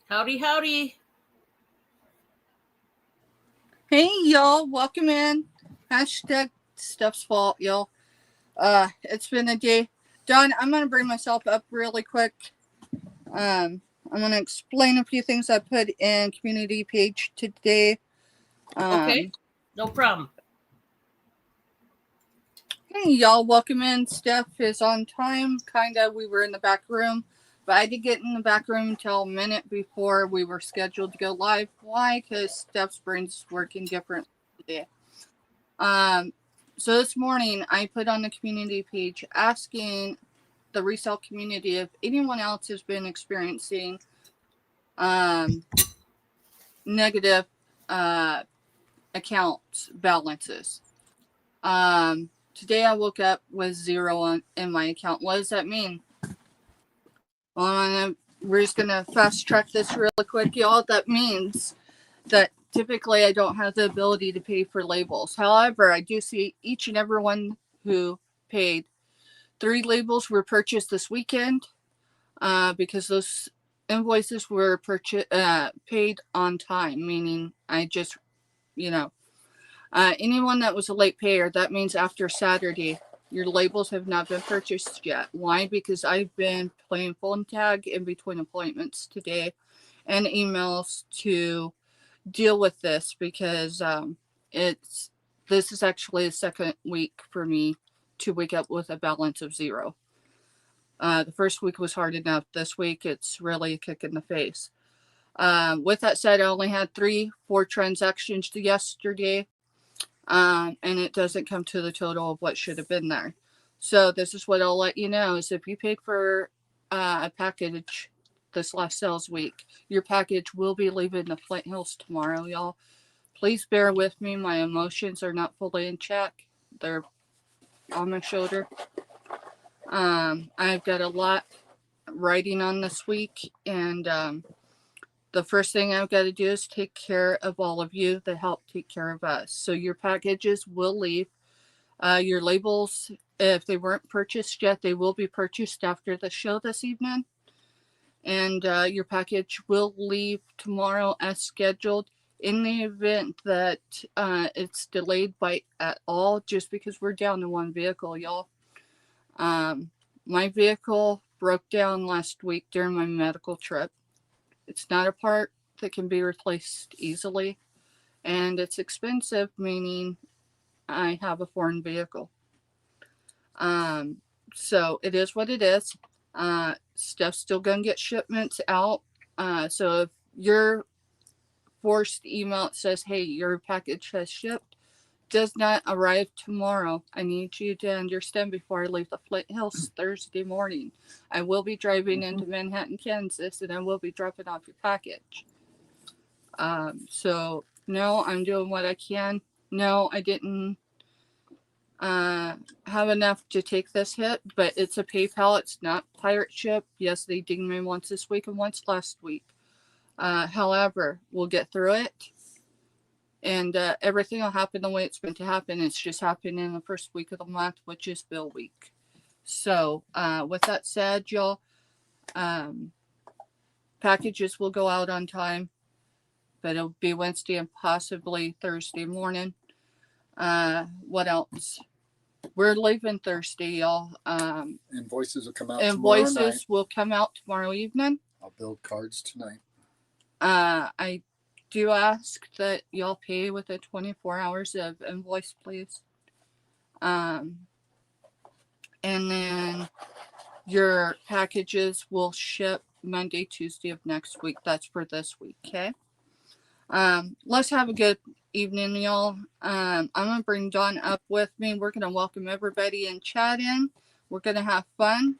Howdy, howdy. Hey y'all, welcome in. Hashtag Stuff's fault, y'all. It's been a day. Don, I'm gonna bring myself up really quick. I'm gonna explain a few things I put in community page today. Okay, Um, no problem. hey y'all, welcome in. Steph is on time. Kinda, we were in the back room, but I did get in the back room until a minute before we were scheduled to go live. Why? Because Steph's brain's working different today. Um, so this morning I put on the community page asking the resale community if anyone else has been experiencing um, negative uh, account balances. Today I woke up with zero in my account. What does that mean? Well, we're just gonna fast track this really quick, y'all. That means that typically I don't have the ability to pay for labels. However, I do see each and every one who paid. 3 labels were purchased this weekend because those invoices were paid on time, meaning I just, you know, anyone that was a late payer, that means after Saturday, your labels have not been purchased yet. Why? Because I've been playing phone tag in between appointments today and emails to deal with this because it's this is actually the second week for me to wake up with a balance of zero. The first week was hard enough. This week, it's really a kick in the face. With that said, I only had 4 transactions yesterday, and it doesn't come to the total of what should have been there. So this is what I'll let you know: is if you paid for a package this last sales week, your package will be leaving the Flint Hills tomorrow, y'all. Please bear with me. My emotions are not fully in check. They're on my shoulder. I've got a lot writing on this week, and the first thing I've got to do is take care of all of you that help take care of us. So your packages will leave. Your labels, if they weren't purchased yet, they will be purchased after the show this evening. And your package will leave tomorrow as scheduled. In the event that it's delayed by at all, just because we're down to 1 vehicle, y'all. My vehicle broke down last week during my medical trip. It's not a part that can be replaced easily, and it's expensive, meaning I have a foreign vehicle. Um, so it is what it is. Stuff's still gonna get shipments out. So if your forced email that says, "Hey, your package has shipped," does not arrive tomorrow, I need you to understand before I leave the Flint Hills Thursday morning. I will be driving into Manhattan, Kansas, and I will be dropping off your package. So no, I'm doing what I can. No, I didn't have enough to take this hit, but it's a PayPal. It's not pirate ship. Yes, they dinged me once this week and once last week. However, we'll get through it, and everything will happen the way it's meant to happen. It's just happening in the first week of the month, which is bill week. So, with that said, y'all, um, packages will go out on time, but it'll be Wednesday and possibly Thursday morning. What else? We're leaving Thursday, y'all. Invoices will come out tomorrow night. Invoices will come out tomorrow evening. I'll build cards tonight. I do ask that y'all pay within 24 hours of invoice, please. Um, and then your packages will ship Monday, Tuesday of next week. That's for this week, okay? Let's have a good evening, y'all. I'm gonna bring Dawn up with me. We're gonna welcome everybody and chat in. We're gonna have fun,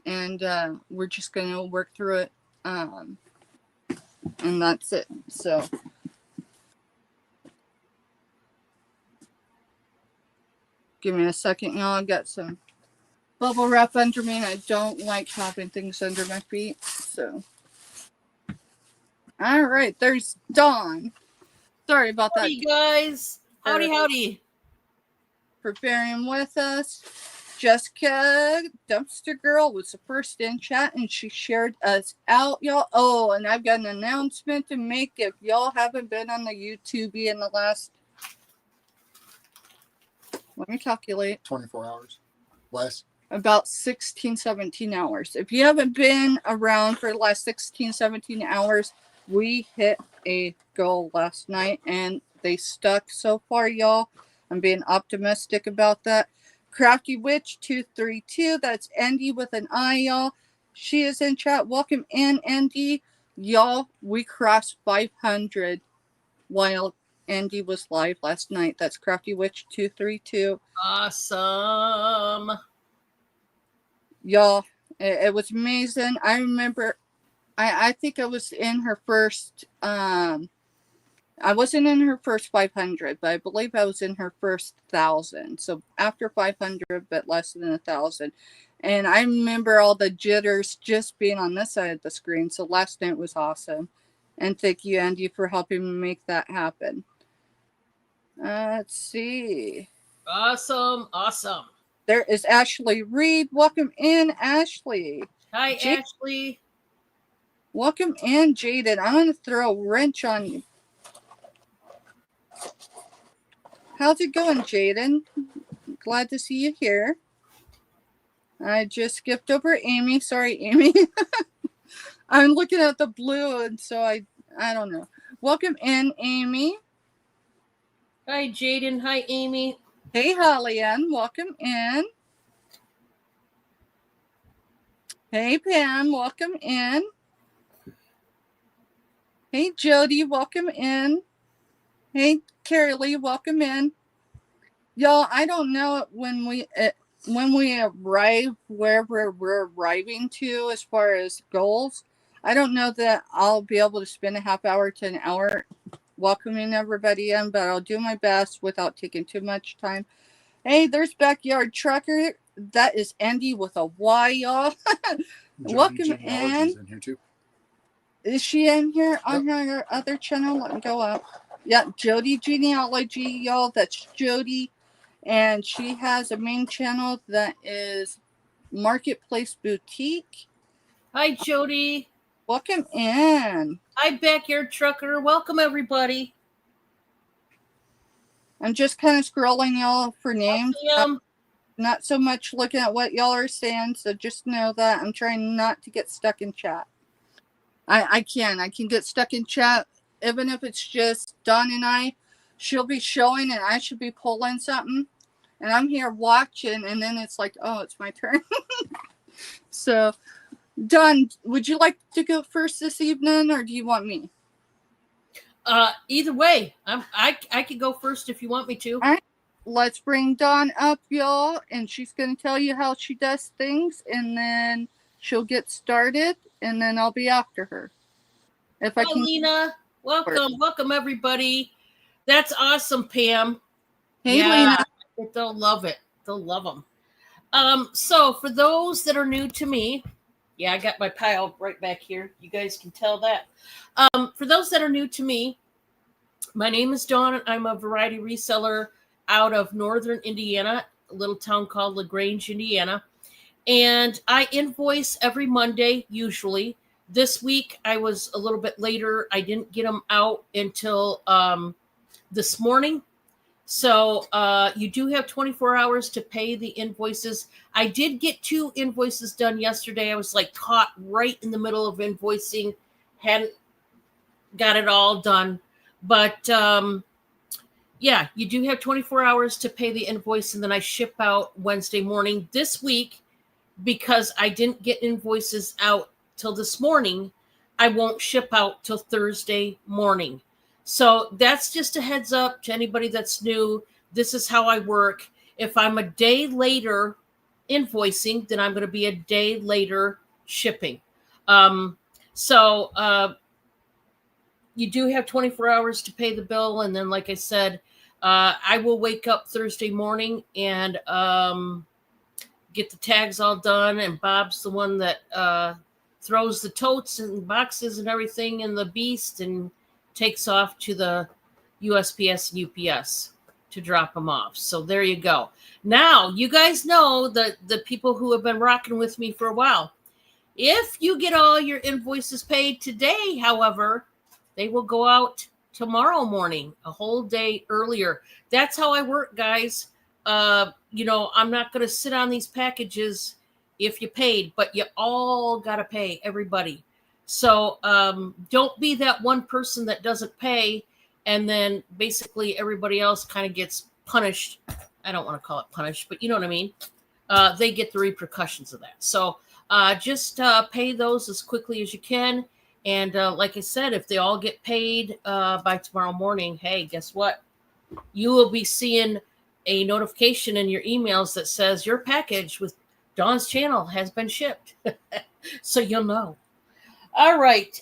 and we're just gonna work through it. And that's it. So, give me a second, y'all. I got some bubble wrap under me, and I don't like having things under my feet. So, all right, there's Dawn. Sorry about that. Howdy, guys. Howdy, howdy. For bearing with us. Jessica Dumpster Girl was the first in chat, and she shared us out, y'all. Oh, and I've got an announcement to make. If y'all haven't been on the YouTube in the last, let me calculate, 24 hours. Less. about 16, 17 hours. If you haven't been around for the last 16, 17 hours, we hit a goal last night, and they stuck so far, y'all. I'm being optimistic about that. Crafty Witch 232, that's Andy with an I, y'all. She is in chat. Welcome in, Andy. Y'all, we crossed 500 while Andy was live last night. That's Crafty Witch 232. Awesome. Y'all, it was amazing. I remember, I think I was in her first, I wasn't in her first 500, but I believe I was in her first 1,000. So after 500, but less than 1,000. And I remember all the jitters just being on this side of the screen. So last night was awesome. And thank you, Andy, for helping me make that happen. Let's see. Awesome. There is Ashley Reed. Welcome in, Ashley. Hi, Ashley. Welcome in, Jaden. I'm going to throw a wrench on you. How's it going, Jaden? Glad to see you here. I just skipped over Amy. Sorry, Amy. I'm looking at the blue, and so I don't know. Welcome in, Amy. Hi, Jaden. Hi, Amy. Hey, Holly Ann. Welcome in. Hey, Pam. Welcome in. Hey, Jody. Welcome in. Hey, Carrie Lee. Welcome in. Y'all, I don't know when we arrive wherever we're arriving to as far as goals. I don't know that I'll be able to spend a half hour to an hour welcoming everybody in, but I'll do my best without taking too much time. Hey, there's Backyard Trucker. That is Andy with a Y, y'all. Welcome Genealogy's in here too. Is she in here on her other channel? Let me go up. Yeah, Jody Genealogy, y'all. That's Jody. And she has a main channel that is Marketplace Boutique. Hi, Jody. Welcome in. Hi, Backyard Trucker. Welcome, everybody. I'm just kind of scrolling y'all for names. Not so much looking at what y'all are saying, so just know that I'm trying not to get stuck in chat. I can get stuck in chat, even if it's just Dawn and I. She'll be showing and I should be pulling something, and I'm here watching, and then it's like, oh, it's my turn. So, Dawn, would you like to go first this evening, or do you want me? Either way, I could go first if you want me to. All right. Let's bring Dawn up, y'all, and she's going to tell you how she does things, and then she'll get started, and then I'll be after her. If I can. Lena, welcome everybody. That's awesome, Pam. Hey, Lena. They'll love it. They'll love them. So for those that are new to me, yeah, I got my pile right back here. You guys can tell that. For those that are new to me, my name is Dawn, and I'm a variety reseller out of northern Indiana, a little town called LaGrange, Indiana. And I invoice every Monday, usually. This week, I was a little bit later. I didn't get them out until this morning. So you do have 24 hours to pay the invoices. I did get 2 invoices done yesterday. I was like caught right in the middle of invoicing. Hadn't got it all done. But yeah, you do have 24 hours to pay the invoice, and then I ship out Wednesday morning. This week, because I didn't get invoices out till this morning, I won't ship out till Thursday morning. So that's just a heads up to anybody that's new. This is how I work. If I'm a day later invoicing, then I'm going to be a day later shipping. So you do have 24 hours to pay the bill. And then, like I said, I will wake up Thursday morning and get the tags all done. And Bob's the one that throws the totes and boxes and everything in the beast and takes off to the USPS and UPS. to drop them off. So there you go. Now, you guys know that the people who have been rocking with me for a while, if you get all your invoices paid today, however, they will go out tomorrow morning, a whole day earlier. That's how I work, guys. You know, I'm not going to sit on these packages if you paid, but you all got to pay, everybody. So don't be that one person that doesn't pay and then basically everybody else kind of gets punished. I don't want to call it punished, but you know what I mean? They get the repercussions of that. So just pay those as quickly as you can. And like I said, if they all get paid by tomorrow morning, hey, guess what? You will be seeing a notification in your emails that says your package with Dawn's channel has been shipped. So you'll know. All right.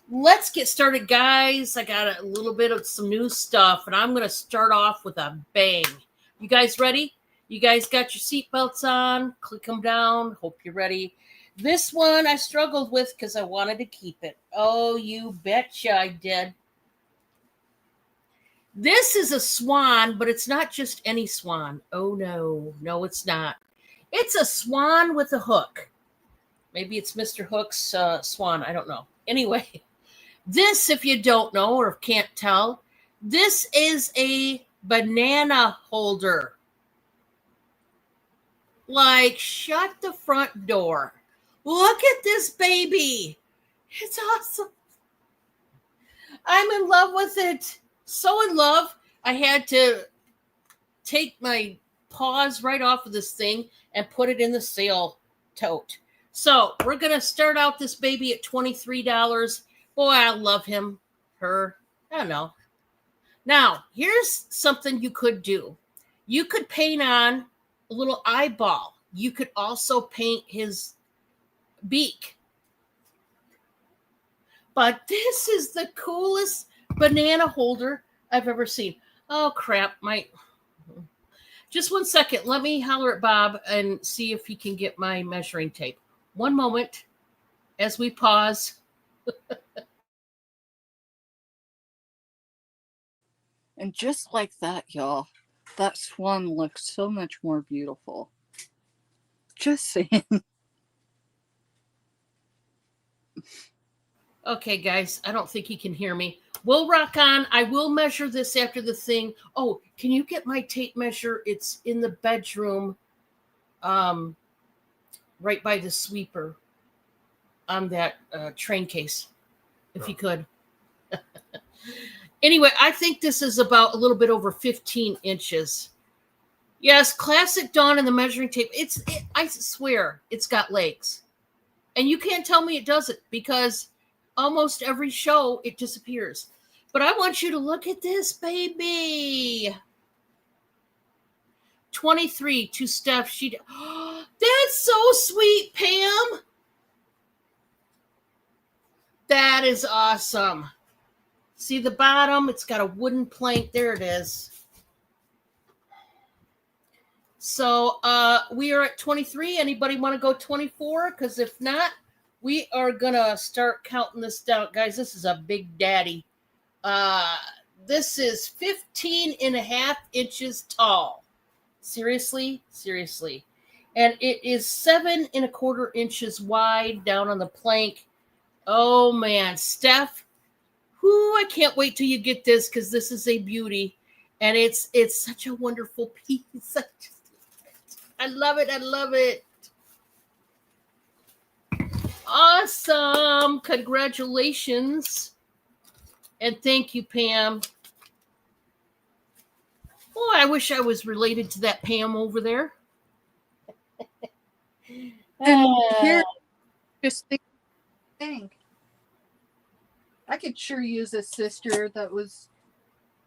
Let's get started, guys. I got a little bit of some new stuff, and I'm going to start off with a bang. You guys ready? You guys got your seatbelts on? Click them down. Hope you're ready. This one I struggled with because I wanted to keep it. Oh, you betcha I did. This is a swan, but it's not just any swan. Oh, no. No, it's not. It's a swan with a hook. Maybe it's Mr. Hook's swan. I don't know. Anyway, this, if you don't know or can't tell, this is a banana holder. Like, shut the front door. Look at this baby. It's awesome. I'm in love with it. So in love, I had to take my paws right off of this thing and put it in the sale tote. So we're going to start out this baby at $23. Boy, I love him, her, I don't know. Now, here's something you could do. You could paint on a little eyeball. You could also paint his beak. But this is the coolest banana holder I've ever seen. Oh, crap. Just one second. Let me holler at Bob and see if he can get my measuring tape. One moment as we pause. And just like that, y'all, that swan looks so much more beautiful. Just saying. Okay, guys, I don't think he can hear me. We'll rock on. I will measure this after the thing. Oh, can you get my tape measure? It's in the bedroom, right by the sweeper on that train case, if you could. Anyway, I think this is about a little bit over 15 inches. Yes, classic Dawn and the measuring tape. I swear it's got legs. And you can't tell me it doesn't because almost every show it disappears. But I want you to look at this baby. 23 to Steph. That's so sweet, Pam. That is awesome. See the bottom? It's got a wooden plank. There it is. So we are at 23. Anybody want to go 24? Because if not, we are going to start counting this down. Guys, this is a big daddy. This is 15 and a half inches tall. Seriously? Seriously. And it is 7 1/4 inches wide down on the plank. Oh, man. Steph, I can't wait till you get this because this is a beauty. And it's such a wonderful piece. I love it. I love it. Awesome. Congratulations. And thank you, Pam. Oh, I wish I was related to that Pam over there. And here, just think, I could sure use a sister that was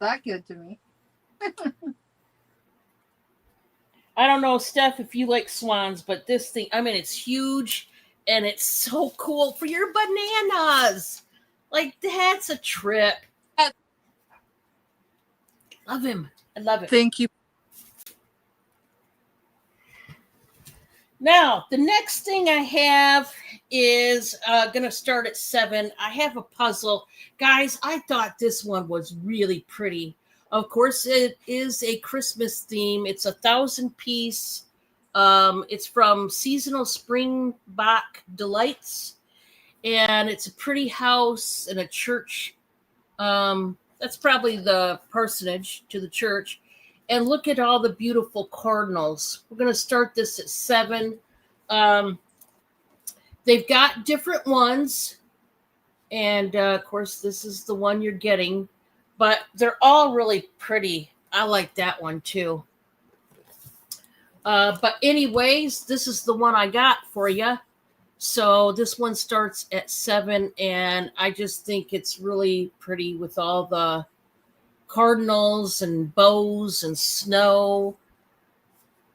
that good to me. I don't know, Steph, if you like swans, but this thing, I mean, it's huge and it's so cool for your bananas. Like, that's a trip. Love him. I love it. Thank you. Now, the next thing I have is going to start at 7. I have a puzzle. Guys, I thought this one was really pretty. Of course, it is a Christmas theme. It's 1,000-piece. It's from Seasonal Springbok Delights, and it's a pretty house and a church. That's probably the parsonage to the church. And look at all the beautiful cardinals. We're going to start this at 7. They've got different ones. And, of course, this is the one you're getting. But they're all really pretty. I like that one, too. But anyways, this is the one I got for you. So this one starts at 7, and I just think it's really pretty with all the cardinals and bows and snow.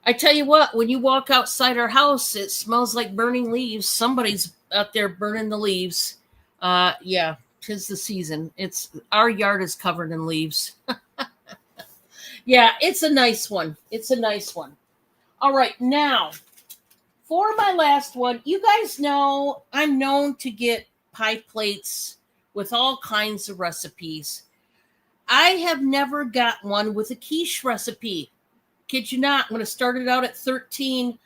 I tell you what, when you walk outside our house, it smells like burning leaves. Somebody's out there burning the leaves. Yeah, 'tis the season. Our yard is covered in leaves. Yeah, it's a nice one. It's a nice one. All right, now for my last one, you guys know I'm known to get pie plates with all kinds of recipes. I have never got one with a quiche recipe. Kid you not, I'm going to start it out at 13.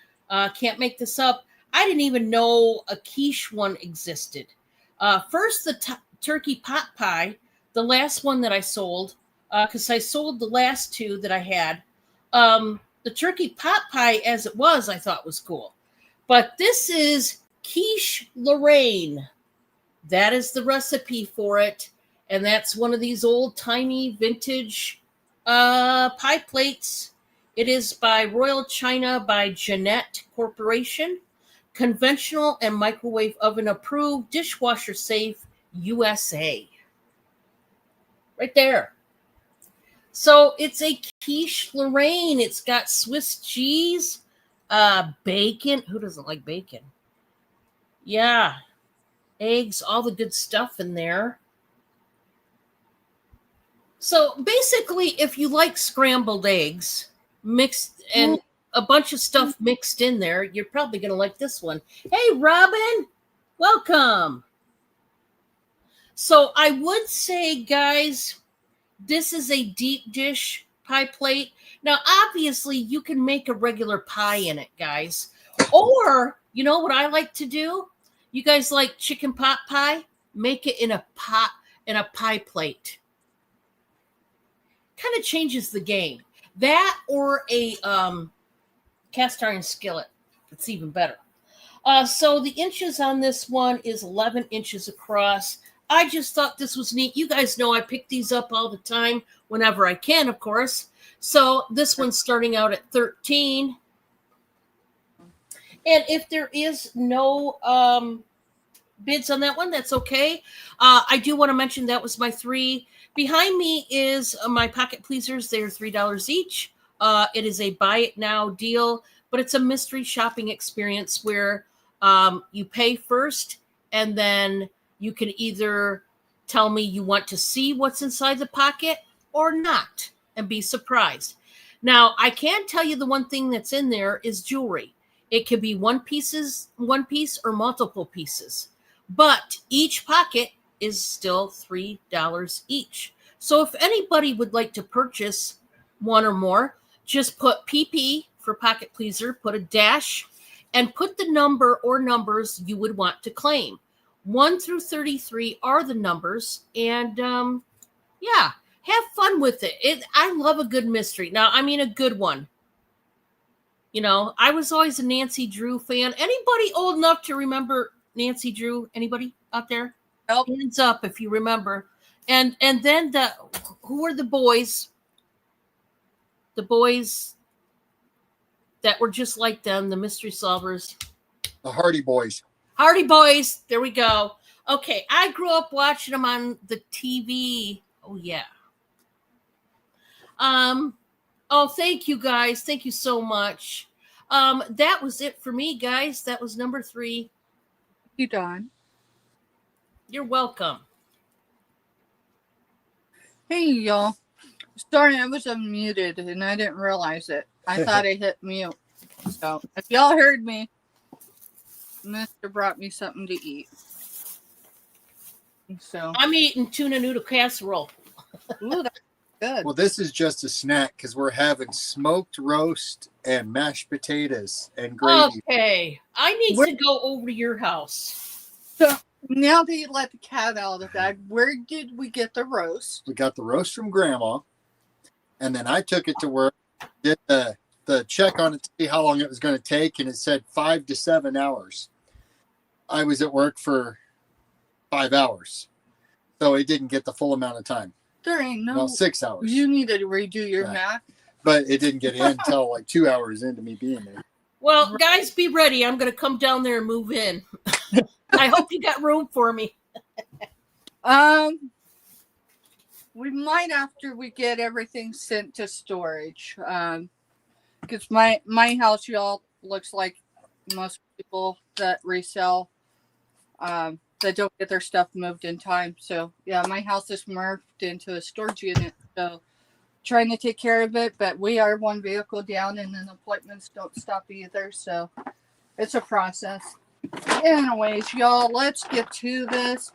Can't make this up. I didn't even know a quiche one existed. First, the turkey pot pie, the last one that I sold, because I sold the last 2 that I had. The turkey pot pie, as it was, I thought was cool. But this is quiche Lorraine. That is the recipe for it. And that's one of these old-timey vintage pie plates. It is by Royal China by Jeanette Corporation. Conventional and microwave oven approved, dishwasher safe, USA. Right there. So it's a quiche Lorraine. It's got Swiss cheese, bacon. Who doesn't like bacon? Yeah. Eggs, all the good stuff in there. So basically, if you like scrambled eggs mixed and a bunch of stuff mixed in there, you're probably going to like this one. Hey, Robin, welcome. So I would say, guys, this is a deep dish pie plate. Now, obviously, you can make a regular pie in it, guys. Or, you know what I like to do? You guys like chicken pot pie? Make it in a pie plate. Kind of changes the game. That or a cast iron skillet. It's even better. So the inches on this one is 11 inches across. I just thought this was neat. You guys know I pick these up all the time whenever I can, of course. So this one's starting out at 13. And if there is no bids on that one, that's okay. I do want to mention that was my 3. Behind me is my pocket pleasers. They're $3 each. It is a buy it now deal, but it's a mystery shopping experience where you pay first and then you can either tell me you want to see what's inside the pocket or not and be surprised. Now, I can tell you the one thing that's in there is jewelry. It could be one piece or multiple pieces, but each pocket is still $3 each. So if anybody would like to purchase one or more, just put PP for pocket pleaser, put a dash, and put the number or numbers you would want to claim. 1 through 33 are the numbers, and yeah, have fun with it. I love a good mystery. Now, I mean a good one. You know, I was always a Nancy Drew fan. Anybody old enough to remember Nancy Drew? Anybody out there? Nope. Hands up if you remember. And then who were the boys? The boys that were just like them, the mystery solvers. The Hardy Boys. Hardy Boys. There we go. Okay, I grew up watching them on the TV. Oh yeah. Oh, thank you guys. Thank you so much. That was it for me, guys. That was number 3. You Don. You're welcome. Hey y'all. Sorry, I was unmuted and I didn't realize it. I thought I hit mute. So if y'all heard me, Mr. brought me something to eat. So I'm eating tuna noodle casserole. ooh, that's Good. Well, this is just a snack because we're having smoked roast and mashed potatoes and gravy. Okay. I need Where- to go over to your house. So now that you let the cat out of the bag, where did we get the roast? We got the roast from Grandma, and then I took it to work, did the check on it to see how long it was going to take, and it said 5 to 7 hours. I was at work for 5 hours, so it didn't get the full amount of time. There ain't no. Well, 6 hours. You need to redo your Right. math. But it didn't get in until like 2 hours into me being there. Well, guys, be ready. I'm going to come down there and move in. I hope you got room for me. We might after we get everything sent to storage. Because my house, y'all, looks like most people that resell, that don't get their stuff moved in time. So yeah, my house is morphed into a storage unit. So trying to take care of it, but we are one vehicle down, and then appointments don't stop either. So it's a process. Anyways, y'all, let's get to this.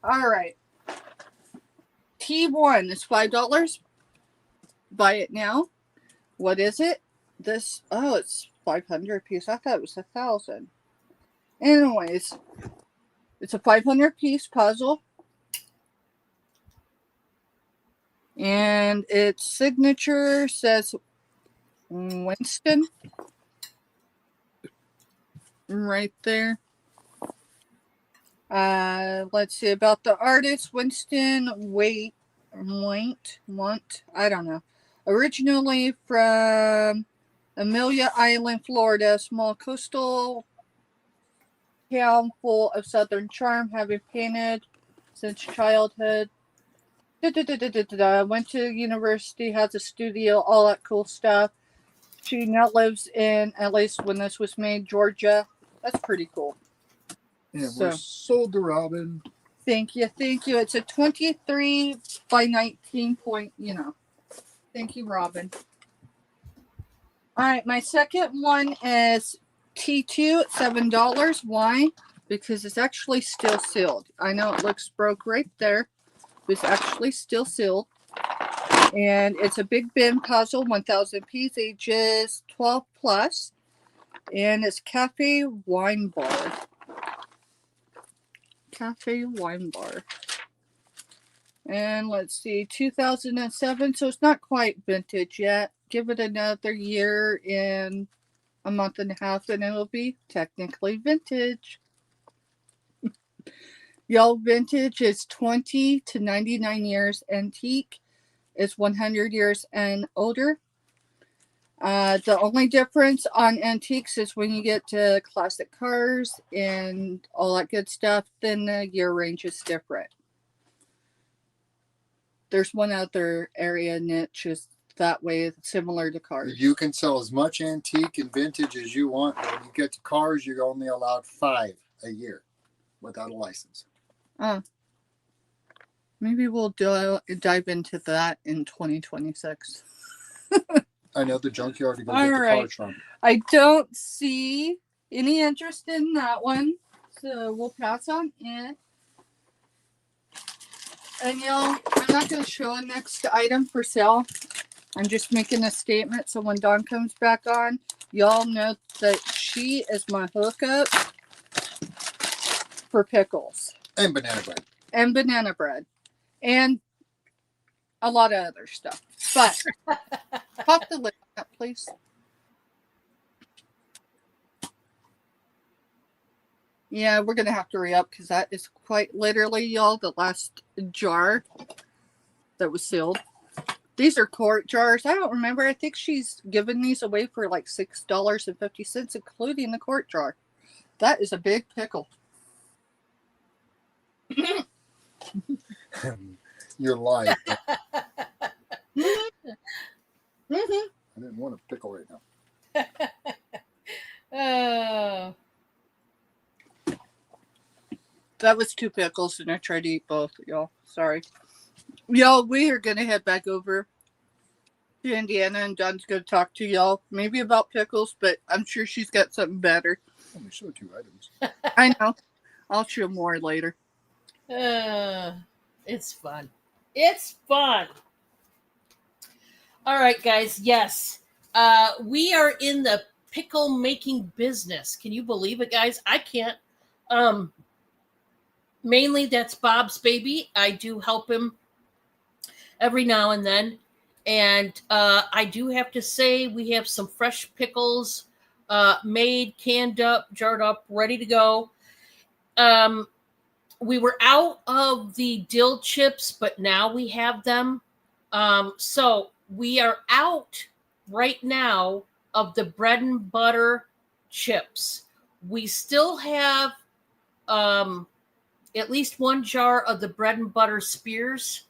All right. T1 is $5. Buy it now. What is it? This, oh, it's 500 a piece. I thought it was 1,000. Anyways, it's a 500 piece puzzle. And its signature says Winston right there. Let's see about the artist, Winston Waite, I don't know. Originally from Amelia Island, Florida, a small coastal town full of southern charm, having painted since childhood. Went to university, has a studio, all that cool stuff. She now lives in, at least when this was made, Georgia. That's pretty cool. Yeah, So- we're sold to Robin. Thank you. It's a 23 by 19 point, Thank you, Robin. All right, my second one is T2 at $7. Why? Because it's actually still sealed. I know it looks broke right there, but it's actually still sealed. And it's a Big Ben puzzle, 1,000 pieces, ages 12 plus. And it's Cafe Wine Bar. Cafe Wine Bar. And let's see, 2007, so it's not quite vintage yet. Give it another year and a month and a half, and it'll be technically vintage. Y'all, vintage is 20 to 99 years. Antique is 100 years and older. The only difference on antiques is when you get to classic cars and all that good stuff, then the year range is different. There's one other area niche is that way, similar to cars. You can sell as much antique and vintage as you want. When you get to cars, you're only allowed 5 a year without a license. Maybe we'll dive into that in 2026. I know the junkyard to go All get the right. cars from. I don't see any interest in that one, so we'll pass on it. And y'all, I'm not going to show a next item for sale. I'm just making a statement so when Dawn comes back on, y'all know that she is my hookup for pickles And banana bread. and banana bread and a lot of other stuff. But pop the lid on that, please. Yeah, we're going to have to re-up because that is quite literally, y'all, the last jar that was sealed. These are quart jars. I don't remember. I think she's given these away for like $6.50, including the quart jar. That is a big pickle. You're lying. Mm-hmm. I didn't want a pickle right now. That was 2 pickles, and I tried to eat both, y'all. Sorry. Y'all, we are going to head back over to Indiana, and Dawn's going to talk to y'all maybe about pickles, but I'm sure she's got something better. Only showed 2 items. I know. I'll show more later. It's fun. It's fun. All right, guys. Yes. We are in the pickle making business. Can you believe it, guys? I can't. Um, Mainly that's Bob's baby. I do help him every now and then. And I do have to say, we have some fresh pickles made, canned up, jarred up, ready to go. We were out of the dill chips, but now we have them. So we are out right now of the bread and butter chips. We still have at least one jar of the bread and butter spears.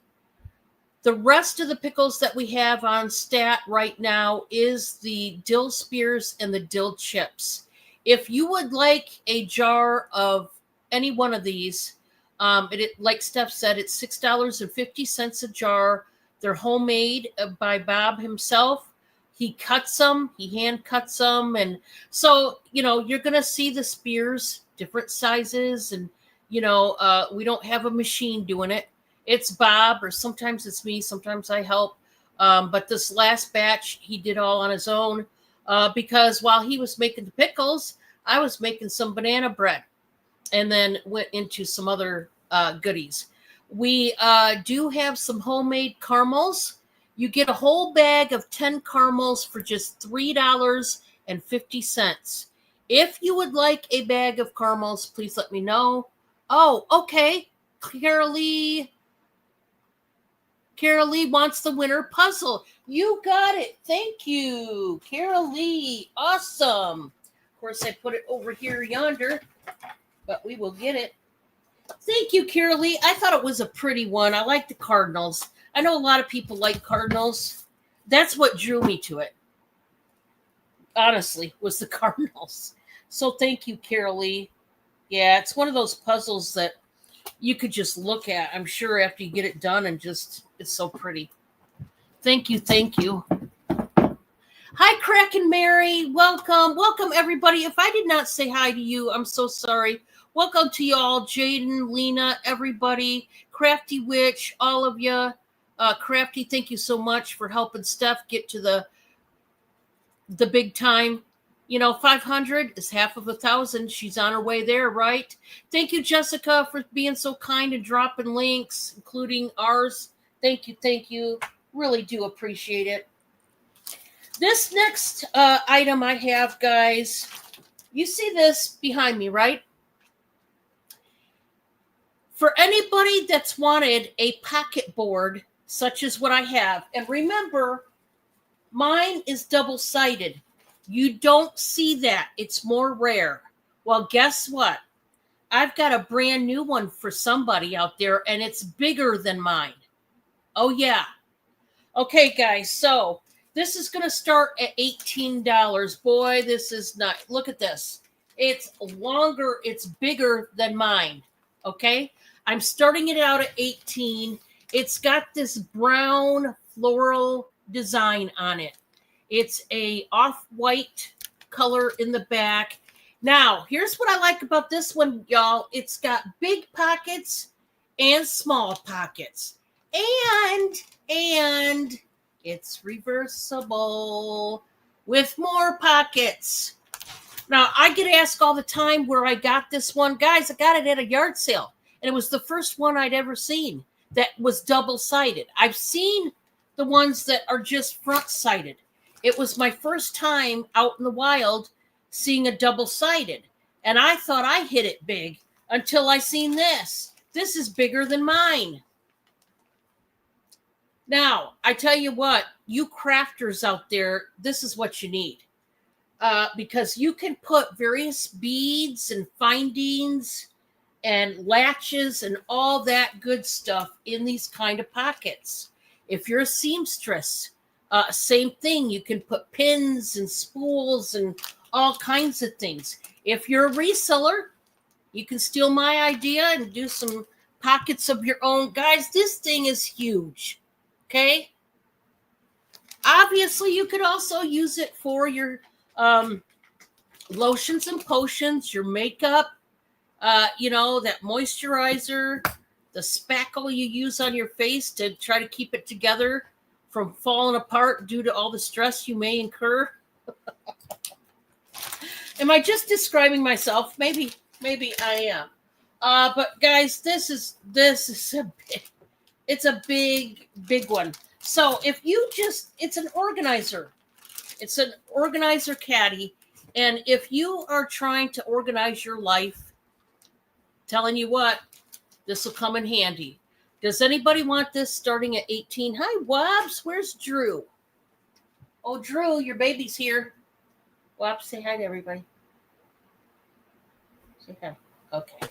The rest of the pickles that we have on stat right now is the dill spears and the dill chips. If you would like a jar of any one of these, like Steph said, it's $6.50 a jar. They're homemade by Bob himself. He cuts them, he hand cuts them. And so, you're going to see the spears, different sizes. And, we don't have a machine doing it. It's Bob, or sometimes it's me. Sometimes I help. But this last batch, he did all on his own because while he was making the pickles, I was making some banana bread and then went into some other goodies. We do have some homemade caramels. You get a whole bag of 10 caramels for just $3.50. If you would like a bag of caramels, please let me know. Oh, okay. Carol Lee wants the winner puzzle. You got it. Thank you, Carol Lee. Awesome. Of course, I put it over here yonder, but we will get it. Thank you, Carol Lee. I thought it was a pretty one. I like the Cardinals. I know a lot of people like Cardinals. That's what drew me to it, honestly, was the Cardinals. So thank you, Carol Lee. Yeah, it's one of those puzzles that you could just look at, I'm sure, after you get it done, and just, it's so pretty. Thank you. Hi, Crack and Mary. Welcome, everybody. If I did not say hi to you, I'm so sorry. Welcome to you all, Jaden, Lena, everybody, Crafty Witch, all of you. Crafty, thank you so much for helping Steph get to the big time. 500 is half of 1,000. She's on her way there, right? Thank you, Jessica, for being so kind and dropping links, including ours. Thank you. Really do appreciate it. This next item I have, guys, you see this behind me, right? For anybody that's wanted a pocket board, such as what I have, and remember, mine is double-sided. You don't see that. It's more rare. Well, guess what? I've got a brand new one for somebody out there, and it's bigger than mine. Oh, yeah. Okay, guys, so this is going to start at $18. Boy, this is not. Look at this. It's longer. It's bigger than mine. Okay? I'm starting it out at $18. It's got this brown floral design on it. It's a off-white color in the back. Now, here's what I like about this one, y'all. It's got big pockets and small pockets. And it's reversible with more pockets. Now, I get asked all the time where I got this one. Guys, I got it at a yard sale. And it was the first one I'd ever seen that was double-sided. I've seen the ones that are just front-sided. It was my first time out in the wild seeing a double-sided. And I thought I hit it big until I seen this. This is bigger than mine. Now, I tell you what, you crafters out there, this is what you need. Because you can put various beads and findings and latches and all that good stuff in these kind of pockets. If you're a seamstress, same thing. You can put pins and spools and all kinds of things. If you're a reseller, you can steal my idea and do some pockets of your own. Guys, this thing is huge. Okay? Obviously, you could also use it for your lotions and potions, your makeup, that moisturizer, the spackle you use on your face to try to keep it together from falling apart due to all the stress you may incur. Am I just describing myself? Maybe I am. But guys, this is it's a big one. So if you it's an organizer. It's an organizer caddy. And if you are trying to organize your life, telling you what, this will come in handy. Does anybody want this starting at 18? Hi, Wobbs. Where's Drew? Oh, Drew, your baby's here. Wobbs, say hi to everybody. Say hi. Okay.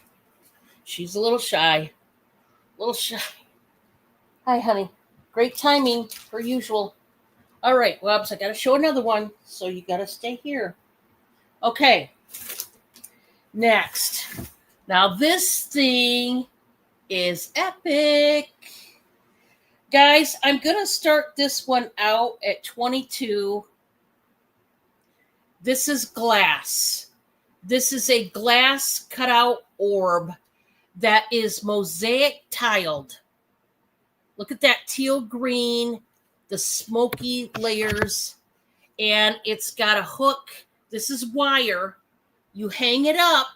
She's a little shy. Hi, honey. Great timing, per usual. All right, Wobbs, I got to show another one, so you got to stay here. Okay. Next. Now, this thing is epic. Guys, I'm going to start this one out at 22. This is glass. This is a glass cutout orb that is mosaic tiled. Look at that teal green, the smoky layers, and it's got a hook. This is wire. You hang it up.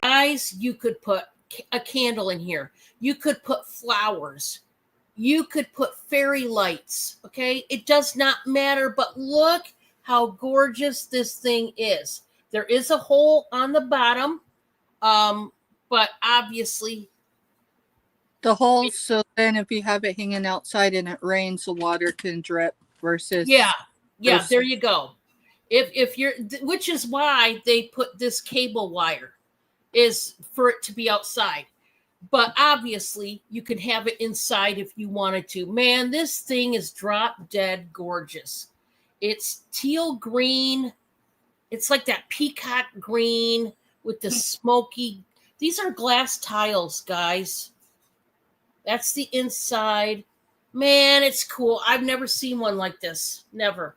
Guys, you could put a candle in here. You could put flowers. You could put fairy lights. Okay? It does not matter, but look how gorgeous this thing is. There is a hole on the bottom, but obviously The holes, so then if you have it hanging outside and it rains, the water can drip versus. yeah, there you go. If you're, which is why they put this cable wire, is for it to be outside. But obviously you can have it inside if you wanted to. Man, this thing is drop dead gorgeous. It's teal green. It's like that peacock green with the smoky. These are glass tiles, guys. That's the inside. Man, it's cool. I've never seen one like this. Never.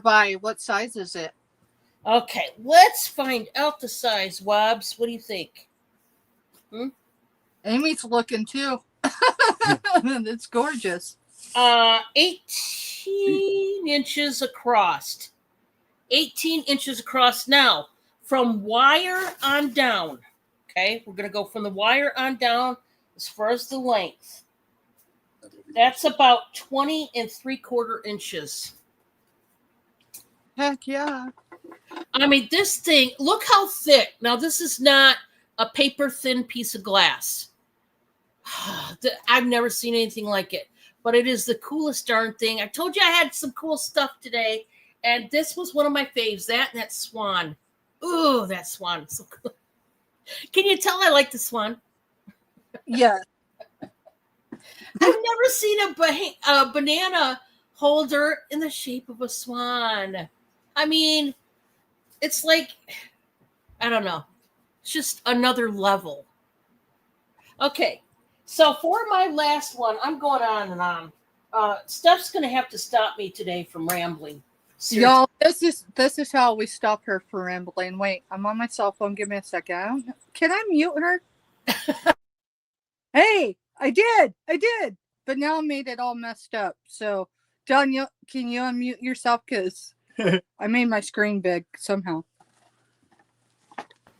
By what size is it? Okay, let's find out the size, Wobbs. What do you think? Amy's looking too. It's gorgeous. 18 inches across. 18 inches across. Now, from wire on down. Okay, we're going to go from the wire on down as far as the length. That's about 20 3/4 inches. Heck yeah. I mean, this thing, look how thick. Now, this is not a paper thin piece of glass. I've never seen anything like it, but it is the coolest darn thing. I told you I had some cool stuff today, and this was one of my faves, that and that swan. Ooh, that swan is so cool. Can you tell I like the swan? Yeah. I've never seen a banana holder in the shape of a swan. I mean, it's like, I don't know. It's just another level. Okay, so for my last one, I'm going on and on. Steph's going to have to stop me today from rambling. Seriously. Y'all, this is how we stop her from rambling. Wait, I'm on my cell phone. Give me a second. Can I mute her? Hey, I did. But now I made it all messed up. So, John, can you unmute yourself? Because I made my screen big somehow.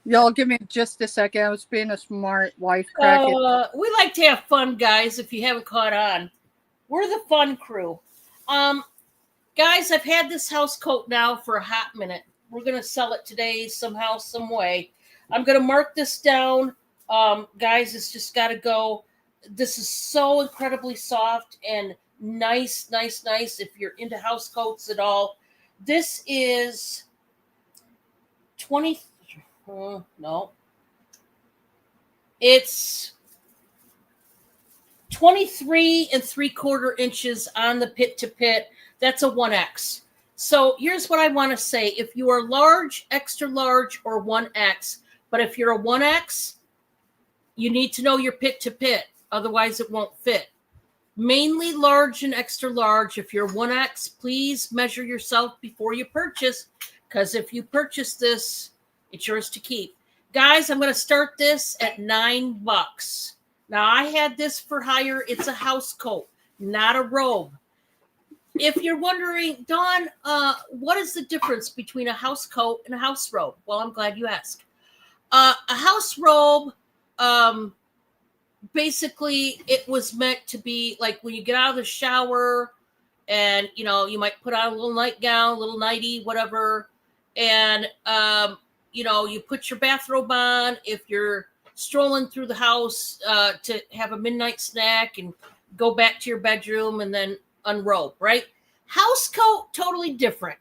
Y'all, give me just a second. I was being a smart wife. We like to have fun, guys, if you haven't caught on. We're the fun crew. Guys, I've had this house coat now for a hot minute. We're going to sell it today somehow, some way. I'm going to mark this down. Guys, it's just got to go. This is so incredibly soft and nice if you're into house coats at all. This is 20. No. It's 23 3/4 inches on the pit to pit. That's a 1X. So here's what I want to say. If you are large, extra large, or 1X, but if you're a 1X, you need to know your pit to pit. Otherwise, it won't fit. Mainly large and extra large. If you're 1X, please measure yourself before you purchase, because if you purchase this, it's yours to keep. Guys, I'm going to start this at $9. Now, I had this for hire. It's a house coat, not a robe. if you're wondering, Dawn, what is the difference between a house coat and a house robe? Well, I'm glad you asked. A house robe, basically, it was meant to be like when you get out of the shower, and you might put on a little nightgown, a little nightie, whatever, and you put your bathrobe on if you're strolling through the house to have a midnight snack and go back to your bedroom and then unrobe, right? House coat, totally different.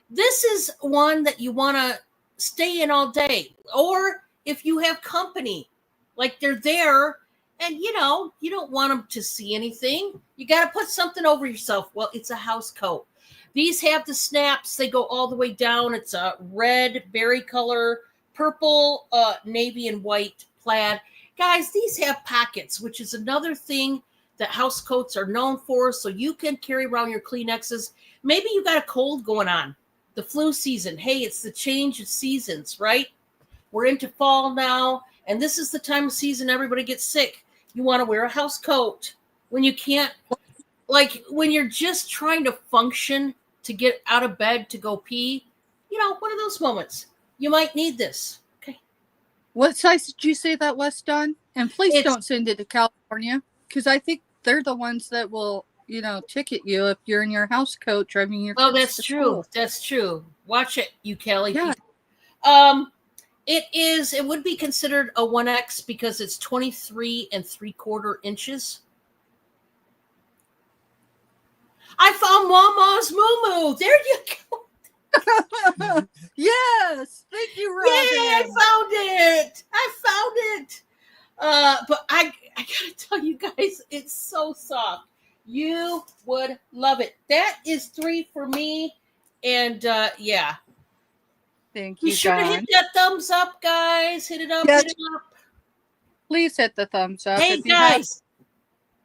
This is one that you want to stay in all day, or if you have company, like they're there, and you don't want them to see anything. You got to put something over yourself. Well, it's a house coat. These have the snaps. They go all the way down. It's a red, berry color, purple, navy, and white plaid. Guys, these have pockets, which is another thing that house coats are known for. So you can carry around your Kleenexes. Maybe you got a cold going on, the flu season. Hey, it's the change of seasons, right? We're into fall now, and this is the time of season everybody gets sick. You want to wear a house coat when you can't, like when you're just trying to function to get out of bed to go pee. One of those moments. You might need this. Okay. What size did you say that was, Don? And please It's- don't send it to California, because I think they're the ones that will, ticket you if you're in your house coat driving your Well, kids that's to true. school. That's true. Watch it, you Kelly. Yeah. It would be considered a 1X because it's 23 3/4 inches. I found Mama's Moo. There you go. Yes. Thank you, Robin. Yay, I found it. But I gotta tell you guys, it's so soft. You would love it. That is 3 for me. And yeah. Thank Be you, sure to Don. hit that thumbs up, guys. Hit it up, Yes. hit it up. Please hit the thumbs up. Hey if you have- guys,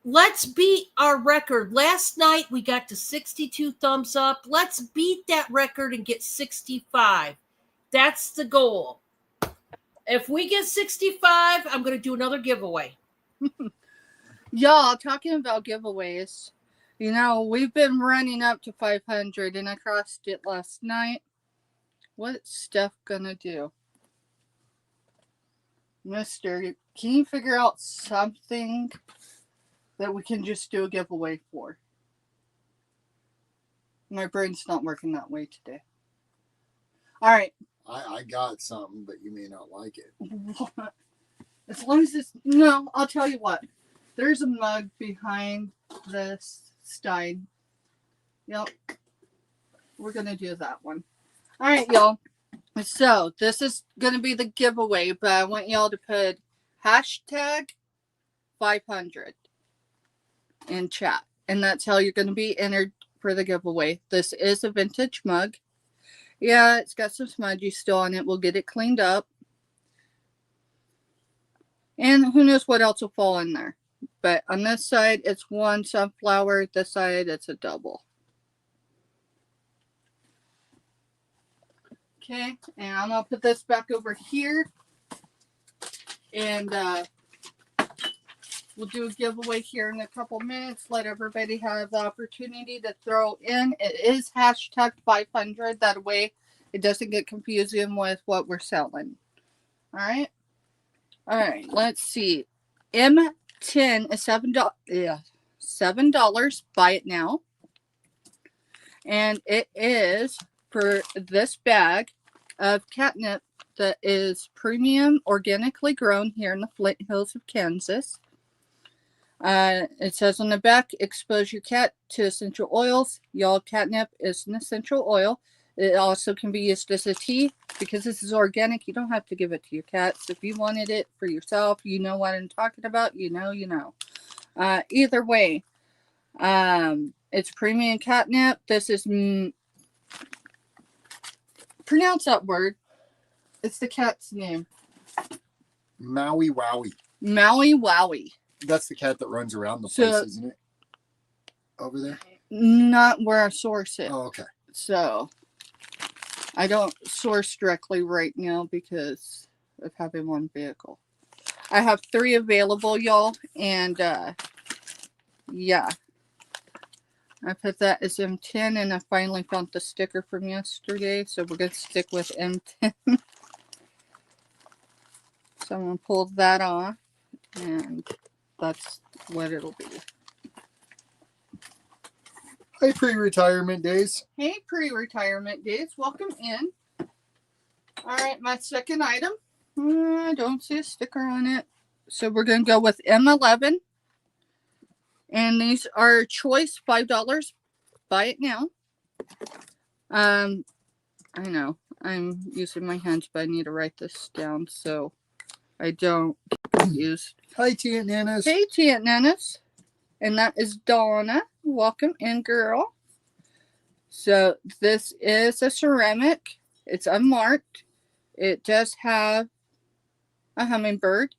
let's beat our record. Last night we got to 62 thumbs up. Let's beat that record and get 65. That's the goal. If we get 65, I'm going to do another giveaway. Y'all, talking about giveaways, we've been running up to 500 and I crossed it last night. What's Steph gonna do? Mister, can you figure out something that we can just do a giveaway for? My brain's not working that way today. All right. I got something, but you may not like it. As long as it's... No, I'll tell you what. There's a mug behind this Stein. Yep. We're going to do that one. All right, y'all. So, this is going to be the giveaway, but I want y'all to put hashtag 500 in chat. And that's how you're going to be entered for the giveaway. This is a vintage mug. Yeah, it's got some smudgy still on it. We'll get it cleaned up. And who knows what else will fall in there. But on this side, it's one sunflower. This side, it's a double. Okay, and I'm going to put this back over here. And we'll do a giveaway here in a couple minutes. Let everybody have the opportunity to throw in. It is hashtag 500. That way it doesn't get confusing with what we're selling. All right. All right. Let's see. M10 is $7. Yeah, $7. Buy it now. And it is for this bag of catnip that is premium, organically grown here in the Flint Hills of Kansas. It says on the back, expose your cat to essential oils. Y'all, catnip is an essential oil. It also can be used as a tea. Because this is organic, you don't have to give it to your cats. If you wanted it for yourself, you know what I'm talking about. You know. Either way, it's premium catnip. This is... pronounce that word. It's the cat's name. Maui Wowie. Maui Wowie. That's the cat that runs around the So- place, isn't it? Over there? Not where I source it. Oh, okay. So I don't source directly right now because of having one vehicle. I have 3 available, y'all, and yeah. I put that as M10, and I finally found the sticker from yesterday, so we're going to stick with M10. So I'm going to pull that off, and that's what it'll be. Hi, pre-retirement days. Hey, pre-retirement days, welcome in. All right, my second item. I don't see a sticker on it. So we're going to go with M11. And these are choice $5. Buy it now. I know I'm using my hands, but I need to write this down so I don't get confused. Hi, Tia Nanas. Hey, Tia Nanas. And that is Donna. Welcome in, girl. So this is a ceramic. It's unmarked. It does have a hummingbird.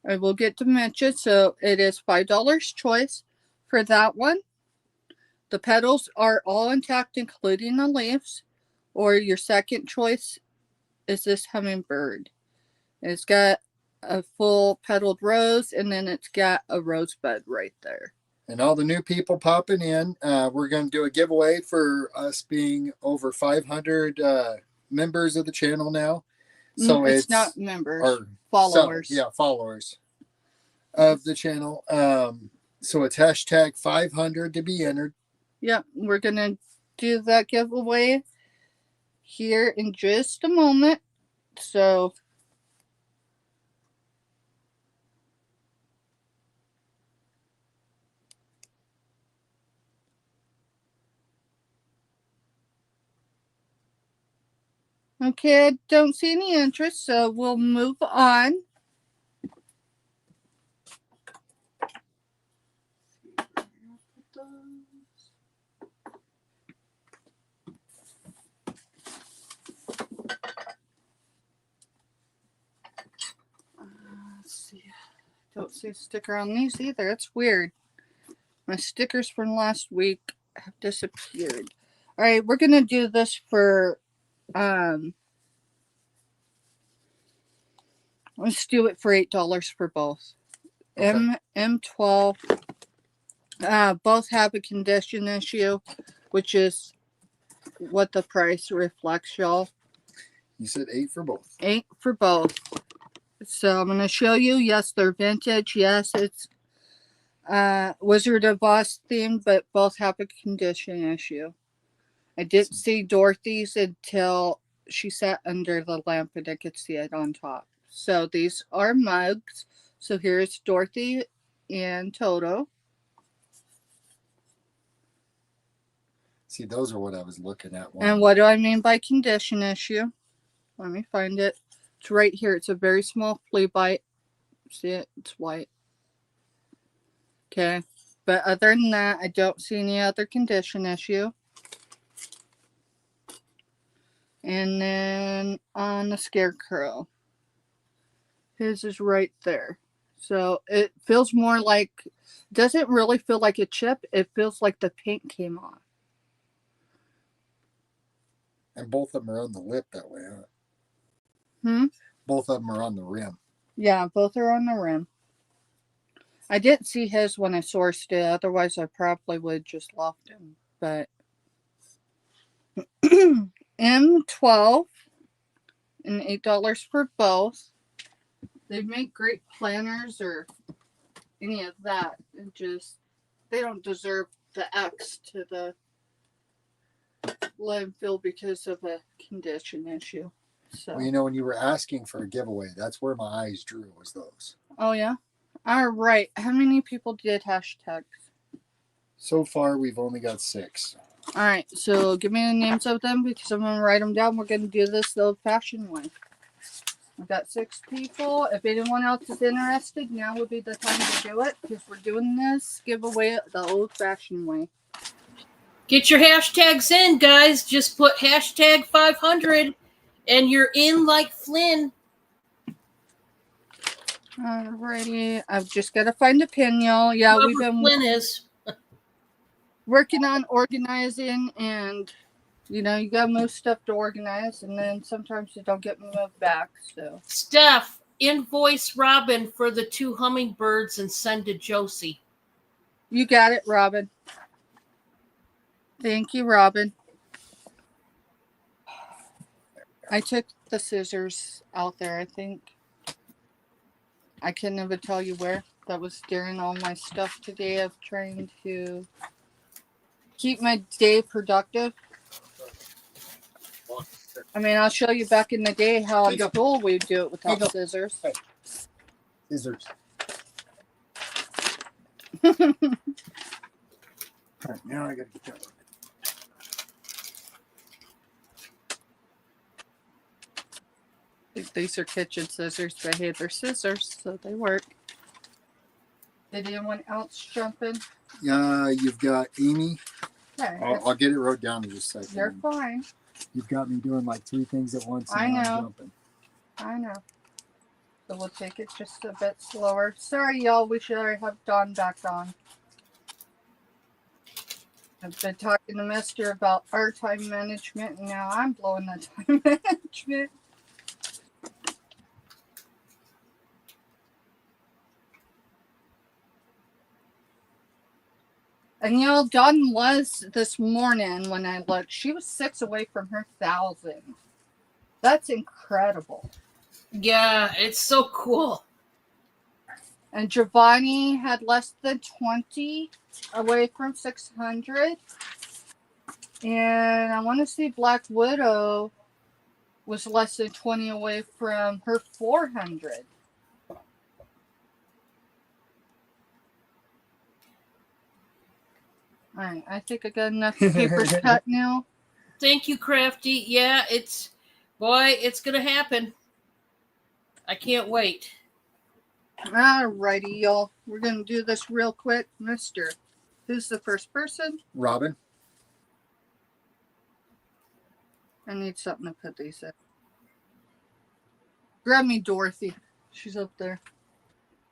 I will get dementia, so it is $5 choice for that one. The petals are all intact, including the leaves. Or your second choice is this hummingbird. It's got a full petaled rose, and then it's got a rosebud right there. And all the new people popping in, we're going to do a giveaway for us being over 500 members of the channel now. So it's not members, or followers. Followers of the channel. So it's hashtag 500 to be entered. Yep, we're going to do that giveaway here in just a moment. So okay, I don't see any interest, so we'll move on. Let's see. Don't see a sticker on these either. It's weird. My stickers from last week have disappeared. All right, we're gonna do this for let's do it for $8 for both. Okay. M12. Both have a condition issue, which is what the price reflects, y'all. You said 8 for both. 8 for both. So I'm going to show you. Yes, they're vintage. Yes, it's Wizard of Oz themed, but both have a condition issue. I didn't see Dorothy's until she sat under the lamp and I could see it on top. So these are mugs. So here's Dorothy and Toto. See, those are what I was looking at. And what do I mean by condition issue? Let me find it. It's right here. It's a very small flea bite. See it? It's white. Okay. But other than that, I don't see any other condition issue. And then on the Scarecrow, his is right there. So it feels more like, doesn't really feel like a chip. It feels like the paint came off. And both of them are on the lip that way, huh? Hmm? Both of them are on the rim. Yeah, both are on the rim. I didn't see his when I sourced it. Otherwise, I probably would just left him. But M12 and $8 for both. They make great planners or any of that. It just, they don't deserve the X to the landfill because of a condition issue. So. Well, you know, when you were asking for a giveaway, that's where my eyes drew, was those. Oh, yeah? All right. How many people did hashtags? So far, we've only got 6. All right. So give me the names of them because I'm going to write them down. We're going to do this the old-fashioned way. We've got 6 people. If anyone else is interested, now would be the time to do it because we're doing this giveaway the old-fashioned way. Get your hashtags in, guys. Just put hashtag 500 and you're in like Flynn. Alrighty. I've just got to find a pin, y'all. Yeah, Whoever we've been Flynn is. working on organizing and, you know, you got to move stuff to organize and then sometimes you don't get moved back. So, Steph, invoice Robin for the 2 hummingbirds and send to Josie. You got it, Robin. Thank you, Robin. I took the scissors out there, I think. I couldn't even tell you where. That was during all my stuff today of trying to keep my day productive. I mean, I'll show you back in the day how in school we do it without scissors. Scissors. All right, now I gotta get that one. These are kitchen scissors, but hey, they're scissors, so they work. Did anyone else jump in? You've got Amy. Okay. I'll get it wrote down in just a second. You're fine. You've got me doing like 3 things at once. I And I'm know. jumping. I know. So we'll take it just a bit slower. Sorry, y'all. We should have Dawn back on. I've been talking to Mister about our time management, and now I'm blowing the time management. And y'all, Dawn was this morning when I looked. She was 6 away from her 1,000. That's incredible. Yeah, it's so cool. And Giovanni had less than 20 away from 600. And I want to see Black Widow was less than 20 away from her 400. All right, I think I got enough papers cut now. Thank you, Crafty. Yeah, it's gonna happen. I can't wait. Alrighty, y'all. We're gonna do this real quick. Mister, who's the first person? Robin. I need something to put these in. Grab me Dorothy. She's up there.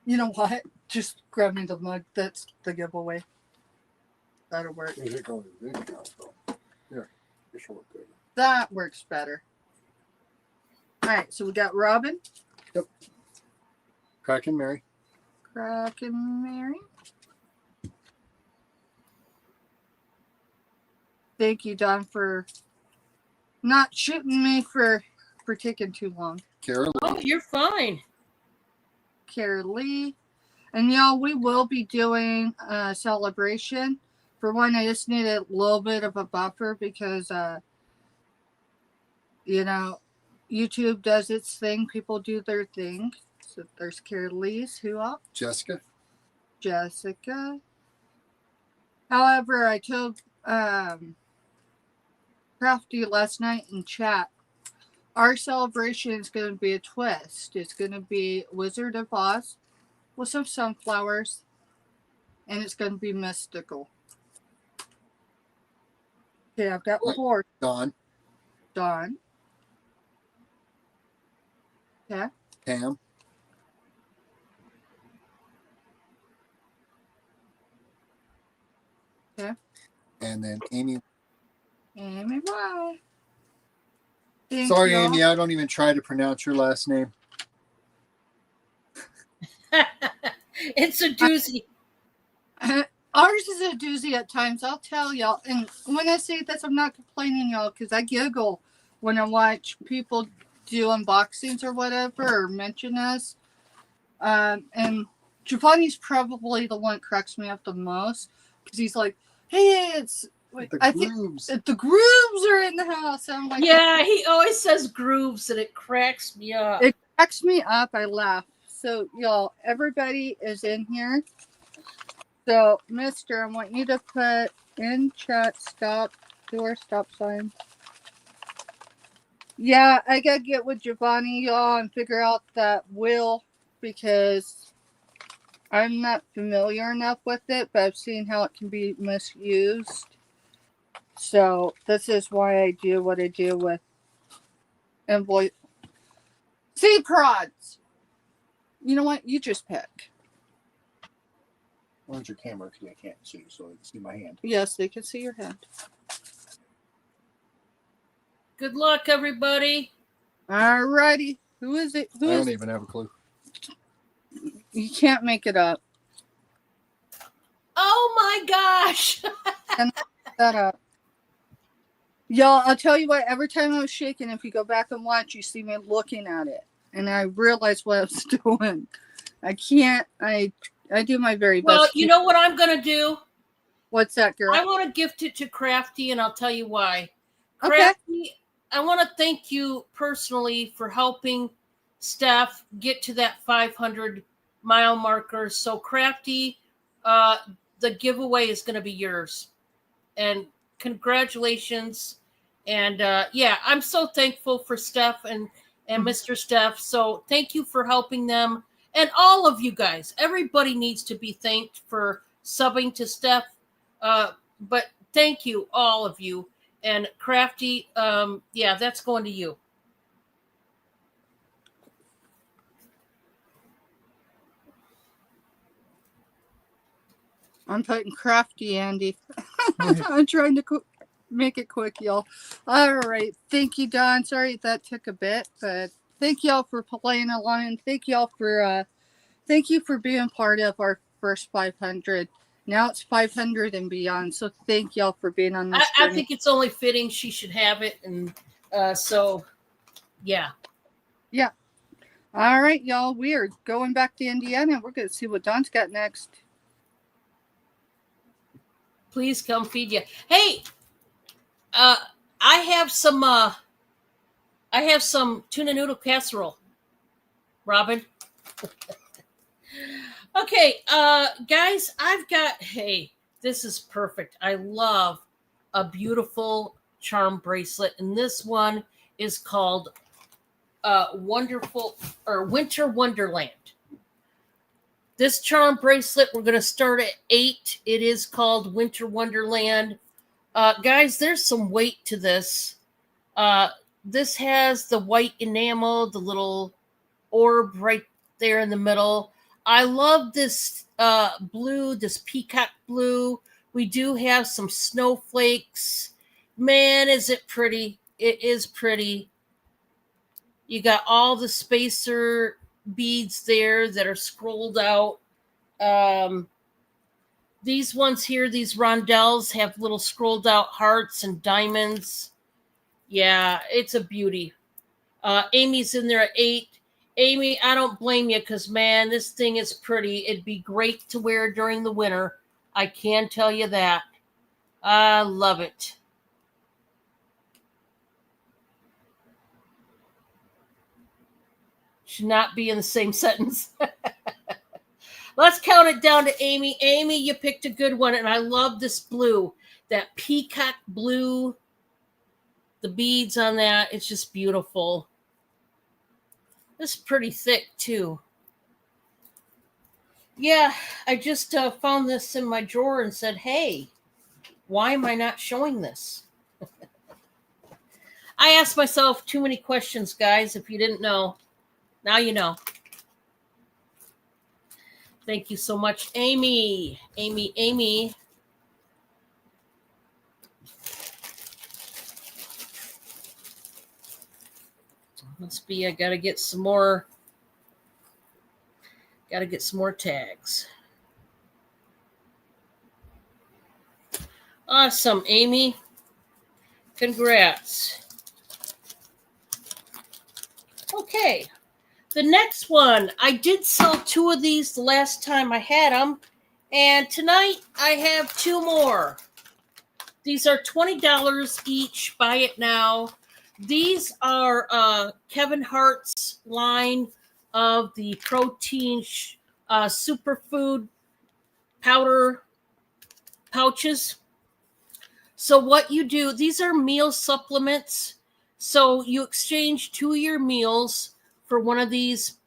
You know what? Just grab me the mug. That's the giveaway. That'll work. Here it goes. Here, this will work good. That works better. Alright, so we got Robin. Yep. Kraken Mary. Kraken Mary. Thank you, Don, for not shooting me for taking too long. Carol. Oh, you're fine. Carrie Lee. And y'all, we will be doing a celebration. For one, I just need a little bit of a buffer because, you know, YouTube does its thing. People do their thing. So there's Carrie Lee's. Who else? Jessica. Jessica. However, I told Crafty last night in chat, our celebration is going to be a twist. It's going to be Wizard of Oz with some sunflowers, and it's going to be mystical. Okay, I've got 4. Dawn. Dawn. Okay. Pam. Okay. And then Amy. Amy Y. Thank Sorry, y'all. Amy. I don't even try to pronounce your last name. It's a doozy. Ours is a doozy at times, I'll tell y'all. And when I say this, I'm not complaining, y'all, because I giggle when I watch people do unboxings or whatever, or mention us. And Giovanni's probably the one that cracks me up the most, because he's like, hey, it's... The grooves. The grooves are in the house. I'm like, Yeah, he always says grooves, and it cracks me up. It cracks me up. I laugh. So, y'all, everybody is in here. So, Mister, I want you to put in chat stop sign. Yeah, I gotta get with Giovanni, y'all, and figure out that will, because I'm not familiar enough with it, but I've seen how it can be misused. So, this is why I do what I do with invoice. Seed prods! You know what? You just pick. Where's your camera? Because I can't see, so they can see my hand. Yes, they can see your hand. Good luck, everybody. Alrighty. Who is it? I don't even have a clue. You can't make it up. Oh my gosh. That up. Y'all, I'll tell you what, every time I was shaking, if you go back and watch, you see me looking at it. And I realized what I was doing. I can't, I do my very Well, best. you know what I'm going to do? What's that, girl? I want to gift it to Crafty, and I'll tell you why. Okay. Crafty, I want to thank you personally for helping Steph get to that 500 mile marker. So, Crafty, the giveaway is going to be yours. And congratulations. And yeah, I'm so thankful for Steph and Mr. Steph. So, thank you for helping them. And all of you guys, everybody needs to be thanked for subbing to Steph. But thank you, all of you. And Crafty, yeah, that's going to you. I'm putting Crafty, Andy. I'm trying to make it quick, y'all. All right. Thank you, Don. Sorry that took a bit, but thank y'all for playing along. And thank y'all for thank you for being part of our first 500. Now it's 500 and beyond. So thank y'all for being on this I journey. think it's only fitting she should have it. And so, yeah. Yeah. All right, y'all. We are going back to Indiana. We're going to see what Don's got next. Please come feed you. Hey, I have some tuna noodle casserole, Robin. Okay, guys, hey, this is perfect. I love a beautiful charm bracelet, and this one is called Wonderful or Winter Wonderland. This charm bracelet, we're going to start at 8. It is called Winter Wonderland. Guys, there's some weight to this. This has the white enamel, the little orb right there in the middle. I love this blue, this peacock blue. We do have some snowflakes. Man, is it pretty. It is pretty. You got all the spacer beads there that are scrolled out. These ones here, these rondelles, have little scrolled out hearts and diamonds. Yeah, it's a beauty. Amy's in there at 8. Amy, I don't blame you because, man, this thing is pretty. It'd be great to wear during the winter. I can tell you that. I love it. Should not be in the same sentence. Let's count it down to Amy. Amy, you picked a good one, and I love this blue. That peacock blue. The beads on that, it's just beautiful. This is pretty thick, too. Yeah, I just found this in my drawer and said, hey, why am I not showing this? I asked myself too many questions, guys, if you didn't know. Now you know. Thank you so much, Amy. Amy. Must be, I gotta get some more tags. Awesome, Amy. Congrats. Okay. The next one, I did sell 2 of these the last time I had them, and tonight I have 2 more. These are $20 each. Buy it now. These are Kevin Hart's line of the protein superfood powder pouches. So what you do, these are meal supplements. So you exchange 2 of your meals for one of these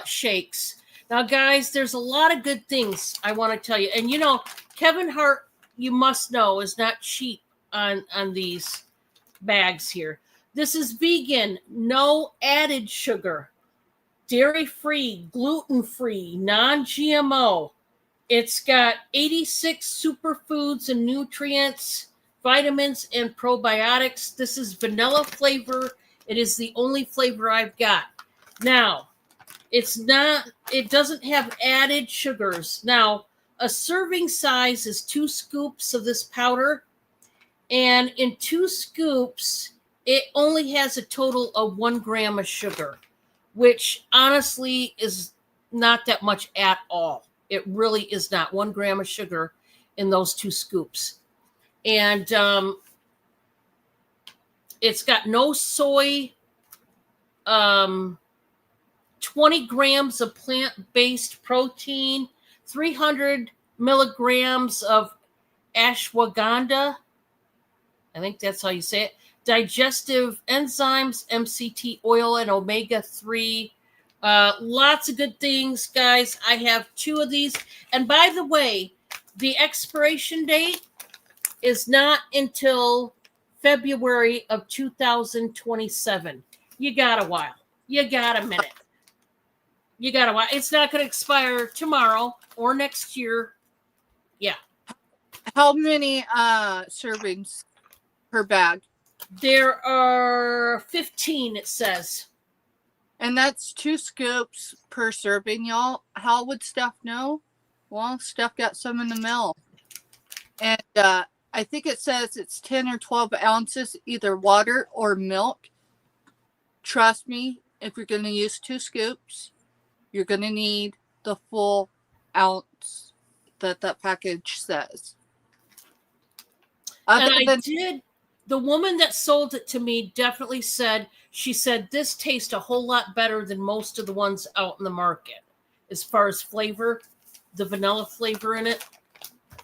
shakes. Now, guys, there's a lot of good things I want to tell you. And, you know, Kevin Hart, you must know, is not cheap on these bags here. This is vegan, no added sugar, dairy-free, gluten-free, non-GMO. It's got 86 superfoods and nutrients, vitamins, and probiotics. This is vanilla flavor. It is the only flavor I've got. Now, it doesn't have added sugars. Now, a serving size is 2 scoops of this powder. And in 2 scoops, it only has a total of 1 gram of sugar, which honestly is not that much at all. It really is not 1 gram of sugar in those 2 scoops. And it's got no soy, 20 grams of plant-based protein, 300 milligrams of ashwagandha. I think that's how you say it. Digestive enzymes, MCT oil, and omega-3. Lots of good things, guys. I have 2 of these. And by the way, the expiration date is not until February of 2027. You got a while. You got a minute. You got a while. It's not going to expire tomorrow or next year. Yeah. How many servings per bag? There are 15, it says. And that's 2 scoops per serving, y'all. How would Steph know? Well, Steph got some in the mail. And I think it says it's 10 or 12 ounces, either water or milk. Trust me, if you're going to use 2 scoops, you're going to need the full ounce that package says. The woman that sold it to me definitely said, she said, this tastes a whole lot better than most of the ones out in the market as far as flavor, the vanilla flavor in it.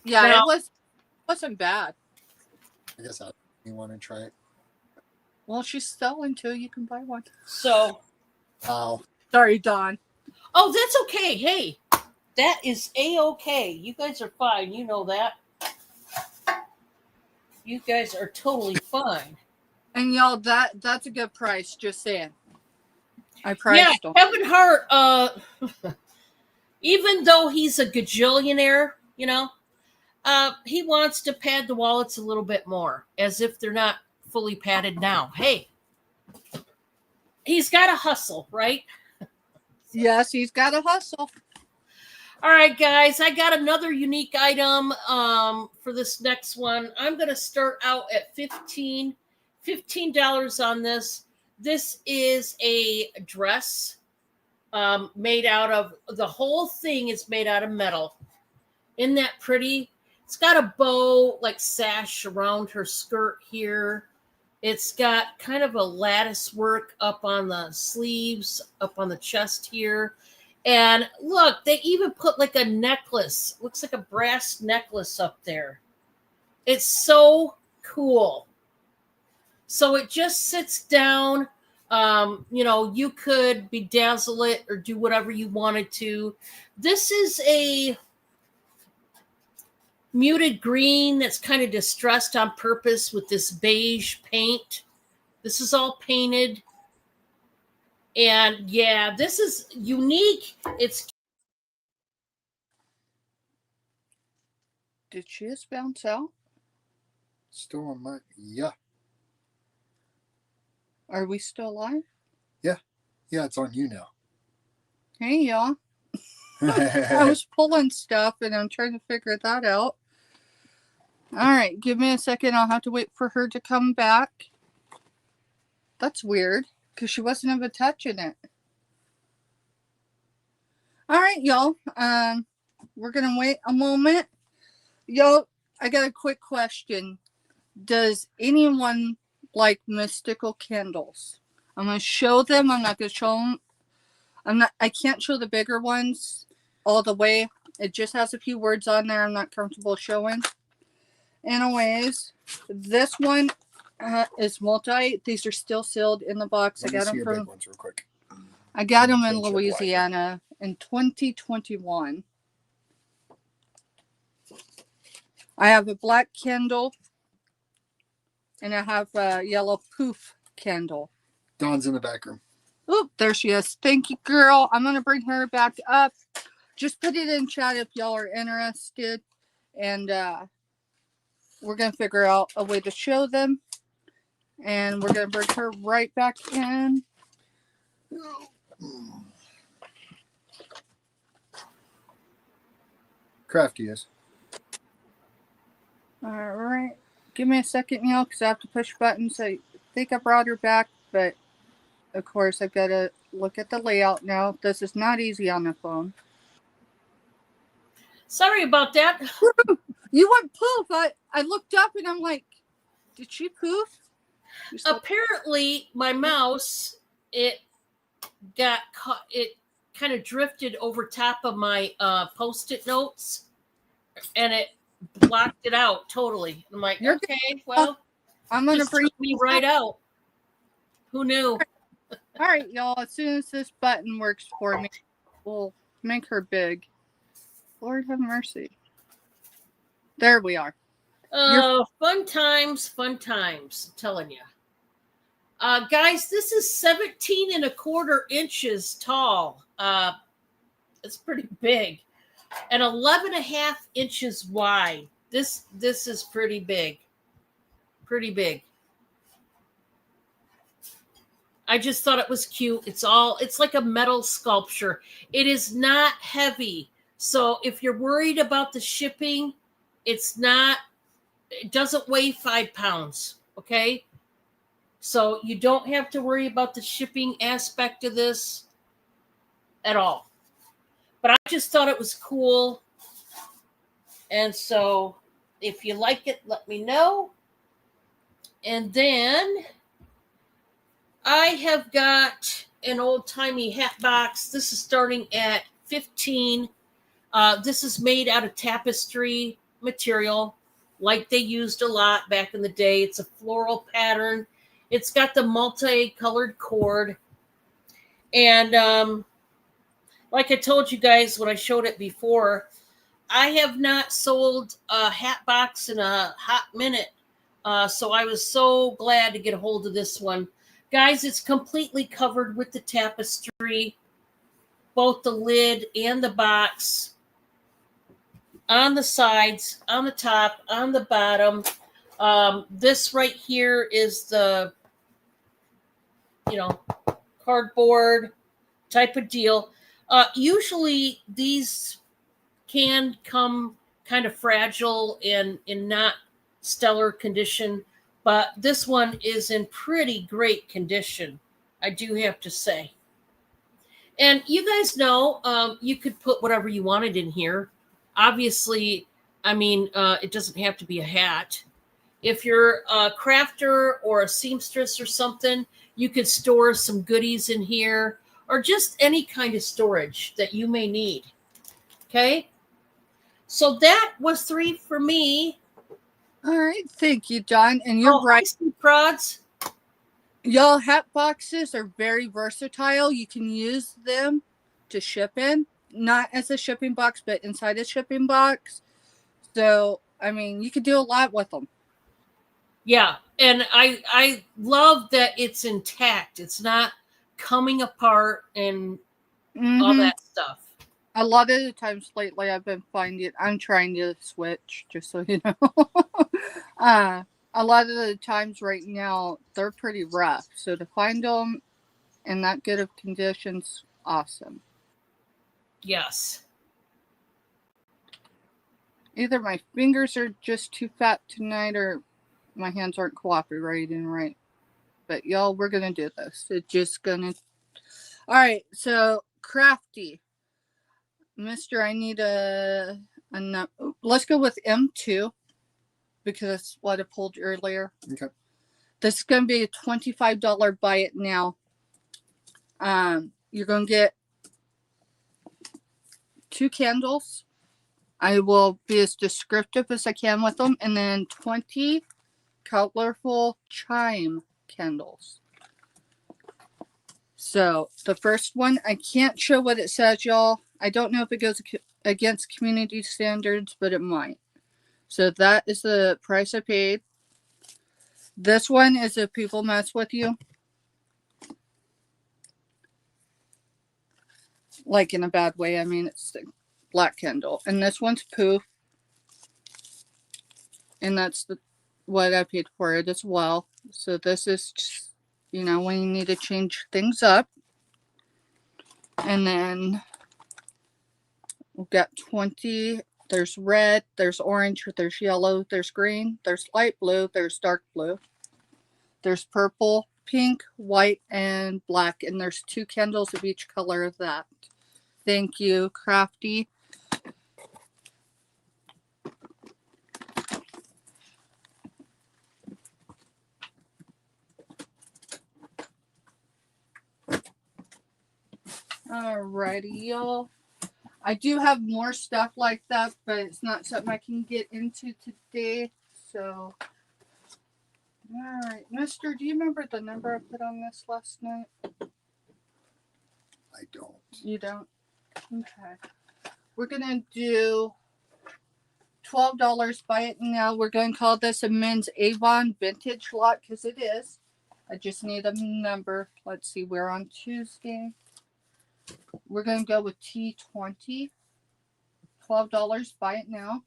Yeah, now, it wasn't bad. I guess you want to try it. Well, she's selling 2. You can buy 1. So. Wow. Sorry, Dawn. Oh, that's okay. Hey, that is A-okay. You guys are fine. You know that. You guys are totally fine. And y'all, that's a good price. Just saying. I priced them. Kevin Hart, even though he's a gajillionaire, you know, he wants to pad the wallets a little bit more, as if they're not fully padded now. Hey, he's got to hustle, right? Yes, he's got to hustle. All right, guys, I got another unique item for this next one. I'm going to start out at $15 on this. This is a dress made out of, the whole thing is made out of metal. Isn't that pretty? It's got a bow, like sash around her skirt here. It's got kind of a lattice work up on the sleeves, up on the chest here. And look, they even put like a necklace. Looks like a brass necklace up there. It's so cool. So it just sits down. You know, you could bedazzle it or do whatever you wanted to. This is a muted green that's kind of distressed on purpose with this beige paint. This is all painted. And yeah, this is unique. Did she just bounce out? Still on my, yeah. Are we still live? Yeah, it's on you now. Hey, y'all. I was pulling stuff and I'm trying to figure that out. All right, give me a second. I'll have to wait for her to come back. That's weird because she wasn't even touching it. All right, y'all. We're going to wait a moment. Y'all, I got a quick question. Does anyone like mystical candles? I'm going to show them. I'm not going to show them. I can't show the bigger ones all the way. It just has a few words on there I'm not comfortable showing. Anyways, this one is multi. These are still sealed in the box. I got them from. Big ones real quick. I got them in Louisiana in 2021. I have a black candle, and I have a yellow poof candle. Dawn's in the back room. Oop, there she is. Thank you, girl. I'm going to bring her back up. Just put it in chat if y'all are interested. And we're going to figure out a way to show them. And we're going to bring her right back in. Crafty is. All right. Give me a second, Neil, because I have to push buttons. I think I brought her back, but of course I've got to look at the layout now. This is not easy on the phone. Sorry about that. You went poof. I looked up and I'm like, did she poof? Apparently, my mouse, it got caught. It kind of drifted over top of my Post-it notes, and it blocked it out totally. I'm like, You're okay, well, I'm going to just bring took me right out. Who knew? All right, y'all. As soon as this button works for me, we'll make her big. Lord have mercy. There we are. Fun times, I'm telling you. Guys, this is 17 and a quarter inches tall. It's pretty big. And 11 and a half inches wide. This is pretty big. Pretty big. I just thought it was cute. It's like a metal sculpture. It is not heavy. So if you're worried about the shipping, it doesn't weigh 5 pounds. Okay. So you don't have to worry about the shipping aspect of this at all. But I just thought it was cool. And so if you like it, let me know. And then I have got an old-timey hat box. This is starting at $15. This is made out of tapestry material, like they used a lot back in the day. It's a floral pattern. It's got the multicolored cord. And like I told you guys when I showed it before, I have not sold a hat box in a hot minute. So I was so glad to get a hold of this one. Guys, it's completely covered with the tapestry, both the lid and the box, on the sides, on the top, on the bottom. This right here is the, cardboard type of deal. Usually these can come kind of fragile and in not stellar condition, but this one is in pretty great condition, I do have to say. And you guys know, you could put whatever you wanted in here. Obviously, it doesn't have to be a hat. If you're a crafter or a seamstress or something, you could store some goodies in here, or just any kind of storage that you may need. Okay? So that was 3 for me. All right. Thank you, John. And you're right. Prods. Y'all, hat boxes are very versatile. You can use them to ship in, not as a shipping box, but inside a shipping box. So, you could do a lot with them. Yeah, and I love that it's intact. It's not coming apart and all that stuff. A lot of the times lately, I've been finding I'm trying to switch, just so you know. A lot of the times right now, they're pretty rough. So to find them in that good of conditions, awesome. Yes. Either my fingers are just too fat tonight, or my hands aren't cooperating right. But y'all, we're going to do this. It's just going to... All right, so Crafty. Mister, I need a let's go with M2, because that's what I pulled earlier. Okay. This is going to be a $25 buy it now. You're going to get 2 candles. I will be as descriptive as I can with them. And then 20 colorful chime candles. So the first one, I can't show what it says, y'all. I don't know if it goes against community standards, but it might. So that is the price I paid. This one is if people mess with you. Like in a bad way. It's the black candle. And this one's poof. And that's what I paid for it as well. So this is just, when you need to change things up. And then we've got 20 There's red, there's orange, there's yellow, there's green, there's light blue, there's dark blue, there's purple, pink, white, and black. And there's 2 candles of each color of that. Thank you, Crafty. Alrighty, y'all. I do have more stuff like that, but it's not something I can get into today. So, alright. Mister, do you remember the number I put on this last night? I don't. You don't? Okay. We're going to do $12. Buy it now. We're going to call this a men's Avon vintage lot because it is. I just need a number. Let's see. We're on Tuesday. We're going to go with T20. $12. Buy it now.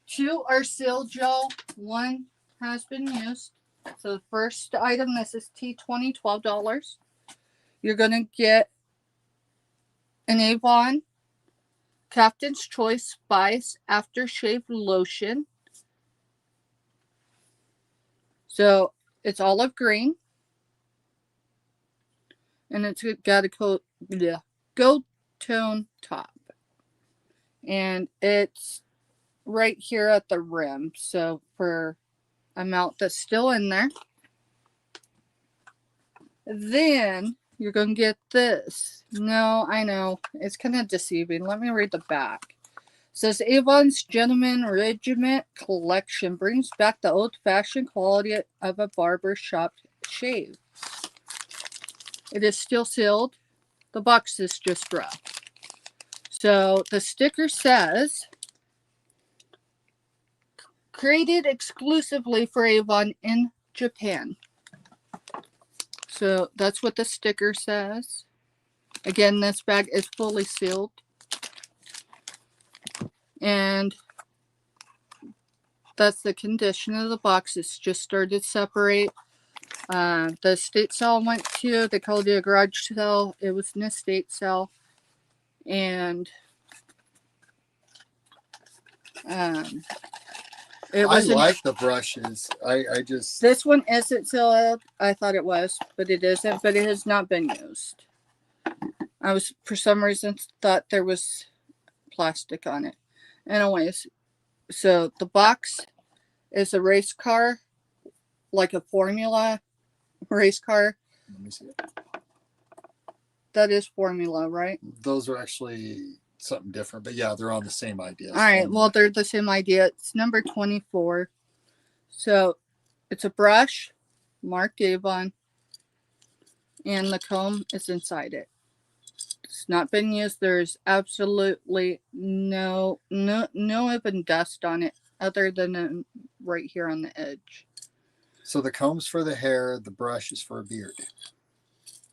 2 are sealed, y'all. 1 has been used. So the first item, this is T20, $12. You're going to get an Avon Captain's Choice Spice Aftershave Lotion. So it's olive green. And it's got a gold tone top. And it's right here at the rim. So for amount that's still in there. Then you're going to get this. No, I know. It's kind of deceiving. Let me read the back. It says Avon's Gentleman Regiment Collection brings back the old-fashioned quality of a barber shop shave. It is still sealed. The box is just rough. So the sticker says, created exclusively for Avon in Japan. So that's what the sticker says. Again, this bag is fully sealed. And that's the condition of the box. It's just started to separate. The estate sale I went to, they called it a garage sale. It was an estate sale. And it was I like the brushes. I just. This one isn't sealed. I thought it was, but it isn't. But it has not been used. I was, for some reason, thought there was plastic on it. Anyways, so the box is a race car, like a Formula race car. Let me see it. That is Formula, right? Those are actually something different, but yeah, they're on the same idea. All right. Well, they're the same idea. It's number 24. So it's a brush, marked Avon, and the comb is inside it. It's not been used. There's absolutely no even dust on it, other than right here on the edge. So the comb's for the hair, the brush is for a beard.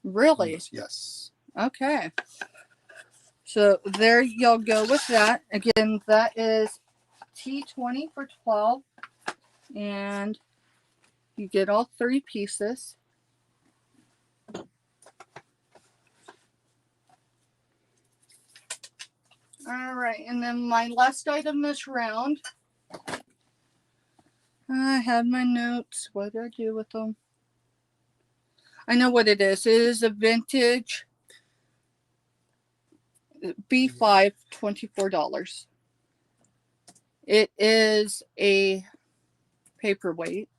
Really? Yes. Okay. So there y'all go with that. Again, that is T20 for $12. And you get all 3 pieces. All right. And then my last item this round. I had my notes. What did I do with them? I know what it is. It is a vintage B5, $24. It is a paperweight.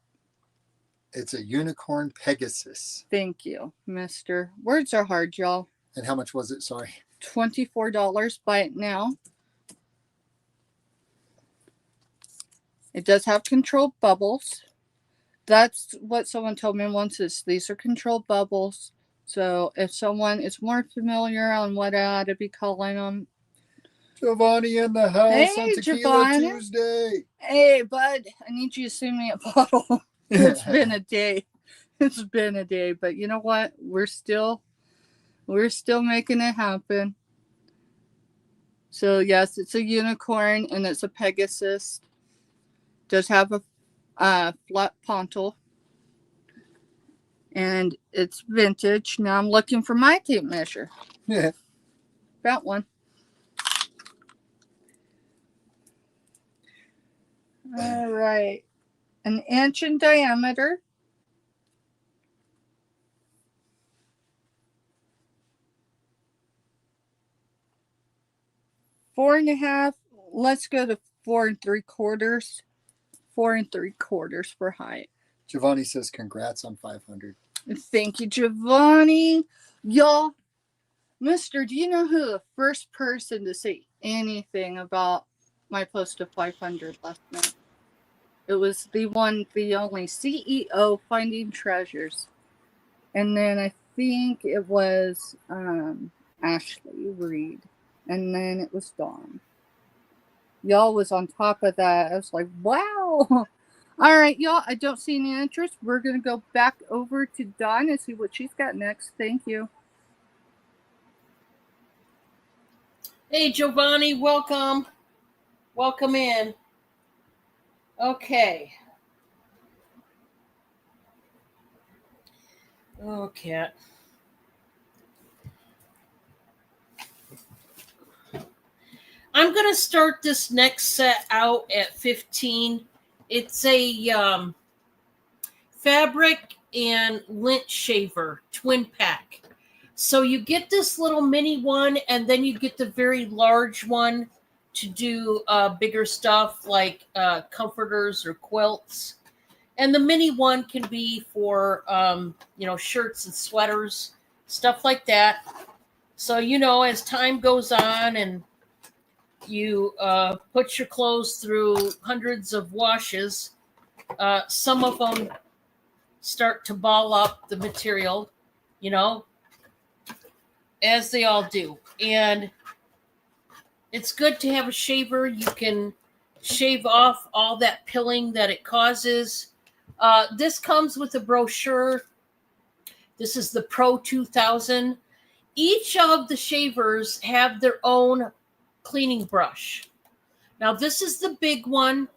It's a unicorn Pegasus. Thank you, mister. Words are hard, y'all. And how much was it? Sorry. $24. Buy it now. It does have controlled bubbles. That's what someone told me once, is these are controlled bubbles. So if someone is more familiar on what I ought to be calling them. Giovanni in the house Hey, on Tequila Giovanni. Tuesday. Hey, bud, I need you to send me a bottle. It's been a day. It's been a day. But you know what? We're still making it happen. So yes, it's a unicorn and it's a Pegasus. Does have a flat pontil. And it's vintage. Now I'm looking for my tape measure. Yeah. Got one. All right. An inch in diameter. Four and a half. Let's go to 4 3/4. 4 3/4 for height. Giovanni says congrats on 500. Thank you, Giovanni. Y'all, Mister, do you know who the first person to say anything about my post to 500 last night? It was the one, the only CEO Finding Treasures. And then I think it was Ashley Reed. And then it was Dawn. Y'all was on top of that. I was like, wow. All right, y'all. I don't see any interest. We're going to go back over to Dawn and see what she's got next. Thank you. Hey, Giovanni, welcome. Welcome in. Okay. Oh, cat. I'm going to start this next set out at 15. It's a fabric and lint shaver twin pack. So you get this little mini one, and then you get the very large one to do bigger stuff like comforters or quilts. And the mini one can be for, shirts and sweaters, stuff like that. So, as time goes on and you put your clothes through hundreds of washes, some of them start to ball up the material, as they all do. And it's good to have a shaver. You can shave off all that pilling that it causes. This comes with a brochure. This is the Pro 2000. Each of the shavers have their own cleaning brush. Now, this is the big one.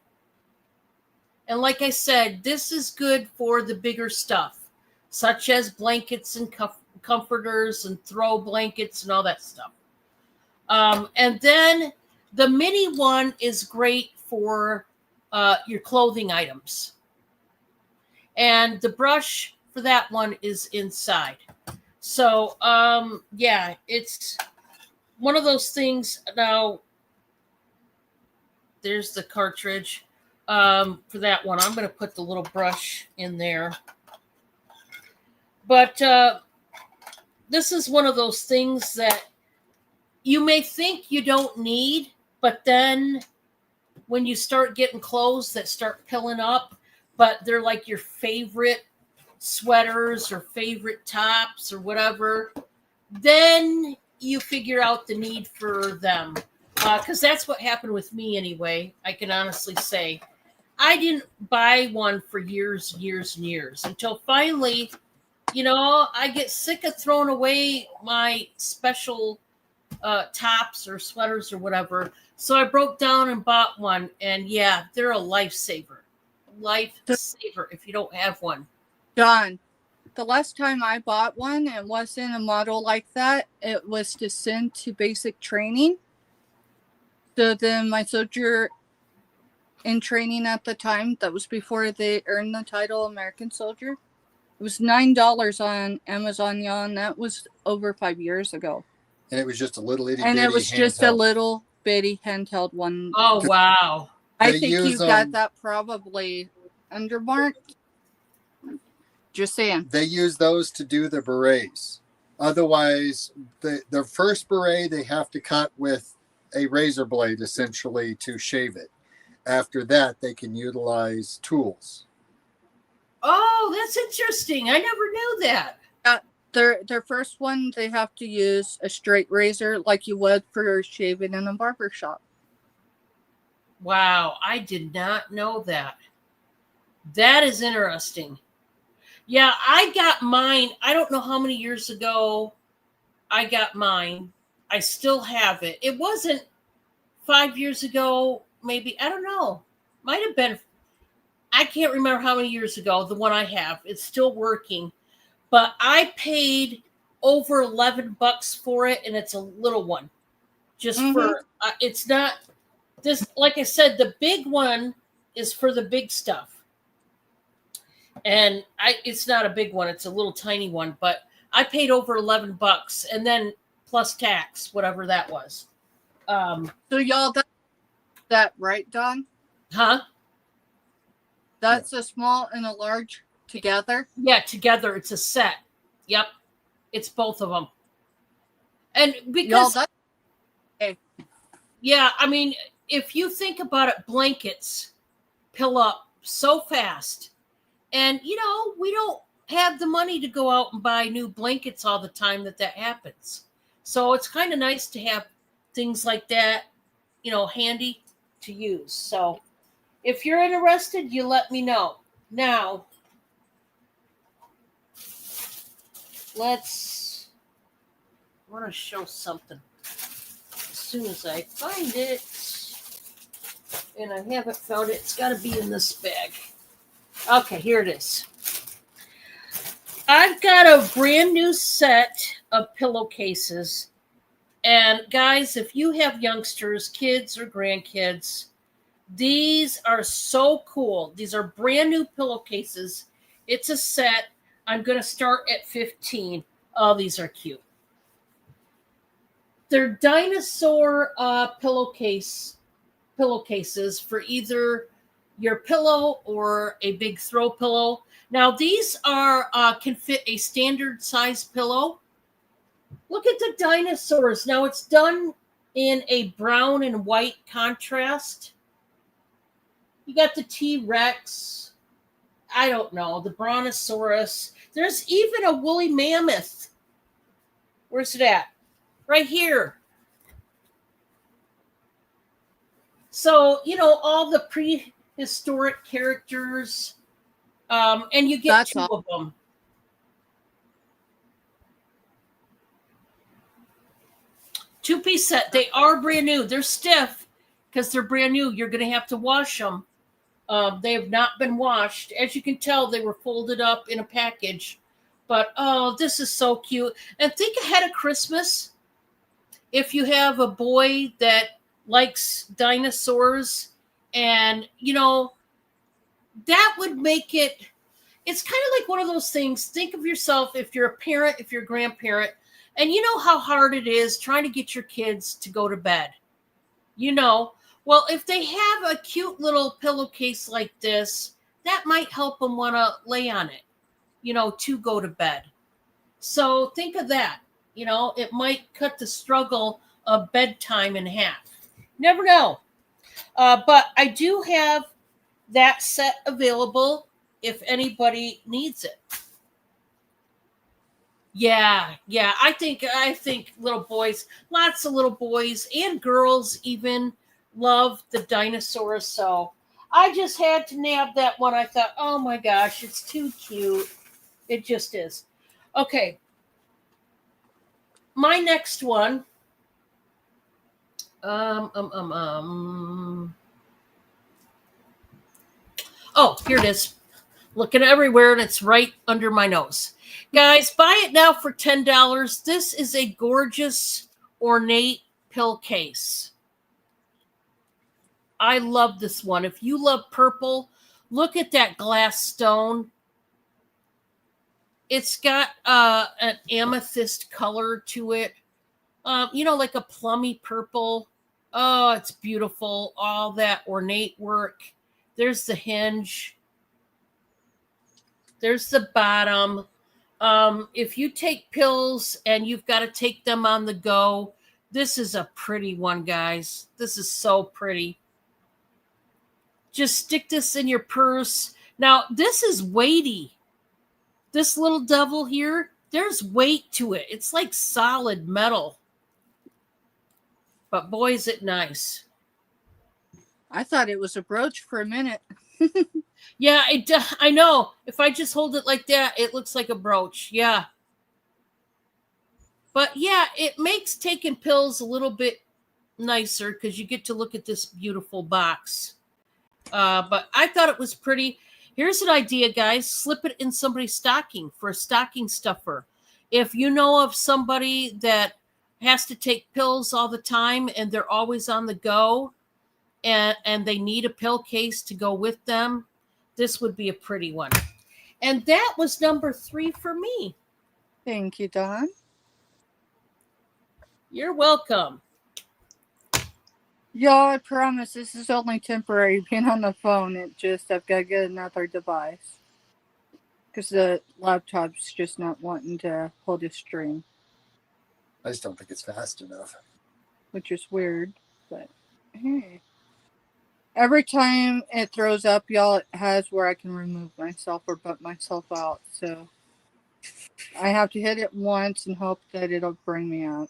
And like I said, this is good for the bigger stuff, such as blankets and comforters and throw blankets and all that stuff. And then the mini one is great for your clothing items. And the brush for that one is inside. So, it's one of those things. Now, there's the cartridge for that one. I'm going to put the little brush in there. But this is one of those things that you may think you don't need, but then when you start getting clothes that start pilling up, but they're like your favorite sweaters or favorite tops or whatever, then you figure out the need for them. Because that's what happened with me anyway. I can honestly say I didn't buy one for years and years until finally, I get sick of throwing away my special tops or sweaters or whatever. So I broke down and bought one. And yeah, they're a lifesaver. Lifesaver if you don't have one. John, the last time I bought one, it wasn't a model like that. It was to send to basic training. So then my soldier in training at the time, that was before they earned the title American Soldier. It was $9 on Amazon, y'all, and that was over 5 years ago. And it was just a little itty And bitty it was just a little bitty handheld one. Oh, wow. I They think use, you got that probably undermarked. Just saying. They use those to do the berets. Otherwise, the first beret they have to cut with a razor blade essentially to shave it. After that, they can utilize tools. Oh, that's interesting. I never knew that. Their first one, they have to use a straight razor like you would for shaving in a barber shop. Wow, I did not know that. That is interesting. Yeah, I got mine. I don't know how many years ago I got mine. I still have it. It wasn't 5 years ago, maybe. I don't know. Might have been. I can't remember how many years ago, the one I have. It's still working. But I paid over $11 for it, and it's a little one. Just for, it's not this, like I said, the big one is for the big stuff. And it's not a big one, it's a little tiny one, but I paid over $11 and then plus tax, whatever that was. So y'all, that right, Don? Huh? That's a small and a large together. Yeah, together it's a set. Yep. It's both of them. And Y'all, because that yeah, I mean, if you think about it, blankets pill up so fast. And we don't have the money to go out and buy new blankets all the time that happens. So it's kind of nice to have things like that, handy to use. So if you're interested, you let me know. Now, I want to show something. As soon as I find it, and I haven't found it, it's got to be in this bag. Okay, here it is. I've got a brand new set of pillowcases. And guys, if you have youngsters, kids or grandkids, these are so cool. These are brand new pillowcases. It's a set. I'm going to start at 15. Oh, these are cute. They're dinosaur pillowcases for either your pillow or a big throw pillow. Now these are can fit a standard size pillow. Look at the dinosaurs. Now it's done in a brown and white contrast. You got the T-Rex. I don't know, the Brontosaurus. There's even a woolly mammoth. Where's it at? Right here. So, all the prehistoric characters, and you get That's two of them. Two-piece set. They are brand new. They're stiff because they're brand new. You're going to have to wash them. They have not been washed. As you can tell, they were folded up in a package. But, oh, this is so cute. And think ahead of Christmas. If you have a boy that likes dinosaurs and, that would make it, it's kind of like one of those things. Think of yourself, if you're a parent, if you're a grandparent, and you know how hard it is trying to get your kids to go to bed. Well, if they have a cute little pillowcase like this, that might help them want to lay on it, to go to bed. So think of that. It might cut the struggle of bedtime in half. Never know. But I do have that set available if anybody needs it. Yeah. I think little boys, lots of little boys and girls even love the dinosaurs. So I just had to nab that one. I thought, oh my gosh, it's too cute. It just is. Okay. My next one. Oh, here it is. Looking everywhere, and it's right under my nose. Guys, buy it now for $10. This is a gorgeous, ornate pill case. I love this one. If you love purple, look at that glass stone. It's got an amethyst color to it. Like a plummy purple. Oh, it's beautiful. All that ornate work. There's the hinge. There's the bottom. If you take pills and you've got to take them on the go, this is a pretty one, guys. This is so pretty. Just stick this in your purse. Now, this is weighty. This little devil here, there's weight to it. It's like solid metal. But boy, is it nice. I thought it was a brooch for a minute. Yeah, I know. If I just hold it like that, it looks like a brooch. Yeah. But yeah, it makes taking pills a little bit nicer because you get to look at this beautiful box. But I thought it was pretty. Here's an idea, guys. Slip it in somebody's stocking for a stocking stuffer. If you know of somebody that has to take pills all the time and they're always on the go, and they need a pill case to go with them, this would be a pretty one. And that was number 3 for me. Thank you, Dawn. You're welcome. Y'all, I promise this is only temporary. Being on the phone, I've got to get another device. Because the laptop's just not wanting to hold a stream, I just don't think it's fast enough. which is weird. But hey. Every time it throws up, y'all, it has where I can remove myself or butt myself out. So I have to hit it once and hope that it'll bring me out.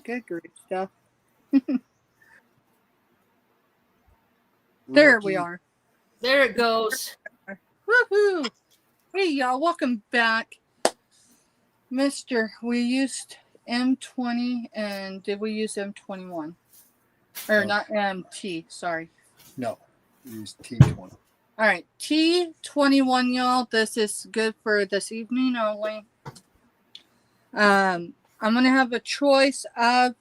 Good grief stuff. There we are. There it goes. Woohoo! Hey, y'all, welcome back. We used M20 and did we use M21? Or not MT, sorry. No, use T20. All right, T21, y'all. This is good for this evening only. I'm going to have a choice of,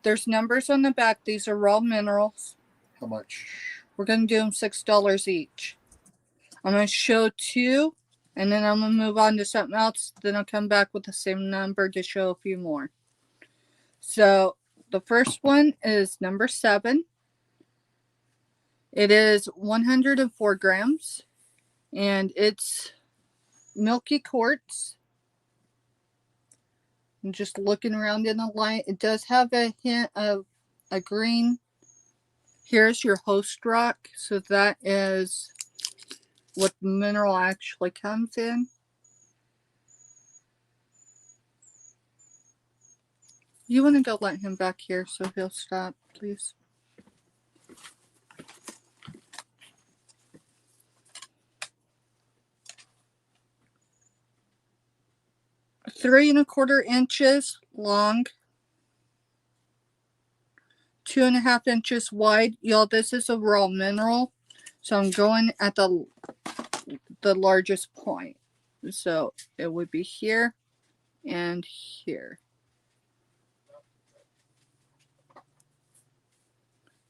there's numbers on the back. These are raw minerals. How much? We're going to do them $6 each. I'm going to show 2, and then I'm going to move on to something else. Then I'll come back with the same number to show a few more. So the first one is number 7. It is 104 grams, and it's milky quartz. I'm just looking around in the light. It does have a hint of a green. Here's your host rock. So that is what the mineral actually comes in. You want to go let him back here so he'll stop, please? Three and a quarter inches long, 2.5 inches wide. Y'all, this is a raw mineral, so I'm going at the largest point. So it would be here and here.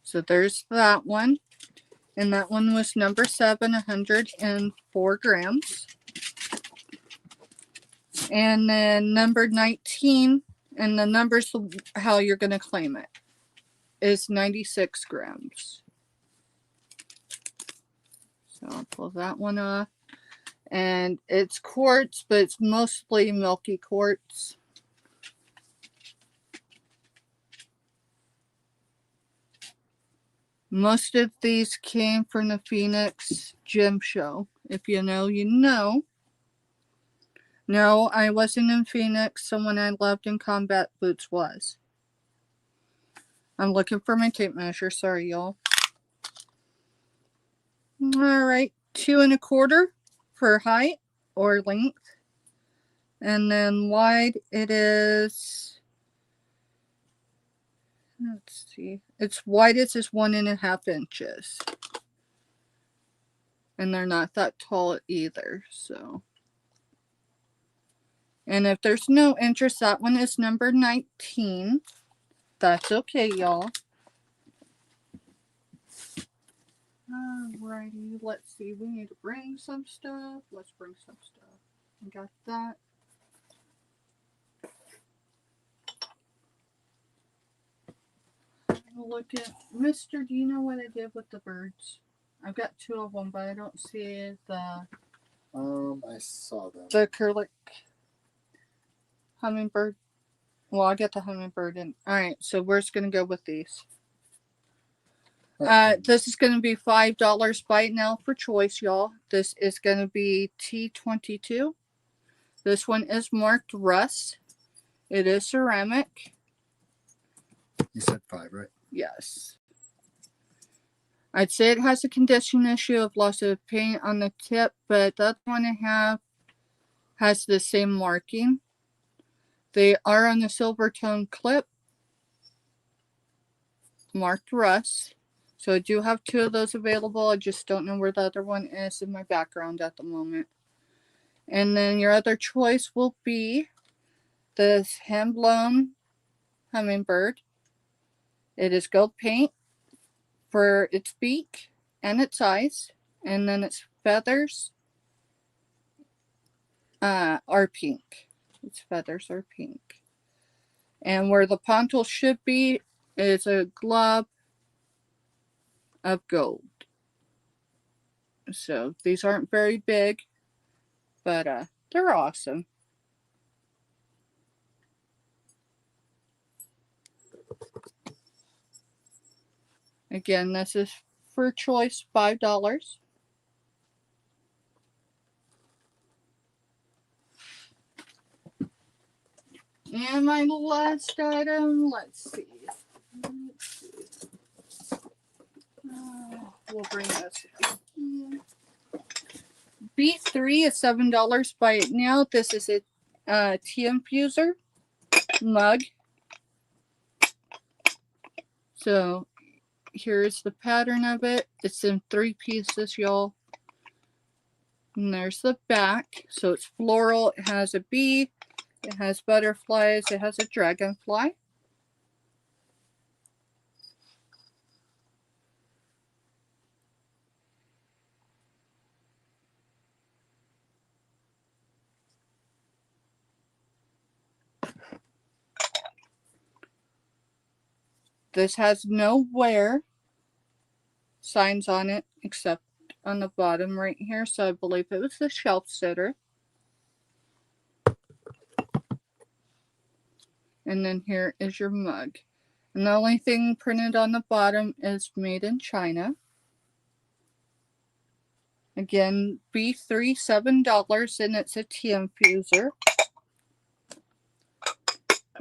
So there's that one. And that one was number 7, 104 grams. And then number 19, and the numbers, how you're going to claim it, is 96 grams. So I'll pull that one off. And it's quartz, but it's mostly milky quartz. Most of these came from the Phoenix Gem Show. If you know, you know. No, I wasn't in Phoenix. Someone I loved in combat boots was. I'm looking for my tape measure. Sorry, y'all. All right. 2 1/4 for height or length. And then wide it is, let's see. Its widest is 1.5 inches. And they're not that tall either, so. And if there's no interest, that one is number 19. That's okay, y'all. Alrighty, let's see. We need to bring some stuff. Let's bring some stuff. We got that. Look at Mr. Do you know what I did with the birds? I've got 2 of them, but I don't see the. I saw them. The acrylic hummingbird. Well, I got the hummingbird in. All right, so we're just gonna go with these. This is gonna be $5 by now for choice, y'all. This is gonna be T22. This one is marked rust. It is ceramic. You said 5, right? Yes. I'd say it has a condition issue of loss of paint on the tip, but that one I have has the same marking. They are on the silver tone clip, marked rust. So I do have 2 of those available. I just don't know where the other one is in my background at the moment. And then your other choice will be this hand blown hummingbird. It is gold paint for its beak and its eyes, and then its feathers are pink. Its feathers are pink. And where the pontal should be is a glob of gold. So these aren't very big, but they're awesome. Again, this is for choice $5. And my last item, let's see. We'll bring this in. B3 is $7 by it now. This is a tea infuser mug. So here's the pattern of it. It's in 3 pieces, y'all. And there's the back. So it's floral. It has a bee. It has butterflies. It has a dragonfly. This has no wear signs on it except on the bottom right here. So I believe it was the shelf sitter. And then here is your mug. And the only thing printed on the bottom is made in China. Again, B3, $7, and it's a tea infuser.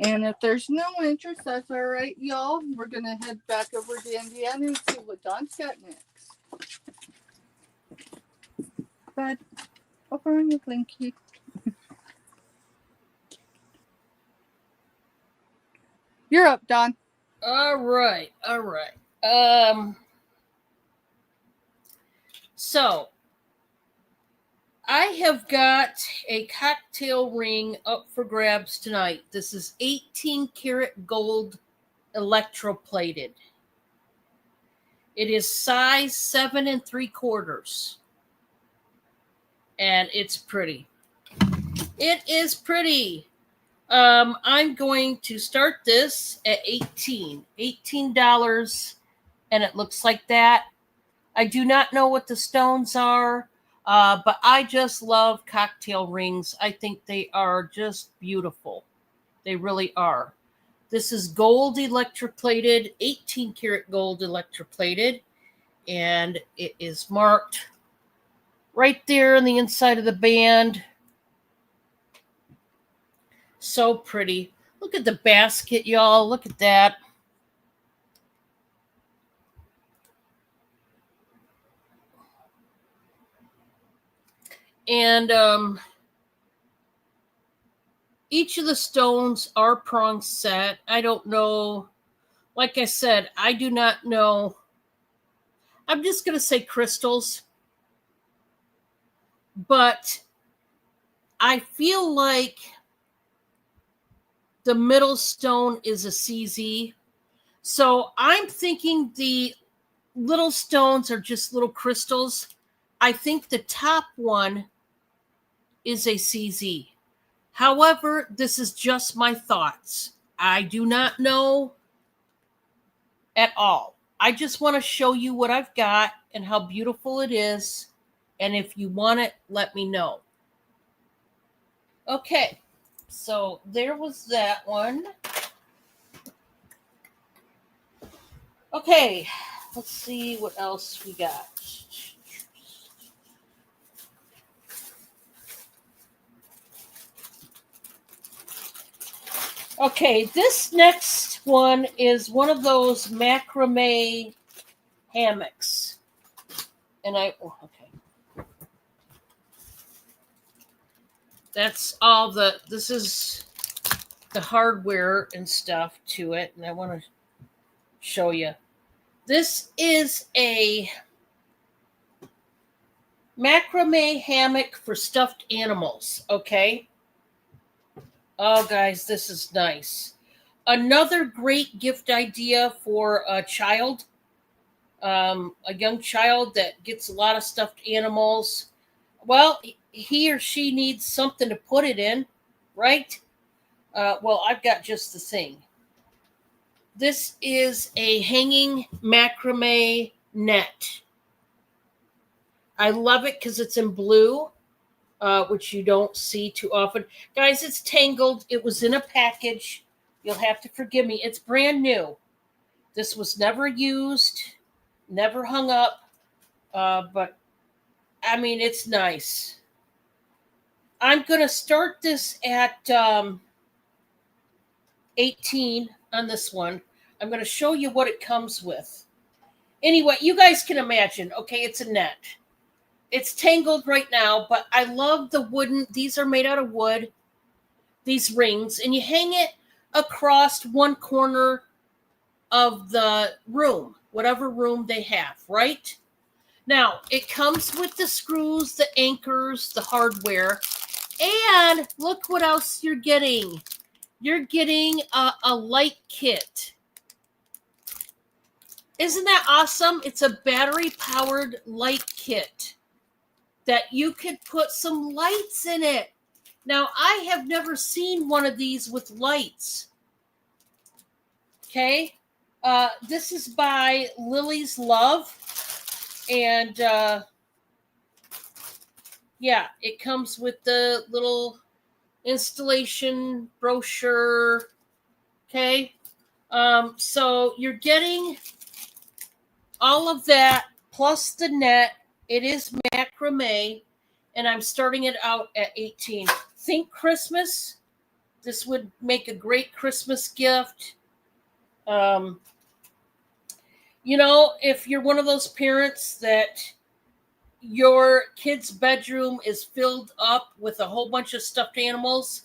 And if there's no interest, that's all right, y'all. We're going to head back over to Indiana and see what Don's got next. But over on your blinky. You're up, Don. All right. So I have got a cocktail ring up for grabs tonight. This is 18 karat gold electroplated. It is size 7 3/4. And it's pretty. It is pretty. I'm going to start this at $18, and it looks like that. I do not know what the stones are, but I just love cocktail rings. I think they are just beautiful. They really are. This is gold electroplated, 18 karat gold electroplated, and it is marked right there on the inside of the band. So pretty. Look at the basket, y'all. Look at that. And each of the stones are prong set. I don't know. Like I said, I do not know. I'm just going to say crystals. But I feel like the middle stone is a CZ. So I'm thinking the little stones are just little crystals. I think the top one is a CZ. However, this is just my thoughts. I do not know at all. I just want to show you what I've got and how beautiful it is. And if you want it, let me know. Okay, so there was that one. Okay, let's see what else we got. Okay, this next one is one of those macrame hammocks. And okay. That's all this is the hardware and stuff to it. And I want to show you. This is a macrame hammock for stuffed animals. Okay. Oh, guys, this is nice. Another great gift idea for a child, a young child that gets a lot of stuffed animals. Well, he or she needs something to put it in, right? Well, I've got just the thing. This is a hanging macrame net. I love it because it's in blue, which you don't see too often. Guys, it's tangled. It was in a package. You'll have to forgive me. It's brand new. This was never used, never hung up, but I mean, it's nice. I'm going to start this at 18 on this one. I'm going to show you what it comes with. Anyway, you guys can imagine, okay, it's a net. It's tangled right now, but I love the wooden, these are made out of wood, these rings, and you hang it across one corner of the room, whatever room they have, right? Now, it comes with the screws, the anchors, the hardware, and look what else you're getting. You're getting a light kit. Isn't that awesome? It's a battery-powered light kit that you could put some lights in it. Now, I have never seen one of these with lights. Okay? This is by Lily's Love. And, yeah, it comes with the little installation brochure. Okay? So you're getting all of that plus the net. It is macrame, and I'm starting it out at 18. Think Christmas. This would make a great Christmas gift. You know, if you're one of those parents that your kid's bedroom is filled up with a whole bunch of stuffed animals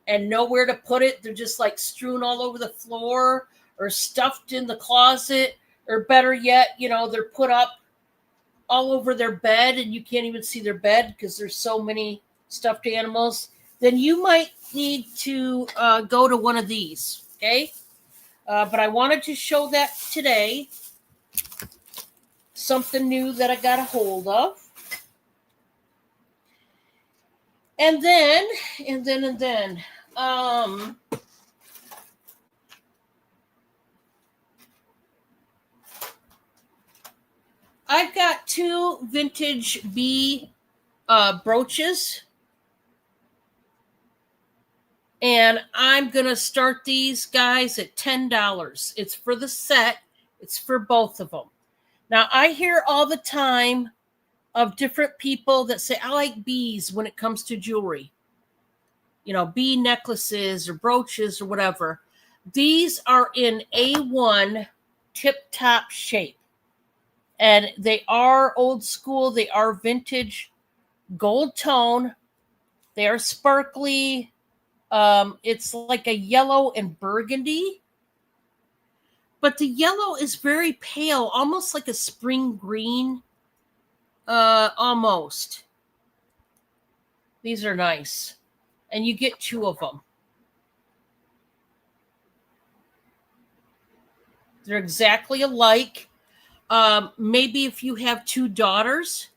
and nowhere to put it, they're just like strewn all over the floor or stuffed in the closet, or better yet, you know, they're put up all over their bed and you can't even see their bed because there's so many stuffed animals, then you might need to go to one of these, okay? But I wanted to show that today. Something new that I got a hold of. And then, I've got two vintage bee brooches. And I'm going to start these guys at $10. It's for the set. It's for both of them. Now, I hear all the time of different people that say, I like bees when it comes to jewelry. You know, bee necklaces or brooches or whatever. These are in A1 tip-top shape. And they are old school. They are vintage gold tone. They are sparkly. It's like a yellow and burgundy. But the yellow is very pale, almost like a spring green. Almost. These are nice. And you get two of them. They're exactly alike. Maybe if you have two daughters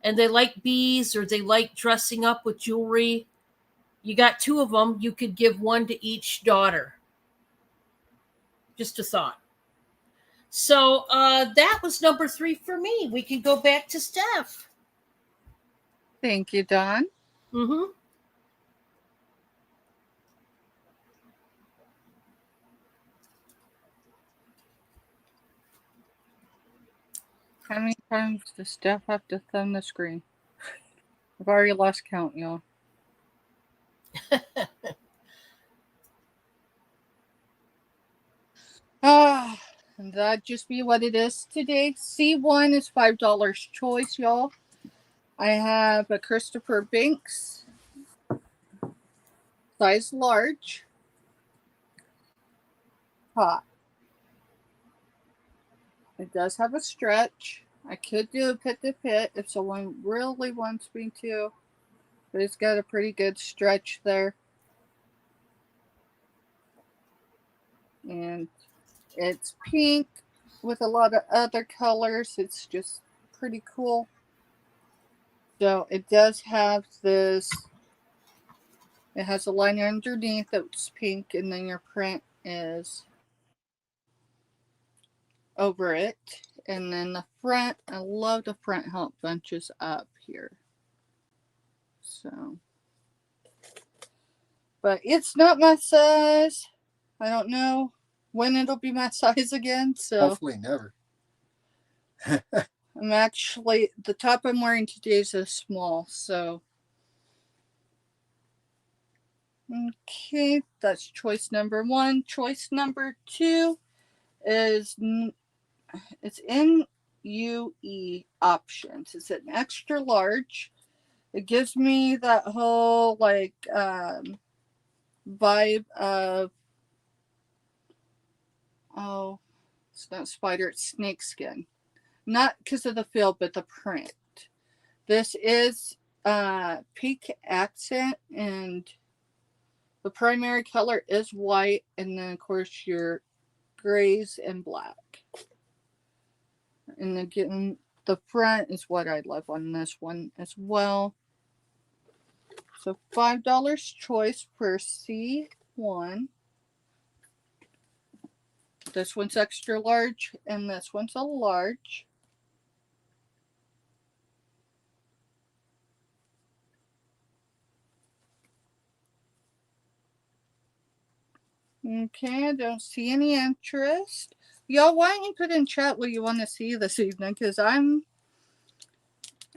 and they like bees or they like dressing up with jewelry, you got two of them, you could give one to each daughter. Just a thought. So that was number 3 for me. We can go back to Steph. Thank you, Dawn. Mm-hmm. How many times does Steph have to thumb the screen? I've already lost count, y'all. That'd just be what it is today. C1 is $5 choice, y'all. I have a Christopher Binks, size large, top. It does have a stretch. I could do a pit to pit if someone really wants me to, but it's got a pretty good stretch there. And it's pink with a lot of other colors. It's just pretty cool. So it does have this, it has a liner underneath that's pink, and then your print is over it. And then the front, I love the front how it bunches up here. So, but it's not my size. I don't know when it'll be my size again. So Hopefully never. I'm actually, the top I'm wearing today is a small. So, okay, that's choice number 1. Choice number 2 is it's in UE options. It's an extra large. It gives me that whole like vibe of, oh, it's not spider, it's snake skin. Not because of the feel, but the print. This is pink accent, and the primary color is white, and then of course your grays and black. And again, the front is what I love on this one as well. So $5 choice for C1. This one's extra large, and this one's a large. Okay, I don't see any interest. Y'all, why don't you put in chat what you want to see this evening? Because I'm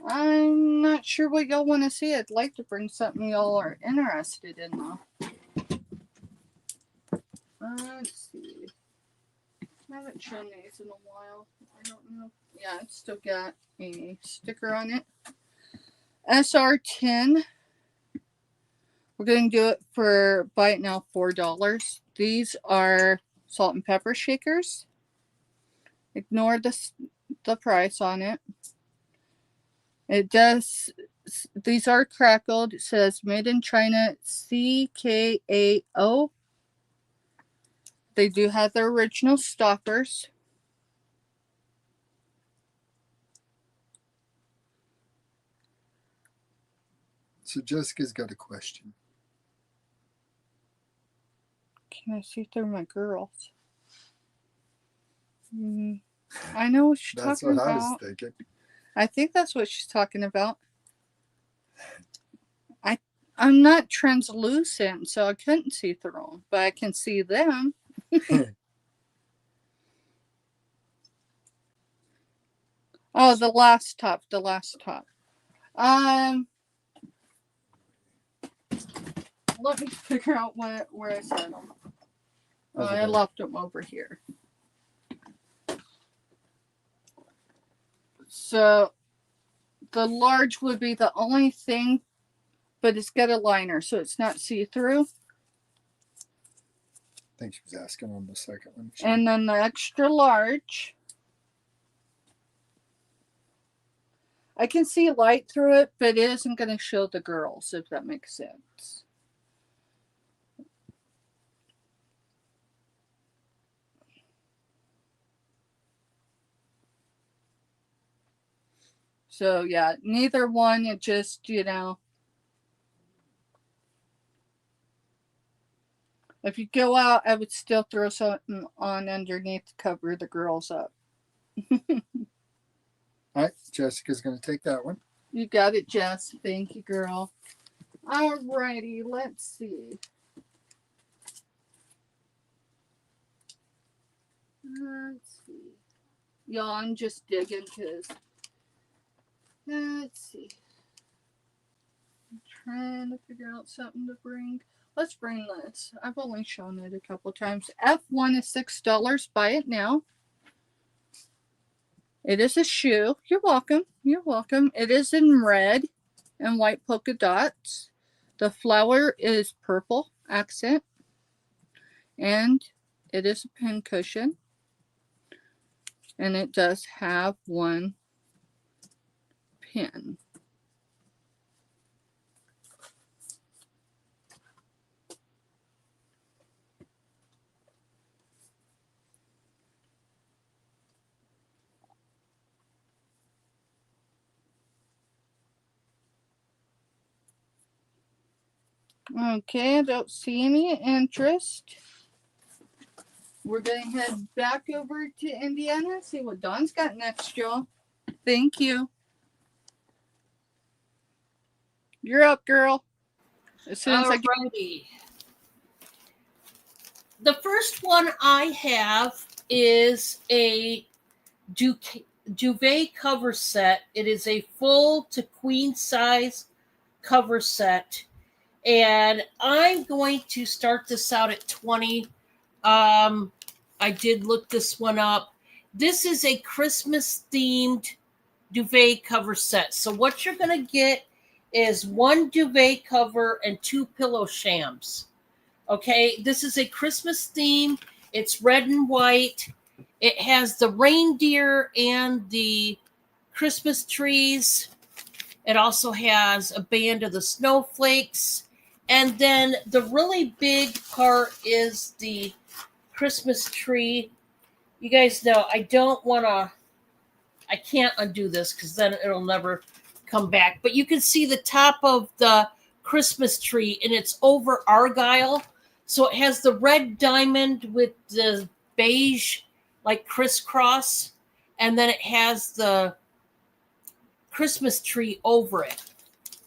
not sure what y'all want to see. I'd like to bring something y'all are interested in, though. Let's see. I haven't shown these in a while. I don't know. Yeah, it's still got a sticker on it. SR10. We're going to do it for, buy it now, $4. These are salt and pepper shakers. Ignore the price on it. It does, these are crackled. It says made in China, CKAO. They do have their original stoppers. So Jessica's got a question. Can I see through my girls? I know what she's That's talking what I was about. thinking. I think that's what she's talking about. I'm not translucent, so I couldn't see through them, but I can see them. Oh, the last top. Let me figure out where I set them. Oh, I left them over here. So the large would be the only thing, but it's got a liner, so it's not see-through. I think she was asking on the second one. And then the extra large, I can see light through it, but it isn't going to show the girls, if that makes sense. So yeah, neither one, it just, you know, if you go out, I would still throw something on underneath to cover the girls up. All right, Jessica's going to take that one. You got it, Jess. Thank you, girl. Alrighty, let's see. Let's see. Y'all, I'm just digging because, let's see. I'm trying to figure out something to bring. Let's bring this. I've only shown it a couple times. F1 is $6. Buy it now. It is a shoe. You're welcome. You're welcome. It is in red and white polka dots. The flower is purple accent. And it is a pin cushion. And it does have one pin. Okay, I don't see any interest. We're going to head back over to Indiana, see what Dawn's got next, Joel. Thank you. You're up, girl. As soon as I get... Alrighty. The first one I have is a duvet cover set. It is a full to queen size cover set. And I'm going to start this out at 20. I did look this one up. This is a Christmas themed duvet cover set. So what you're going to get is one duvet cover and 2 pillow shams. Okay, this is a Christmas theme. It's red and white. It has the reindeer and the Christmas trees. It also has a band of the snowflakes. And then the really big part is the Christmas tree. You guys know I can't undo this because then it'll never come back. But you can see the top of the Christmas tree, and it's over argyle. So it has the red diamond with the beige, like crisscross, and then it has the Christmas tree over it.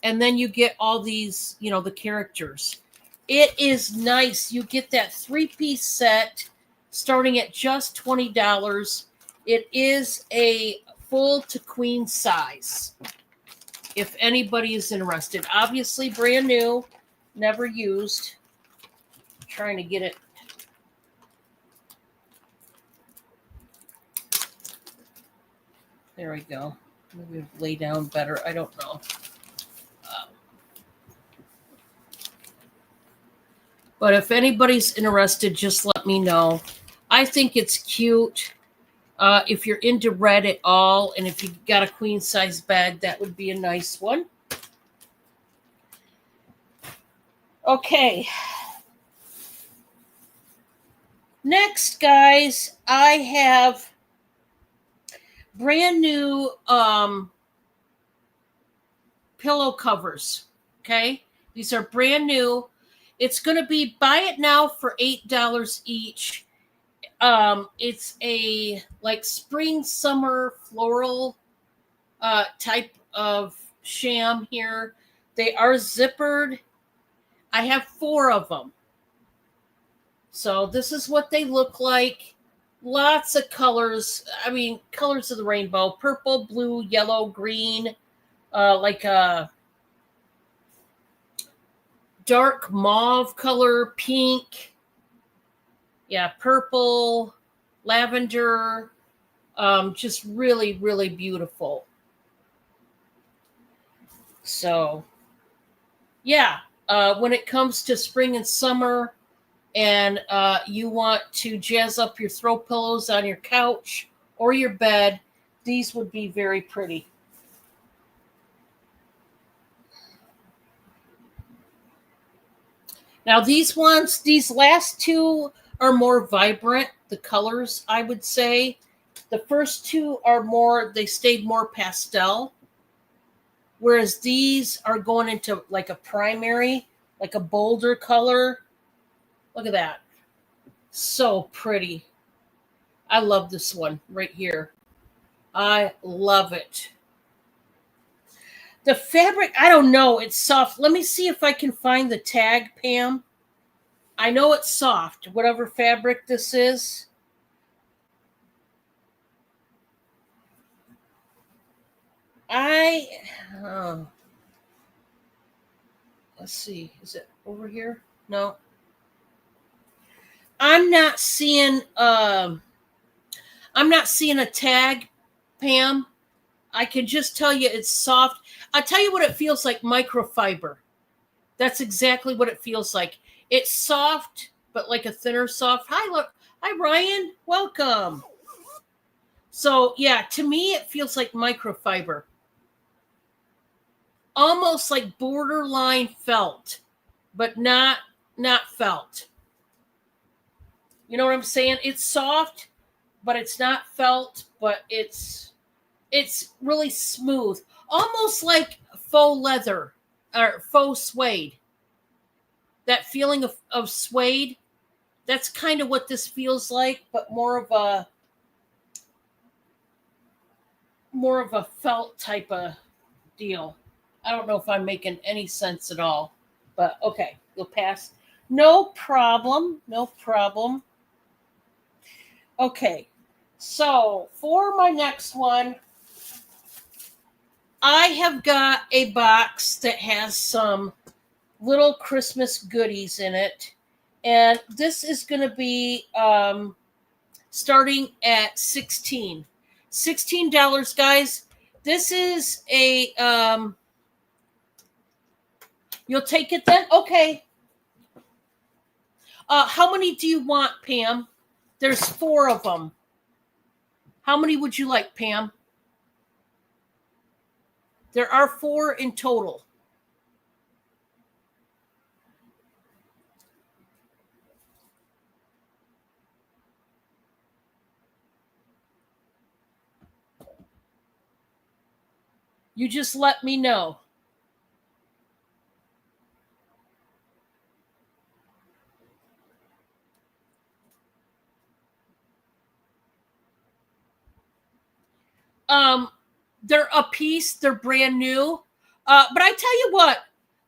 And then you get all these, the characters. It is nice. You get that 3-piece set starting at just $20. It is a full to queen size, if anybody is interested. Obviously brand new, never used. Trying to get it. There we go. Maybe lay down better. I don't know. But if anybody's interested, just let me know. I think it's cute. If you're into red at all, and if you got a queen size bed, that would be a nice one. Okay. Next, guys, I have brand new pillow covers. Okay, these are brand new. It's going to be buy it now for $8 each. It's a like spring summer floral type of sham here. They are zippered. I have 4 of them. So this is what they look like. Lots of colors. I mean, colors of the rainbow. Purple, blue, yellow, green. Like a dark mauve color, pink. Yeah, purple, lavender. Just really, really beautiful. So, yeah. When it comes to spring and summer, and you want to jazz up your throw pillows on your couch or your bed, these would be very pretty. Now these last 2 are more vibrant, the colors, I would say. The first 2 they stayed more pastel, whereas these are going into like a primary, like a bolder color. Look at that. So pretty. I love this one right here. I love it. The fabric, I don't know. It's soft. Let me see if I can find the tag, Pam. I know it's soft, whatever fabric this is. Let's see. Is it over here? No. I'm not seeing a tag, Pam. I can just tell you it's soft. I'll tell you what it feels like, microfiber. That's exactly what it feels like. It's soft, but like a thinner soft. Hi, Ryan. Welcome. So, yeah, to me, it feels like microfiber. Almost like borderline felt, but not felt. You know what I'm saying? It's soft, but it's not felt, but it's really smooth. Almost like faux leather or faux suede. that feeling of suede. That's kind of what this feels like, but more of a felt type of deal. I don't know if I'm making any sense at all, but okay, you'll pass. No problem. No problem. Okay, so for my next one, I have got a box that has some little Christmas goodies in it. And this is going to be starting at $16, guys. This is a you'll take it then? Okay. How many do you want, Pam? There's 4 of them. How many would you like, Pam? There are 4 in total. You just let me know. They're a piece, they're brand new. But I tell you what,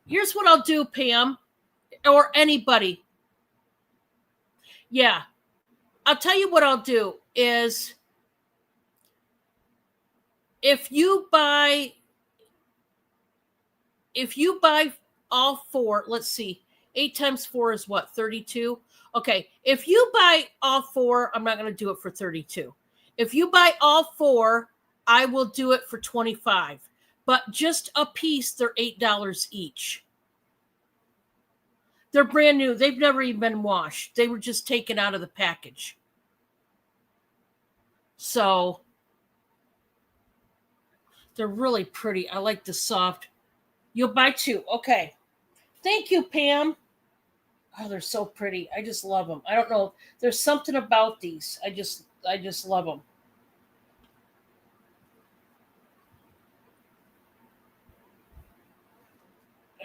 here's what I'll do, Pam, or anybody. Yeah. I'll tell you what I'll do is if you buy all 4, let's see, 8 times 4 is what, 32? Okay, if you buy all 4, I'm not going to do it for 32. If you buy all 4, I will do it for 25. But just a piece, they're $8 each. They're brand new. They've never even been washed. They were just taken out of the package. So they're really pretty. I like the soft. You'll buy 2. Okay. Thank you, Pam. Oh, they're so pretty. I just love them. I don't know. There's something about these. I just love them.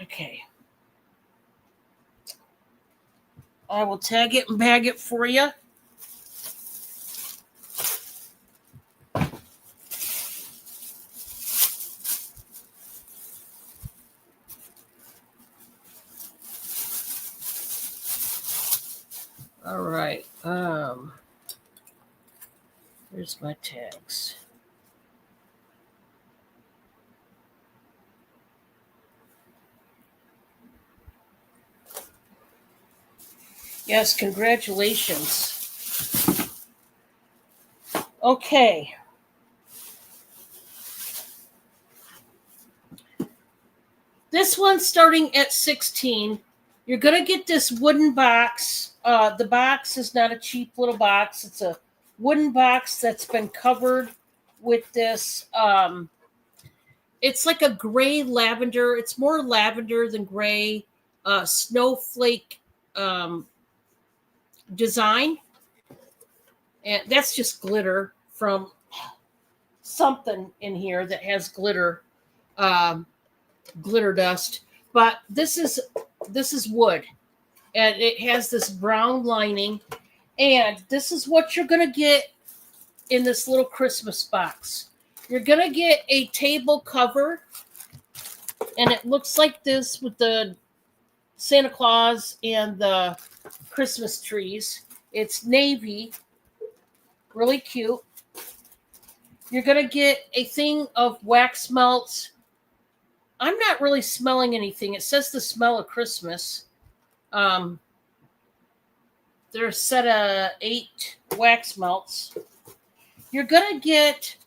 Okay. I will tag it and bag it for you. All right. Here's my tags. Yes, congratulations. Okay. This one's starting at 16. You're going to get this wooden box. The box is not a cheap little box. It's a wooden box that's been covered with this. It's like a gray lavender. It's more lavender than gray. Snowflake design. And that's just glitter from something in here that has glitter dust. But this is wood, and it has this brown lining, and this is what you're going to get in this little Christmas box. You're going to get a table cover, and it looks like this with the Santa Claus and the Christmas trees. It's navy, really cute. You're going to get a thing of wax melts. I'm not really smelling anything. It says the smell of Christmas. There's a set of 8 wax melts. You're going to get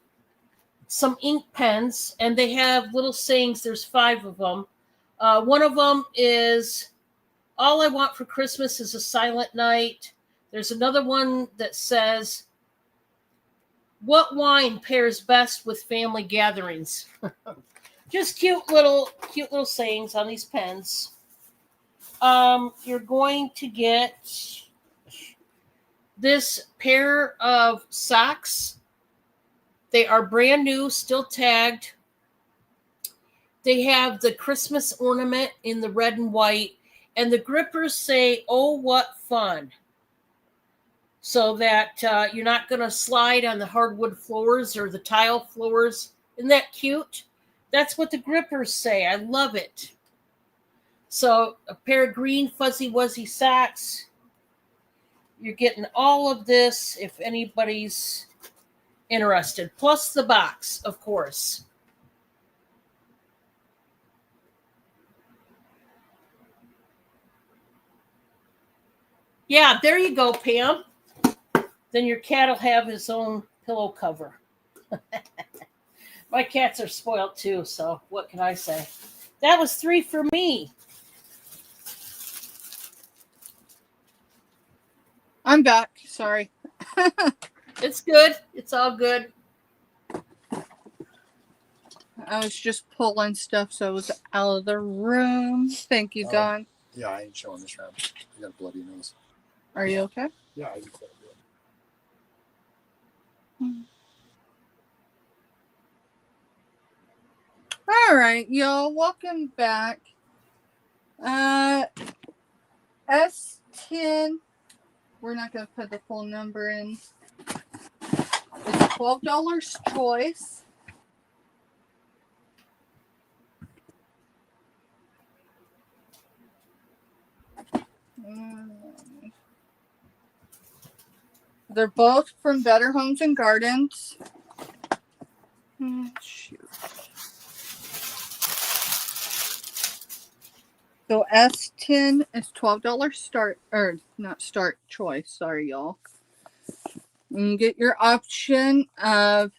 some ink pens, and they have little sayings. There's 5 of them. One of them is, all I want for Christmas is a silent night. There's another one that says, what wine pairs best with family gatherings? Just cute little sayings on these pens. You're going to get this pair of socks. They are brand new, still tagged. They have the Christmas ornament in the red and white, And the grippers say, "Oh, what fun." So that you're not going to slide on the hardwood floors or the tile floors. Isn't that cute? That's what the grippers say. I love it. So a pair of green fuzzy wuzzy socks. You're getting all of this if anybody's interested. Plus the box, of course. Yeah, there you go, Pam. Then your cat will have his own pillow cover. My cats are spoiled too, so what can I say? That was 3 for me. I'm back. Sorry. It's good. It's all good. I was just pulling stuff, so I was out of the room. Thank you, Oh. Don. Yeah, I ain't showing this round. I got a bloody nose. Are you okay? Yeah, I can quite All right, y'all. Welcome back. S10. We're not going to put the full number in. It's $12 choice. They're both from Better Homes and Gardens. Shoot. So S10 is $12 start, or not start choice. Sorry, y'all. You get your option of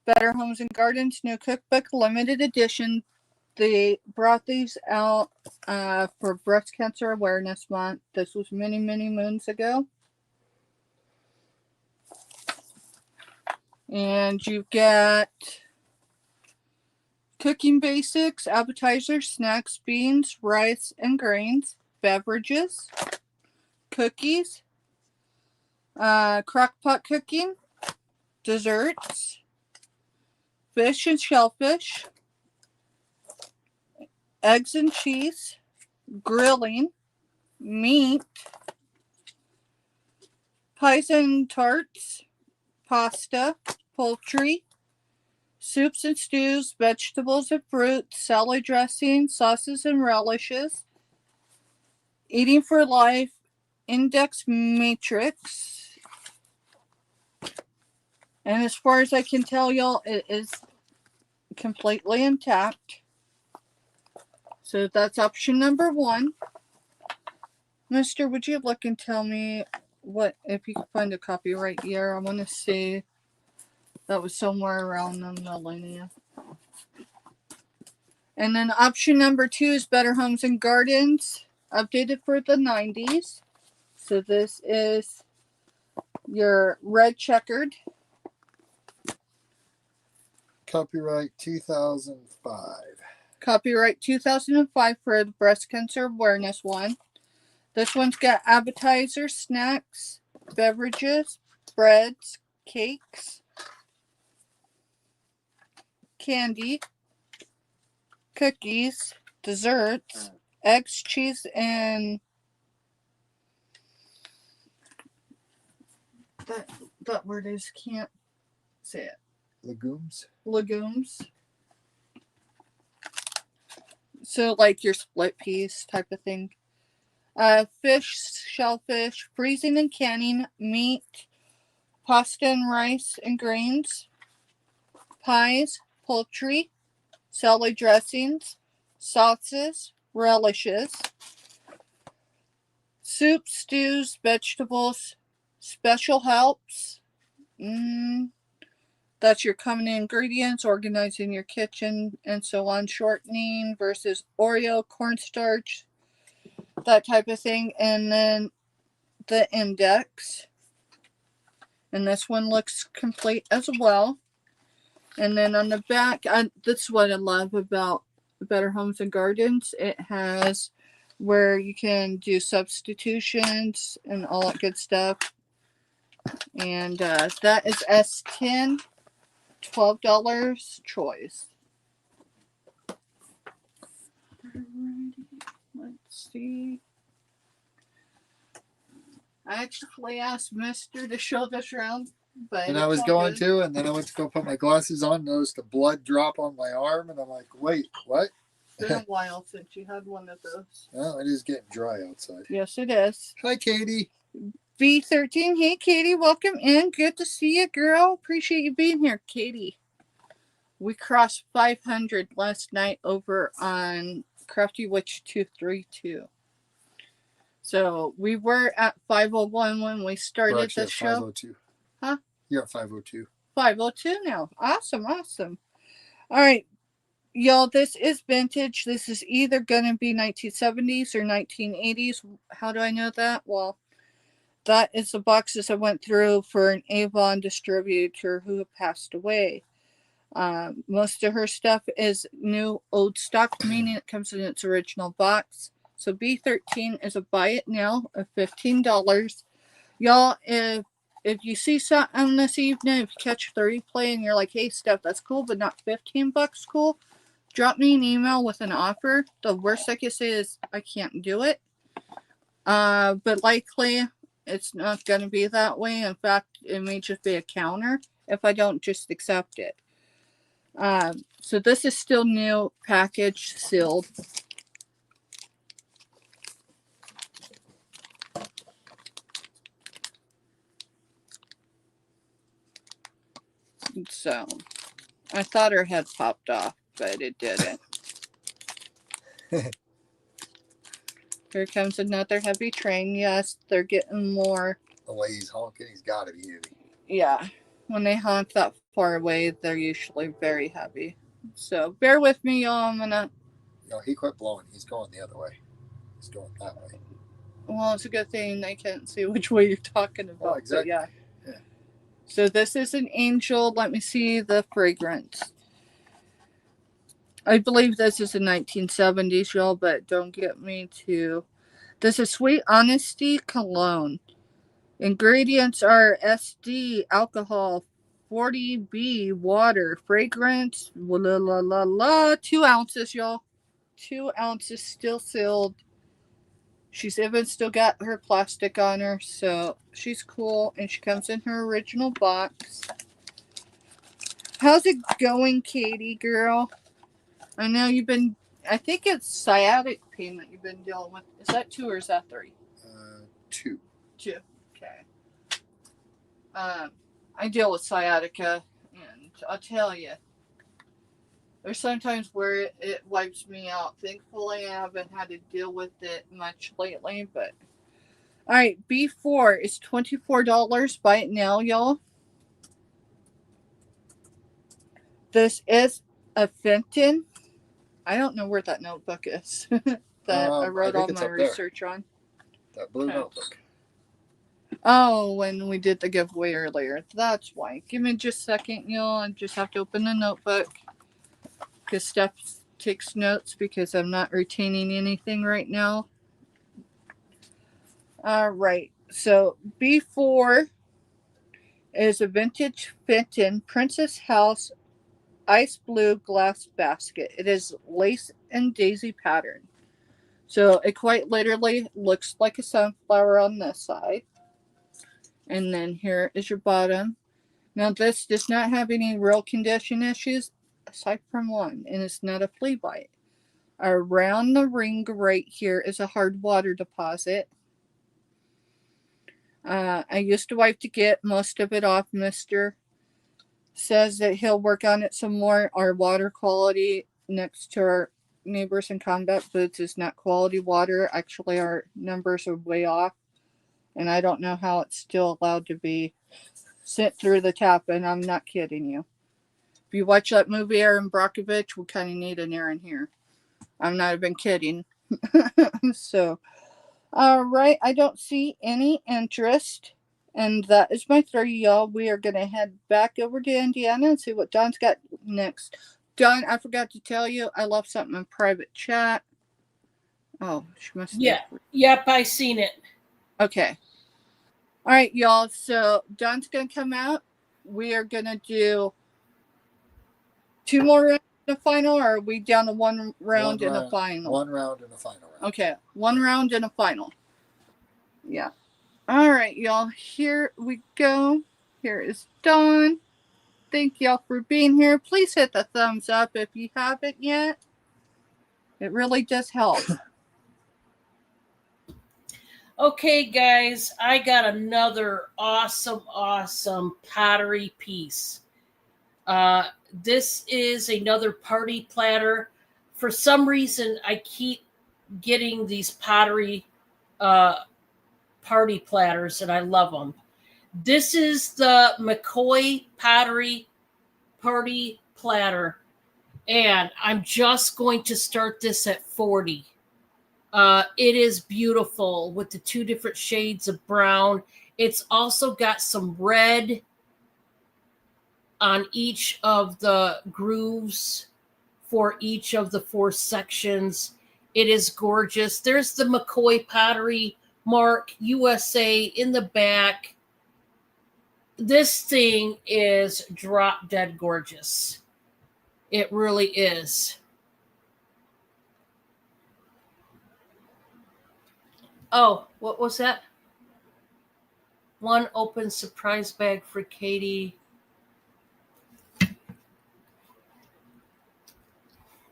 Better Homes and Gardens new cookbook limited edition. They brought these out for Breast Cancer Awareness Month. This was many, many moons ago. And you get cooking basics, appetizers, snacks, beans, rice, and grains, beverages, cookies, crock pot cooking, desserts, fish and shellfish, eggs and cheese, grilling, meat, pies and tarts, pasta, poultry, soups and stews, vegetables and fruit, salad dressing, sauces and relishes, eating for life, index matrix. And as far as I can tell y'all, it is completely intact. So that's option number 1. Mister, would you look and tell me what if you can find a copyright year? I want to see. That was somewhere around the millennia. And then option number 2 is Better Homes and Gardens, updated for the 90s. So this is your red checkered. Copyright 2005. Copyright 2005 for the breast cancer awareness one. This one's got appetizers, snacks, beverages, breads, cakes, candy, cookies, desserts, eggs, cheese, and that word is can't say it. Legumes. So like your split peas type of thing. Fish, shellfish, freezing and canning, meat, pasta and rice and grains, pies, poultry, salad dressings, sauces, relishes, soups, stews, vegetables, special helps. That's your common ingredients, organizing your kitchen, and so on. Shortening versus Oreo, cornstarch, that type of thing. And then the index. And this one looks complete as well. And then on the back, this is what I love about Better Homes and Gardens. It has where you can do substitutions and all that good stuff. And that is S10, $12 choice. Let's see. I actually asked Mister to show this around, but And I was it's all going good. to, and then I went to go put my glasses on, noticed the blood drop on my arm, and I'm like, wait, what? It's been a while since you had one of those. Well, it is getting dry outside. Yes, it is. Hi, Katie. B13. Hey, Katie, welcome in. Good to see you, girl. Appreciate you being here, Katie. We crossed 500 last night over on Crafty Witch 232. So we were at 501 when we We're started actually the at show. 502. Huh? You're at 502. 502 now. Awesome, awesome. All right, y'all, this is vintage. This is either going to be 1970s or 1980s. How do I know that? Well, that is the boxes I went through for an Avon distributor who passed away. Most of her stuff is new old stock, meaning it comes in its original box. So B13 is a buy it now of $15. Y'all, if you see something this evening, if you catch the replay and you're like, hey, Steph, that's cool, but not $15 cool, drop me an email with an offer. The worst I can say is I can't do it. But likely it's not going to be that way. In fact, it may just be a counter if I don't just accept it. So this is still new, packaged, sealed. So I thought her head popped off, but it didn't. Here comes another heavy train. Yes, they're getting more. The way he's honking, he's got to be heavy. Yeah, when they honk that far away, they're usually very heavy. So bear with me, y'all. I'm gonna. You know, he quit blowing. He's going the other way. He's going that way. Well, it's a good thing I can't see which way you're talking about. Oh, exactly. Yeah. Yeah. So this is an Angel. Let me see the fragrance. I believe this is a 1970s, y'all, but don't get me to. This is Sweet Honesty Cologne. Ingredients are SD, alcohol, 40B, water, fragrance, 2 ounces, y'all. 2 ounces, still sealed. She's even still got her plastic on her, so she's cool, and she comes in her original box. How's it going, Katie, girl? I know you've been, I think it's sciatic pain that you've been dealing with. Is that 2 or is that 3? 2. 2. Okay. I deal with sciatica, and I'll tell you, there's sometimes where it wipes me out. Thankfully, I haven't had to deal with it much lately, but all right, B4 is $24. Buy it now, y'all. This is a Fenton. I don't know where that notebook is that I wrote all my research on. That blue notebook. Oh, when we did the giveaway earlier. That's why. Give me just a second, y'all. I just have to open the notebook. Because Steph takes notes because I'm not retaining anything right now. Alright. So B4 is a vintage Fenton Princess House ice blue glass basket. It is lace and daisy pattern. So it quite literally looks like a sunflower on this side. And then here is your bottom. Now this does not have any real condition issues aside from one, and it's not a flea bite. Around the ring right here is a hard water deposit. I used to wipe to get most of it off. Mister says that he'll work on it some more. Our water quality next to our neighbors in Combat Boots is not quality water. Actually, our numbers are way off, and I don't know how it's still allowed to be sent through the tap, and I'm not kidding you. If you watch that movie Aaron Brockovich, we kind of need an Aaron here. I'm not even kidding. So, all right, I don't see any interest. And that is my 3, y'all. We are going to head back over to Indiana and see what Don's got next. Don, I forgot to tell you, I left something in private chat. Oh, she must have. Yep, I seen it. Okay. All right, y'all. So Don's going to come out. We are going to do 2 more rounds in the final, or are we down to 1 round in the final? 1 round in the final round. Okay, 1 round and a final. Yeah. All right, y'all. Here we go. Here is Dawn. Thank y'all for being here. Please hit the thumbs up if you haven't yet. It really does help. Okay, guys, I got another awesome pottery piece. This is another party platter. For some reason, I keep getting these pottery party platters, and I love them. This is the McCoy Pottery Party Platter, and I'm just going to start this at 40. It is beautiful with the 2 different shades of brown. It's also got some red on each of the grooves for each of the 4 sections. It is gorgeous. There's the McCoy Pottery Mark USA in the back. This thing is drop dead gorgeous. It really is. Oh, what was that? 1 open surprise bag for Katie.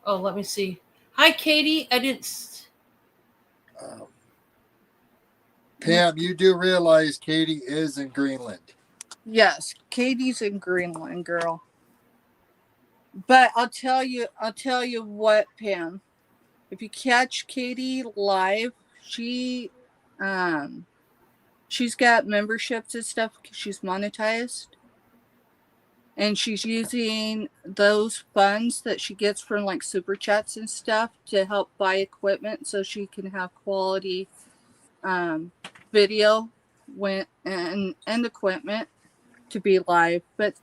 Oh, let me see. Hi, Katie. I didn't. Pam, you do realize Katie is in Greenland. Yes, Katie's in Greenland, girl. But I'll tell you what, Pam. If you catch Katie live, she's got memberships and stuff because she's monetized. And she's using those funds that she gets from like super chats and stuff to help buy equipment so she can have quality video and equipment to be live. But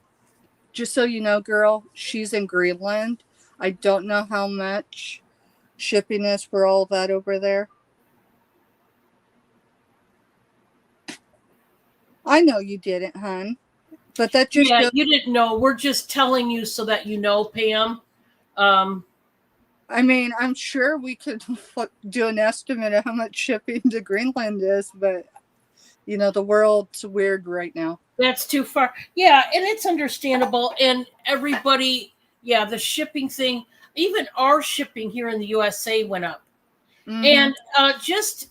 just so you know, girl, she's in Greenland. I don't know how much shipping is for all that over there. I know you didn't, hun. But that just Yeah, you didn't know. We're just telling you so that you know, Pam. I mean, I'm sure we could do an estimate of how much shipping to Greenland is, but you know, the world's weird right now. That's too far. Yeah, and it's understandable. And everybody, yeah, the shipping thing, even our shipping here in the USA went up. Mm-hmm. And just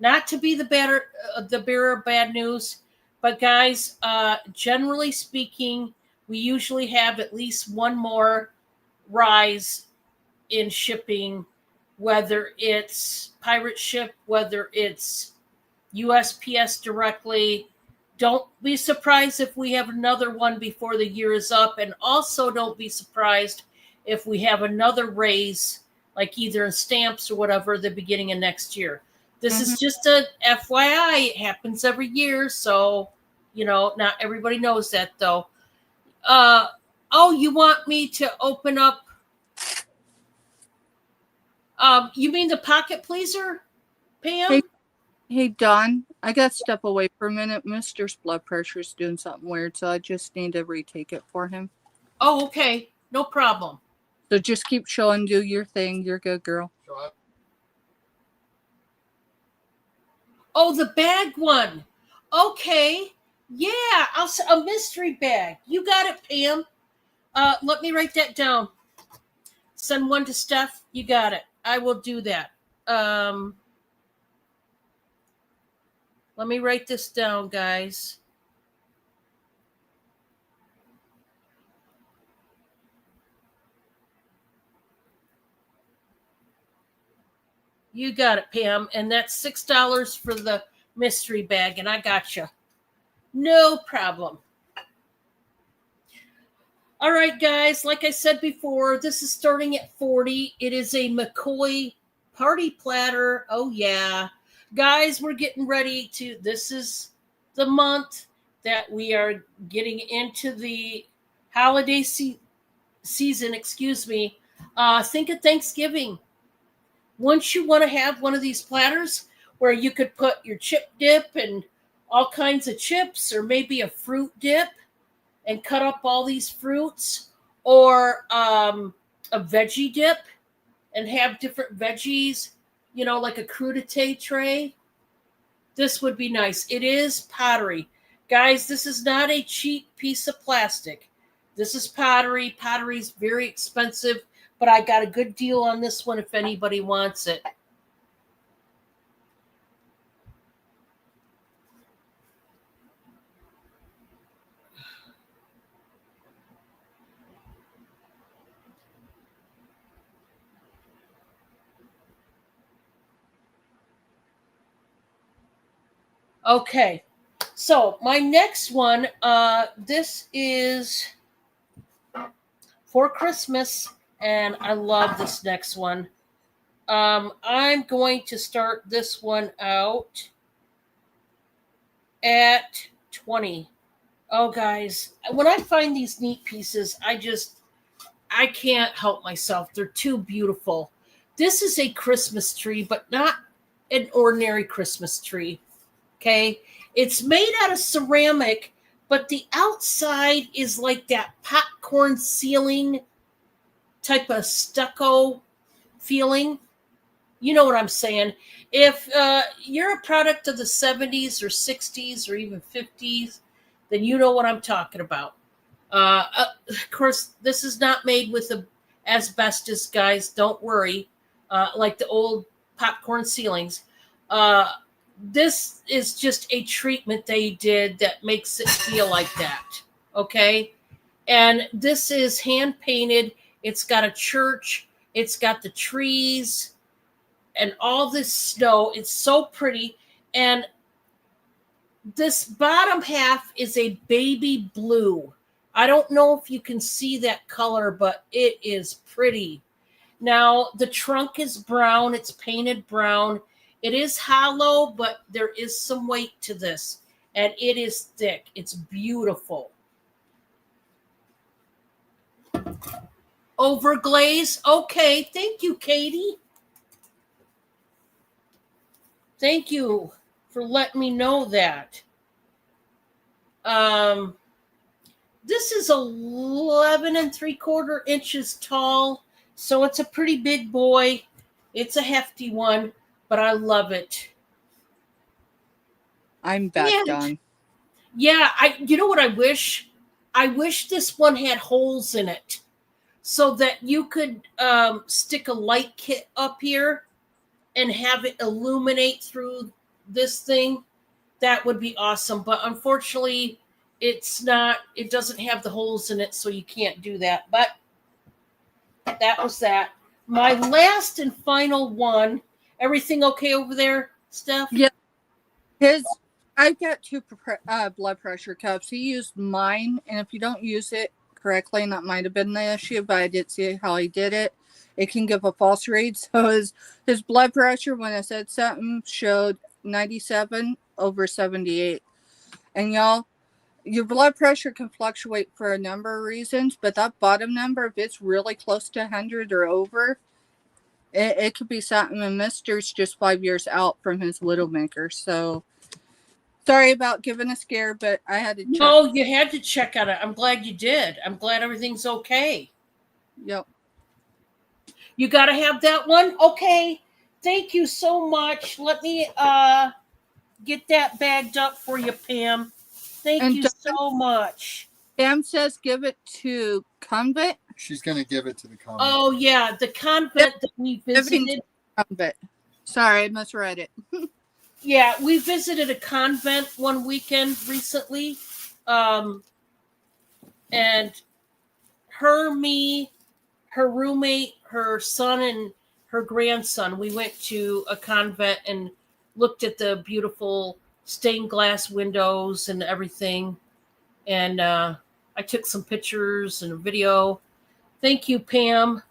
not to be the bearer of bad news, but guys, generally speaking, we usually have at least 1 more rise in shipping, whether it's pirate ship, whether it's USPS directly. Don't be surprised if we have another one before the year is up. And also don't be surprised if we have another raise, like either in stamps or whatever, the beginning of next year. This is just a FYI. It happens every year. So, you know, not everybody knows that though. Oh, you want me to open up? You mean the pocket pleaser, Pam? Hey, Don, I got to step away for a minute. Mister's blood pressure is doing something weird, so I just need to retake it for him. Oh, okay. No problem. So just keep showing, do your thing. You're good, girl. Oh, the bag one. Okay. Yeah, a mystery bag. You got it, Pam. Let me write that down. Send 1 to Steph. You got it. I will do that. Let me write this down, guys. You got it, Pam. And that's $6 for the mystery bag, and I got you. No problem. All right, guys. Like I said before, this is starting at 40. It is a McCoy party platter. Oh, yeah. Guys, we're getting ready to, this is the month that we are getting into the holiday season, think of Thanksgiving. Once you want to have one of these platters where you could put your chip dip and all kinds of chips, or maybe a fruit dip and cut up all these fruits, or a veggie dip and have different veggies, like a crudité tray, this would be nice. It is pottery. Guys, this is not a cheap piece of plastic. This is pottery. Pottery is very expensive, but I got a good deal on this one if anybody wants it. Okay, so my next one, this is for Christmas, and I love this next one. I'm going to start this one out at 20. Oh, guys, when I find these neat pieces, I can't help myself. They're too beautiful. This is a Christmas tree, but not an ordinary Christmas tree. Okay, it's made out of ceramic, but the outside is like that popcorn ceiling type of stucco feeling. You know what I'm saying? If you're a product of the 70s or 60s or even 50s, then you know what I'm talking about. Of course, this is not made with the asbestos, guys. Don't worry. Like the old popcorn ceilings. This is just a treatment they did that makes it feel like that. Okay. And this is hand painted. It's got a church. It's got the trees and all this snow. It's so pretty. And this bottom half is a baby blue. I don't know if you can see that color, but it is pretty. Now, the trunk is brown. It's painted brown. It is hollow, but there is some weight to this, and it is thick. It's beautiful. Overglaze. Okay, thank you, Katie. Thank you for letting me know that. This is 11 3/4 inches tall, so it's a pretty big boy. It's a hefty one, but I love it. I'm back done. Yeah, you know what I wish? I wish this one had holes in it so that you could stick a light kit up here and have it illuminate through this thing. That would be awesome. But unfortunately, it doesn't have the holes in it, so you can't do that. But that was that. My last and final one. Everything okay over there, Steph? Yeah. I've got two blood pressure cuffs. He used mine, and if you don't use it correctly, and that might have been the issue, but I did see how he did it. It can give a false read. So his blood pressure, when I said something, showed 97 over 78. And y'all, your blood pressure can fluctuate for a number of reasons, but that bottom number, if it's really close to 100 or over, it could be something. And Mister's just 5 years out from his Widowmaker. So sorry about giving a scare, but I had to check. No, you had to check on it. I'm glad you did. I'm glad everything's okay. Yep. You got to have that one? Okay. Thank you so much. Let me get that bagged up for you, Pam. Thank you so much. Pam says give it to Convent. She's going to give it to the convent. Oh, yeah. The convent that we visited. Convent. Sorry, I misread it. Yeah, we visited a convent one weekend recently. And me, her roommate, her son, and her grandson, we went to a convent and looked at the beautiful stained glass windows and everything. And I took some pictures and a video. Thank you, Pam.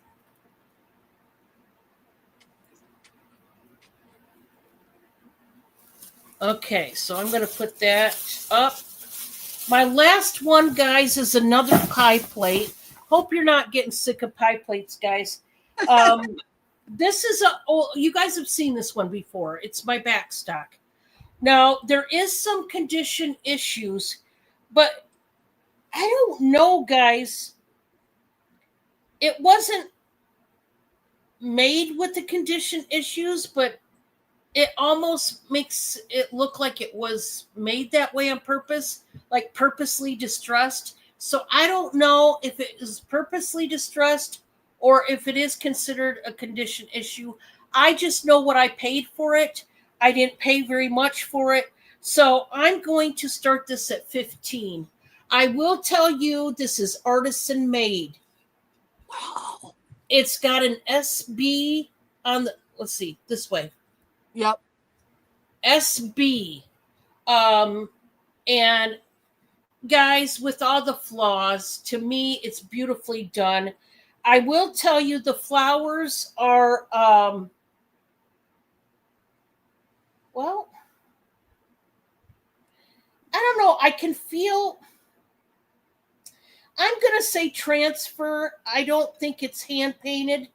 Okay, so I'm going to put that up. My last one, guys, is another pie plate. Hope you're not getting sick of pie plates, guys. This is you guys have seen this one before. It's my backstock. Now, there is some condition issues, but I don't know, guys. It wasn't made with the condition issues, but it almost makes it look like it was made that way on purpose, like purposely distressed. So I don't know if it is purposely distressed or if it is considered a condition issue. I just know what I paid for it. I didn't pay very much for it. So I'm going to start this at 15. I will tell you this is artisan made. Wow. It's got an SB on the, let's see, this way. Yep. SB. And guys, with all the flaws, to me, it's beautifully done. I will tell you the flowers are, well, I don't know. I can feel, I'm going to say transfer. I don't think it's hand painted.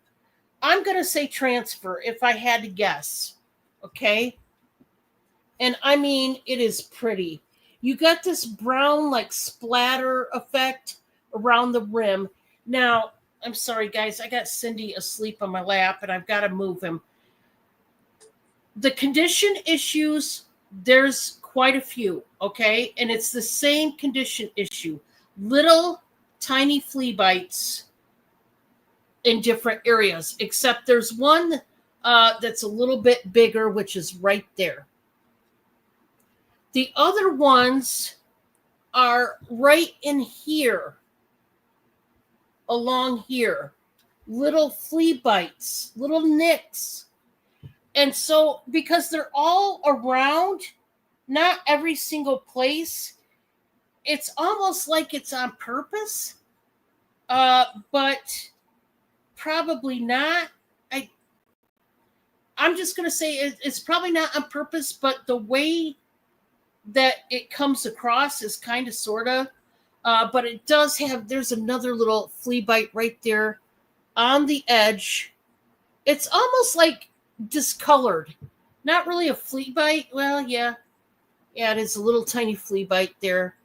I'm going to say transfer if I had to guess. Okay. And I mean, it is pretty. You got this brown like splatter effect around the rim. Now, I'm sorry, guys. I got Cindy asleep on my lap and I've got to move him. The condition issues, there's quite a few. Okay. And it's the same condition issue. Little tiny flea bites in different areas, except there's one that's a little bit bigger, which is right there. The other ones are right in here, along here. Little flea bites, little nicks. And so, because they're all around, not every single place, it's almost like it's on purpose, but probably not. I'm just going to say it's probably not on purpose, but the way that it comes across is kind of, sort of, but it does have, there's another little flea bite right there on the edge. It's almost like discolored. Not really a flea bite. Well, yeah, it is a little tiny flea bite there.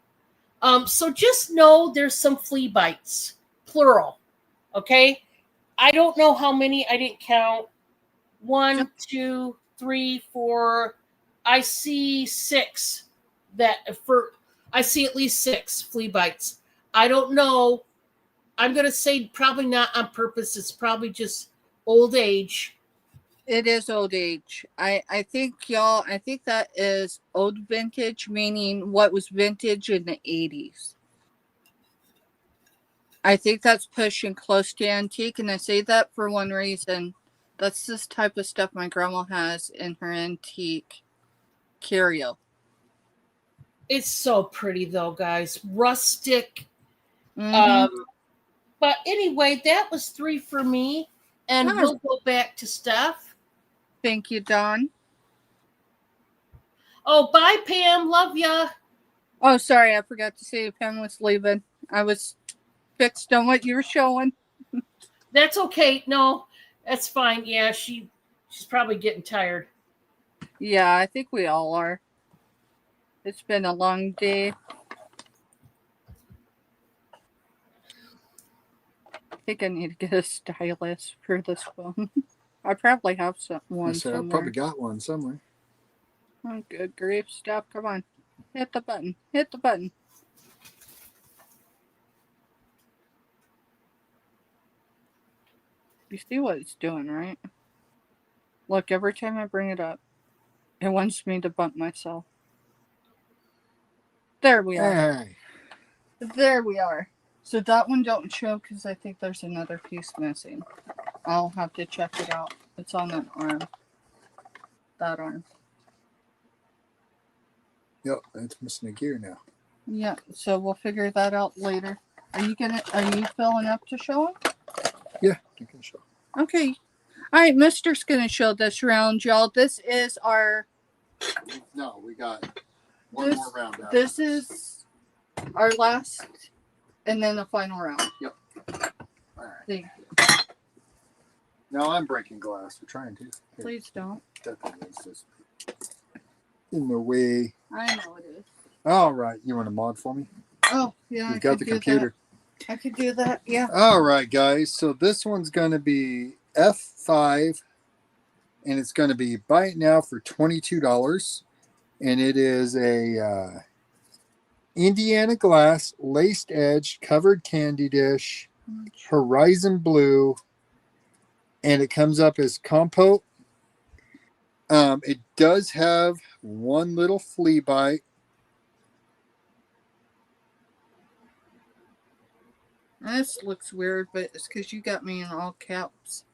So just know there's some flea bites, plural. Okay. I don't know how many. I didn't count. 1, 2, 3, 4. I see 6. I see at least 6 flea bites. I don't know. I'm going to say probably not on purpose. It's probably just old age. It is old age. I think, y'all, I think that is old vintage, meaning what was vintage in the 80s. I think that's pushing close to antique, and I say that for one reason. That's this type of stuff my grandma has in her antique curio. It's so pretty, though, guys. Rustic. Mm-hmm. But anyway, that was 3 for me, and we'll go back to Steph. Thank you, Dawn. Oh, bye, Pam. Love ya. Oh, sorry, I forgot to say Pam was leaving. I was fixed on what you were showing. That's okay. No, that's fine. Yeah, she's probably getting tired. Yeah, I think we all are. It's been a long day. I think I need to get a stylus for this phone. I probably have one somewhere. I probably got one somewhere. Oh, good grief. Stop. Come on. Hit the button. Hit the button. You see what it's doing, right? Look, every time I bring it up, it wants me to bump myself. There we are. Hey. There we are. So that one don't show because I think there's another piece missing. I'll have to check it out. It's on that arm. That arm. Yep, it's missing a gear now. Yeah, so we'll figure that out later. Are you filling up to show them? Yeah, you can show. Okay. All right, Mister's gonna show this round, y'all. This is our. No, we got one more round. This is our last, and then the final round. Yep. All right. Thank you. No, I'm breaking glass. We're trying to. Here. Please don't. That thing is just in the way. I know it is. All right, you want a mod for me? Oh, yeah. You've got the computer. I could do that, yeah. All right, guys. So this one's going to be F5, and it's going to be buy it now for $22. And it is a Indiana glass laced edge covered candy dish, Horizon Blue, and it comes up as compote. It does have one little flea bite. This looks weird, but it's because you got me in all caps.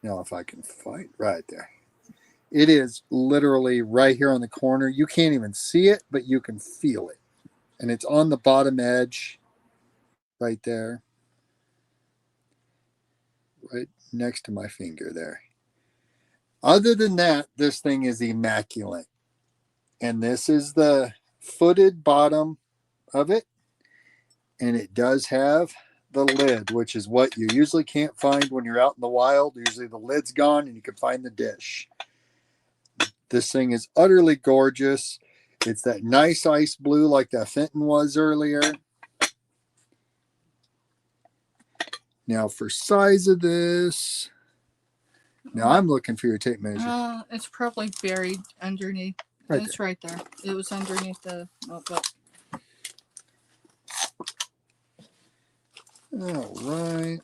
Now, if I can find right there, it is literally right here on the corner. You can't even see it, but you can feel it, and it's on the bottom edge, right there, right next to my finger there. Other than that, this thing is immaculate, and this is the footed bottom of it, and it does have the lid, which is what you usually can't find when you're out in the wild. Usually the lid's gone and you can find the dish. This thing is utterly gorgeous. It's that nice ice blue like that Fenton was earlier. Now for size of this, now I'm looking for your tape measure. It's probably buried underneath. Right It's right there. It was underneath the notebook. All right.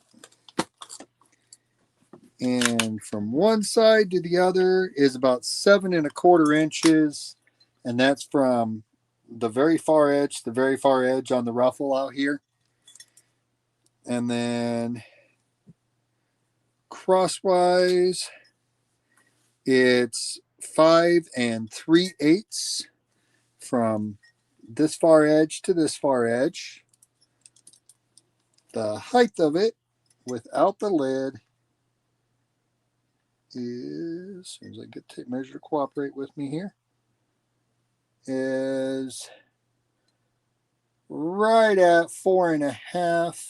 And from one side to the other is about 7 1/4 inches. And that's from the very far edge to the very far edge on the ruffle out here. And then crosswise, it's 5 3/8 from this far edge to this far edge. The height of it without the lid is, as soon as I get tape measure to cooperate with me here, is right at 4 1/2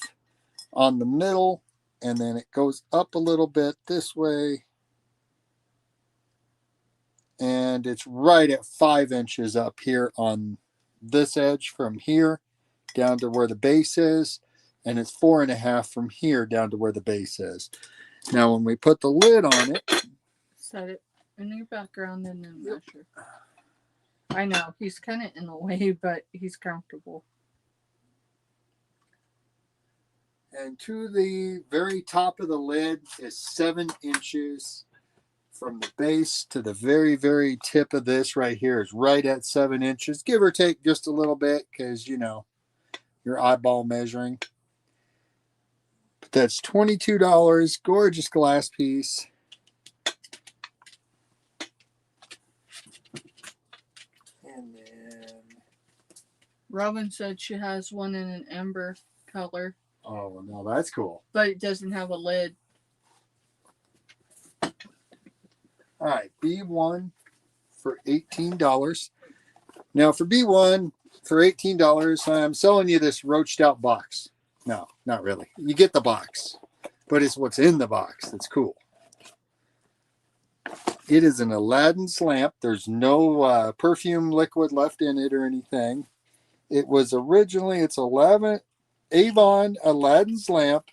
on the middle, and then it goes up a little bit this way, and it's right at 5 inches up here on this edge from here down to where the base is, and it's 4 1/2 from here down to where the base is. Now when we put the lid on it, Set it in your background and then measure. I know he's kind of in the way, but he's comfortable. and to the very top of the lid is 7 inches. From the base to the very, very tip of this right here is right at 7 inches, give or take just a little bit, because, you know, you're eyeball measuring. But that's $22. Gorgeous glass piece. And then, Robin said she has one in an amber color, oh, no, that's cool. but it doesn't have a lid. All right, B1 for $18. Now for B1 for $18, I'm selling you this roached out box. No, not really. You get the box, but it's what's in the box that's cool. It is an Aladdin's lamp. There's no perfume liquid left in it or anything. It was originally, it's Avon Aladdin's lamp,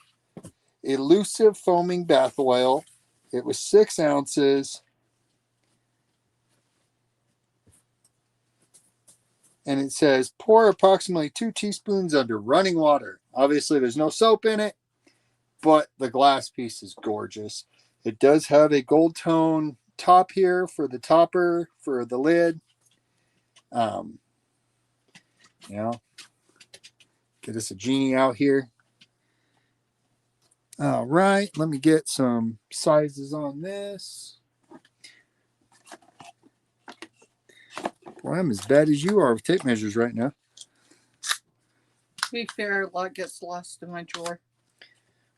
elusive foaming bath oil. It was 6 ounces. And it says pour approximately 2 teaspoons under running water. Obviously, there's no soap in it, but the glass piece is gorgeous. It does have a gold tone top here for the topper for the lid. You know, get us a genie out here. All right, let me get some sizes on this. Boy, I'm as bad as you are with tape measures right now. To be fair, a lot gets lost in my drawer.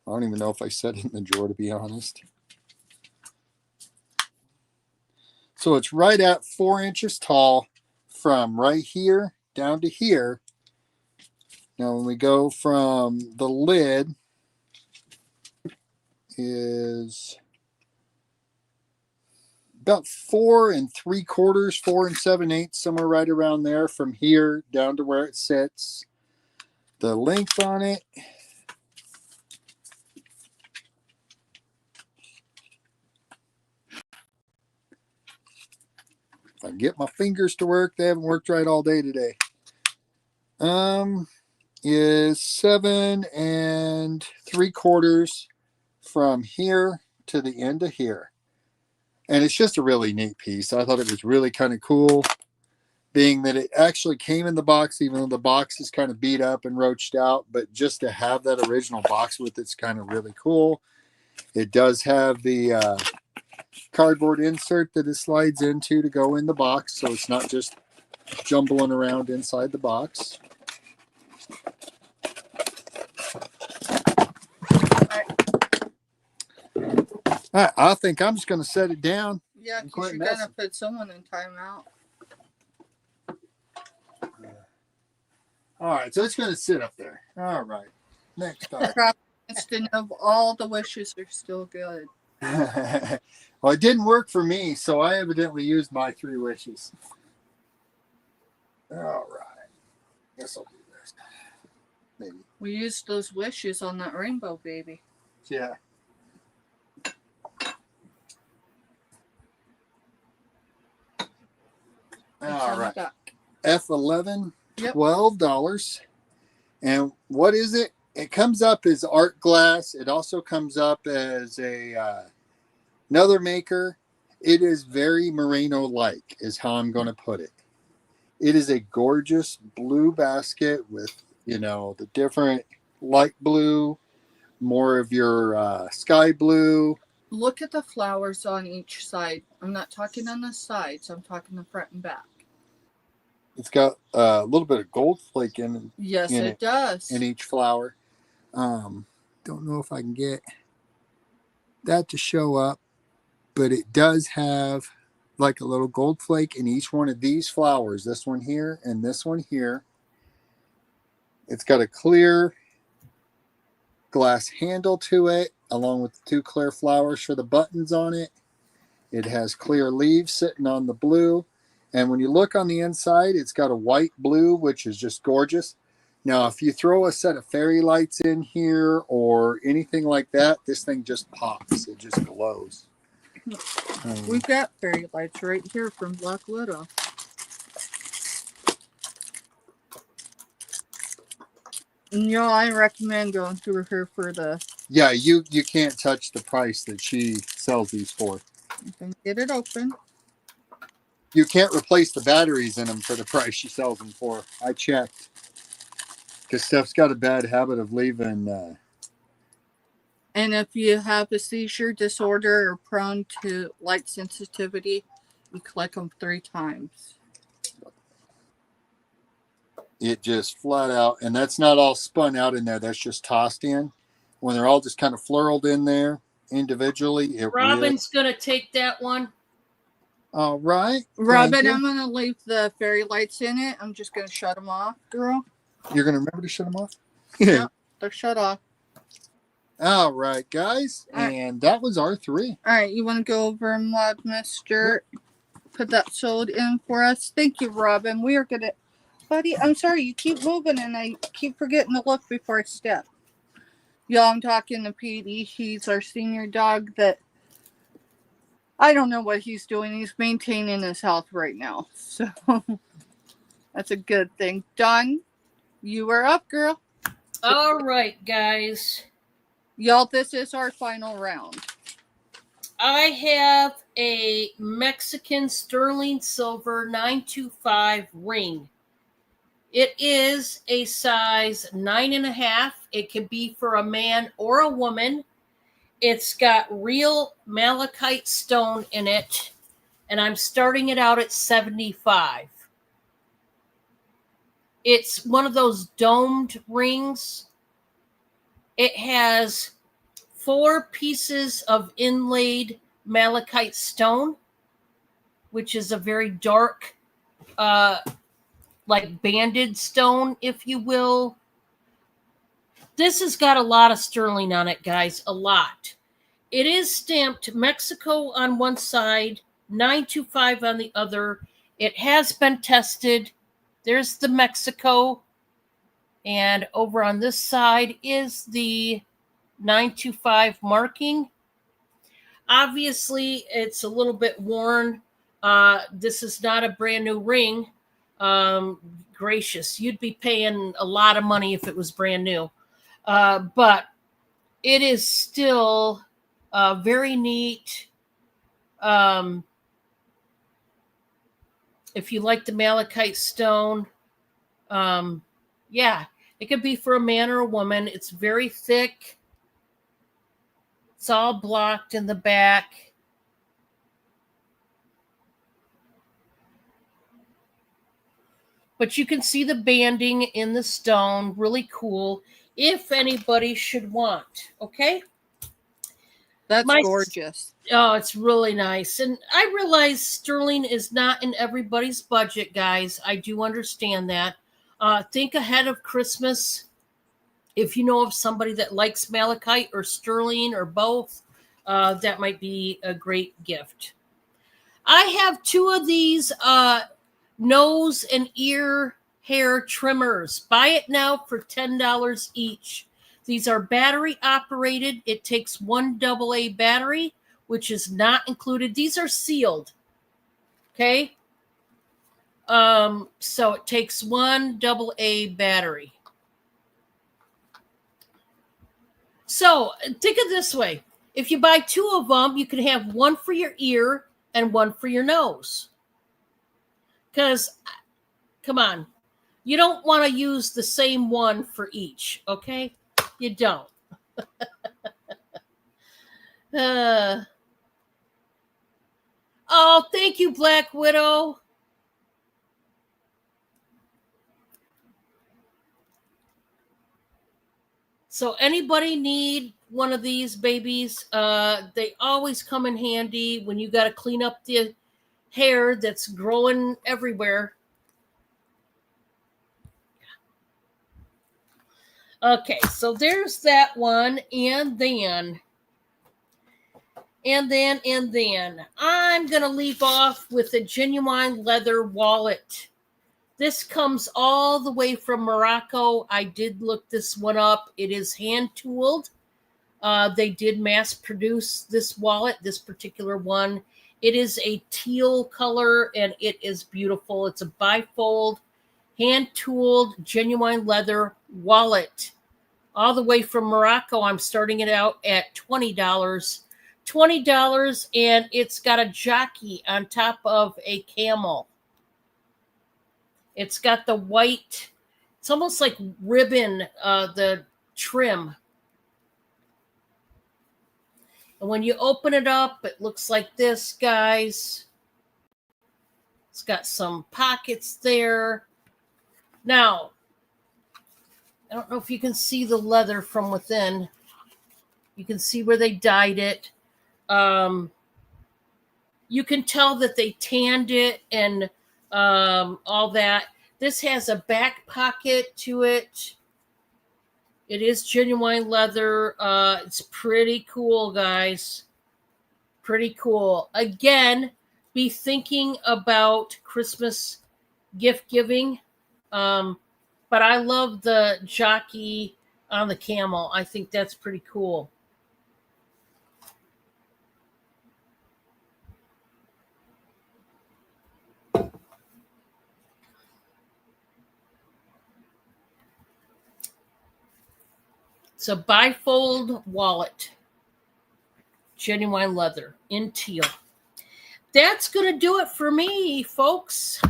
I don't even know if I set it in the drawer, to be honest. So it's right at 4 inches tall from right here down to here. Now, when we go from the lid is about 4 3/4, 4 7/8, somewhere right around there from here down to where it sits. The length on it If I can get my fingers to work, they haven't worked right all day today. Is 7 3/4 from here to the end of here. And it's just a really neat piece. I thought it was really kind of cool, being that it actually came in the box, even though the box is kind of beat up and roached out. But just to have that original box with it's kind of really cool. It does have the cardboard insert that it slides into to go in the box, so it's not just jumbling around inside the box. All right, I think I'm just going to set it down. Yeah, And because quit you're going to messing. put someone in timeout. All right, so it's going to sit up there. All right, next up. Instead of all the wishes are still good. Well, it didn't work for me, so I evidently used my 3 wishes. All right, guess I'll do this. Maybe. We used those wishes on that rainbow baby. Yeah. All right. F11, Yep. $12. And what is it? It comes up as art glass. It also comes up as another maker. It is very Merino-like, is how I'm going to put it. It is a gorgeous blue basket with, the different light blue, more of your sky blue. Look at the flowers on each side. I'm not talking on the sides. I'm talking the front and back. It's got a little bit of gold flake in Yes, in it does. in each flower. Don't know if I can get that to show up, but it does have like a little gold flake in each one of these flowers. This one here and this one here. It's got a clear glass handle to it, along with the 2 clear flowers for the buttons on it. It has clear leaves sitting on the blue. And when you look on the inside, it's got a white blue, which is just gorgeous. Now, if you throw a set of fairy lights in here or anything like that, this thing just pops. It just glows. We've got fairy lights right here from Black Widow. And I recommend going through her for the. Yeah, you can't touch the price that she sells these for. You can get it open. You can't replace the batteries in them for the price she sells them for. I checked. Because Steph's got a bad habit of leaving. And if you have a seizure disorder or prone to light sensitivity, you click them 3 times. It just flat out, and that's not all spun out in there. That's just tossed in. When they're all just kind of flurled in there individually, it Robin's going to take that one. All right. Robin, I'm going to leave the fairy lights in it. I'm just going to shut them off, girl. You're going to remember to shut them off? Yep, they're shut off. All right, guys. All right. And that was our 3. All right, you want to go over and log, Mr. Put that sold in for us? Thank you, Robin. We are going to... Buddy, I'm sorry, you keep moving and I keep forgetting to look before I step. Y'all, I'm talking to Petey. He's our senior dog that I don't know what he's doing. He's maintaining his health right now. So that's a good thing. Dawn, you are up, girl. All right, guys. Y'all, this is our final round. I have a Mexican sterling silver 925 ring. It is a size 9.5. It can be for a man or a woman. It's got real malachite stone in it, and I'm starting it out at 75. It's one of those domed rings. It has 4 pieces of inlaid malachite stone, which is a very dark, like banded stone, if you will. This has got a lot of sterling on it, guys, a lot. It is stamped Mexico on one side, 925 on the other. It has been tested. There's the Mexico. And over on this side is the 925 marking. Obviously, it's a little bit worn. This is not a brand new ring. Gracious, you'd be paying a lot of money if it was brand new. But it is still very neat. If you like the malachite stone, yeah, it could be for a man or a woman. It's very thick. It's all blocked in the back. But you can see the banding in the stone. Really cool. If anybody should want, okay? That's gorgeous. Oh, it's really nice. And I realize sterling is not in everybody's budget, guys. I do understand that. Think ahead of Christmas. If you know of somebody that likes malachite or sterling or both, that might be a great gift. I have 2 of these nose and ear hair trimmers. Buy it now for $10 each. These are battery operated. It takes 1 AA battery, which is not included. These are sealed. Okay. So it takes 1 AA battery. So think of this way. If you buy 2 of them, you can have 1 for your ear and 1 for your nose. Because, come on, you don't want to use the same one for each, okay? You don't. Oh, thank you, Black Widow. So anybody need one of these babies? They always come in handy when you got to clean up the hair that's growing everywhere. Okay, so there's that one, and then I'm gonna leave off with a genuine leather wallet. This comes all the way from Morocco. I did look this one up. It is hand tooled. They did mass produce this wallet, this particular one. It is a teal color and it is beautiful. It's a bifold, hand tooled, genuine leather wallet. All the way from Morocco. I'm starting it out at $20. $20, and it's got a jockey on top of a camel. It's got the white, it's almost like ribbon, the trim. And when you open it up, it looks like this, guys. It's got some pockets there. Now, I don't know if you can see the leather from within. You can see where they dyed it. You can tell that they tanned it and all that. This has a back pocket to it. It is genuine leather. It's pretty cool, guys. Pretty cool. Again, be thinking about Christmas gift giving. But I love the jockey on the camel. I think that's pretty cool. It's a bifold wallet. Genuine leather in teal. That's going to do it for me, folks.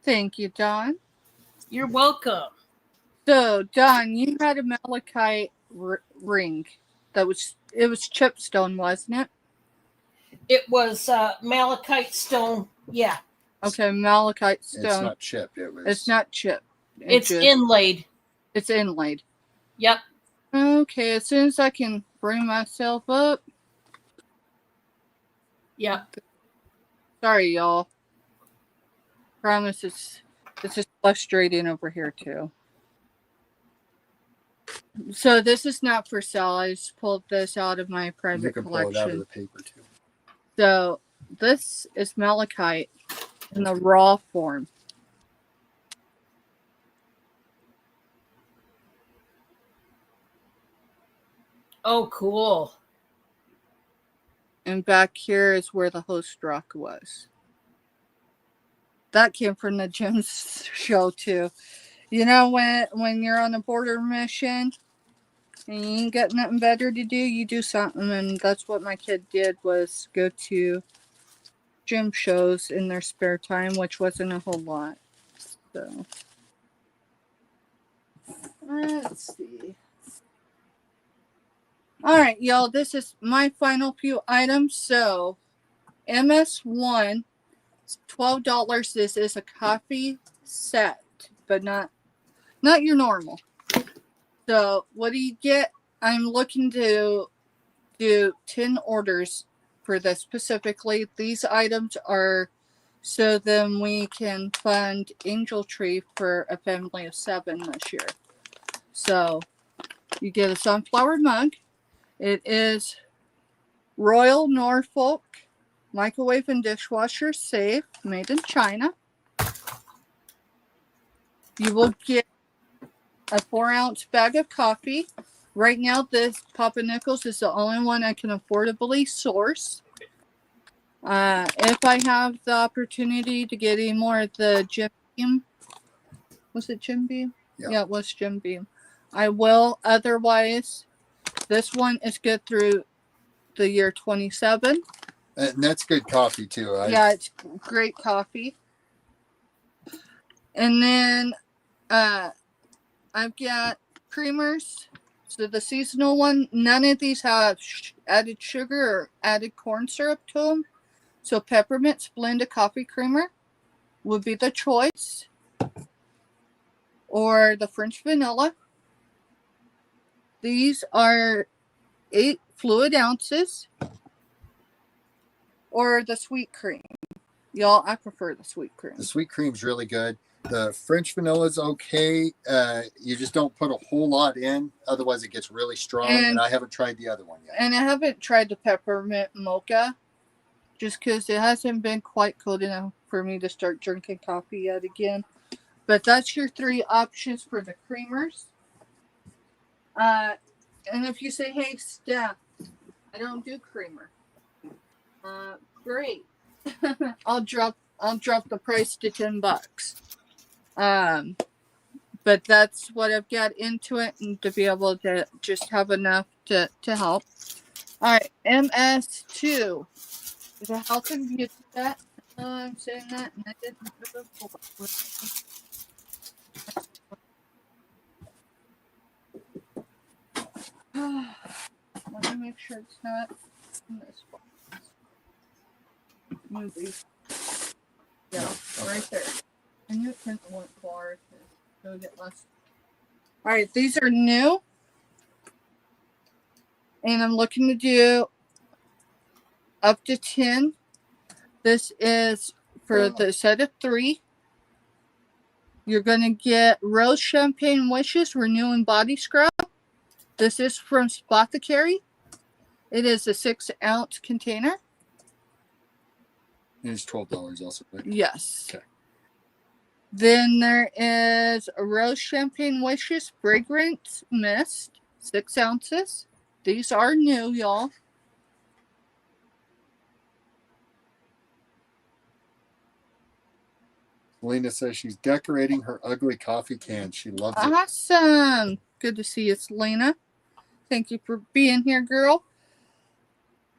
Thank you, Don. You're welcome. So, Don, you had a malachite ring. It was chipstone, wasn't it? It was malachite stone. Yeah. Okay, malachite stone. It's not chipped. It's not chipped. It's inlaid. It's inlaid. Yep. Okay, as soon as I can bring myself up. Yep. Sorry, y'all. Promise it's just frustrating over here too. So this is not for sale. I just pulled this out of my private You can collection. pull it out of the paper too. So this is malachite in the raw form. Oh, cool. And back here is where the host rock was. That came from the Jim's show too. You know, when you're on a border mission and you ain't got nothing better to do, you do something, and that's what my kid did, was go to gym shows in their spare time, which wasn't a whole lot. So let's see. All right, y'all, this is my final few items. So MS1, $12. This is a coffee set, but not your normal. So what do you get? I'm looking to do 10 orders for this specifically. These items are so then we can fund Angel Tree for a family of 7 this year. So you get a sunflower mug. It is Royal Norfolk microwave and dishwasher safe, made in China. You will get a 4-ounce bag of coffee. Right now, this Papa Nichols is the only one I can affordably source. If I have the opportunity to get any more of the Jim Beam, was it Jim Beam? Yeah, it was Jim Beam. I will. Otherwise, this one is good through the year 27. And that's good coffee too. Yeah, it's great coffee. And then I've got creamers. So the seasonal one, none of these have added sugar or added corn syrup to them. So peppermint Splenda coffee creamer would be the choice. Or the French vanilla. These are 8 fluid ounces. Or the sweet cream. Y'all, I prefer the sweet cream. The sweet cream's really good. The French vanilla is okay. You just don't put a whole lot in. Otherwise, it gets really strong. And I haven't tried the other one yet. And I haven't tried the peppermint mocha. Just because it hasn't been quite cold enough for me to start drinking coffee yet again. But that's your 3 options for the creamers. And if you say, hey, Steph, I don't do creamer. Great. I'll drop the price to $10. But that's what I've got into it, and to be able to just have enough to help. All right, MS2 is a health and beauty set. I'm saying that, and I didn't pull it. Let me make sure it's not in this box. Movie. Yeah, right there. I knew it couldn't want far to go get less. All right, these are new. And I'm looking to do up to 10. This is for the set of 3. You're going to get Rose Champagne Wishes Renewing Body Scrub. This is from Spothecary. It is a 6-ounce container. And it's $12 also, right? Yes. Okay. Then there is a Rose Champagne Wishes Fragrance Mist, 6 ounces. These are new, y'all. Lena says she's decorating her ugly coffee can. She loves it. Awesome. Good to see you, Selena. Thank you for being here, girl.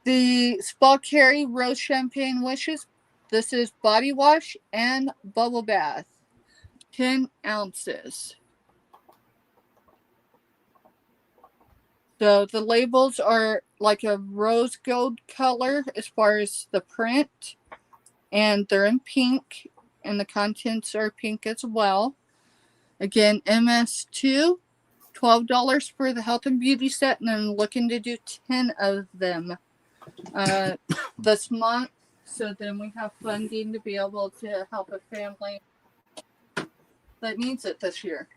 The Spothecary Rose Champagne Wishes. This is body wash and bubble bath. 10 ounces. So the labels are like a rose gold color as far as the print. And they're in pink. And the contents are pink as well. Again, MS2, $12 for the health and beauty set. And I'm looking to do 10 of them this month. So then we have funding to be able to help a family that needs it this year.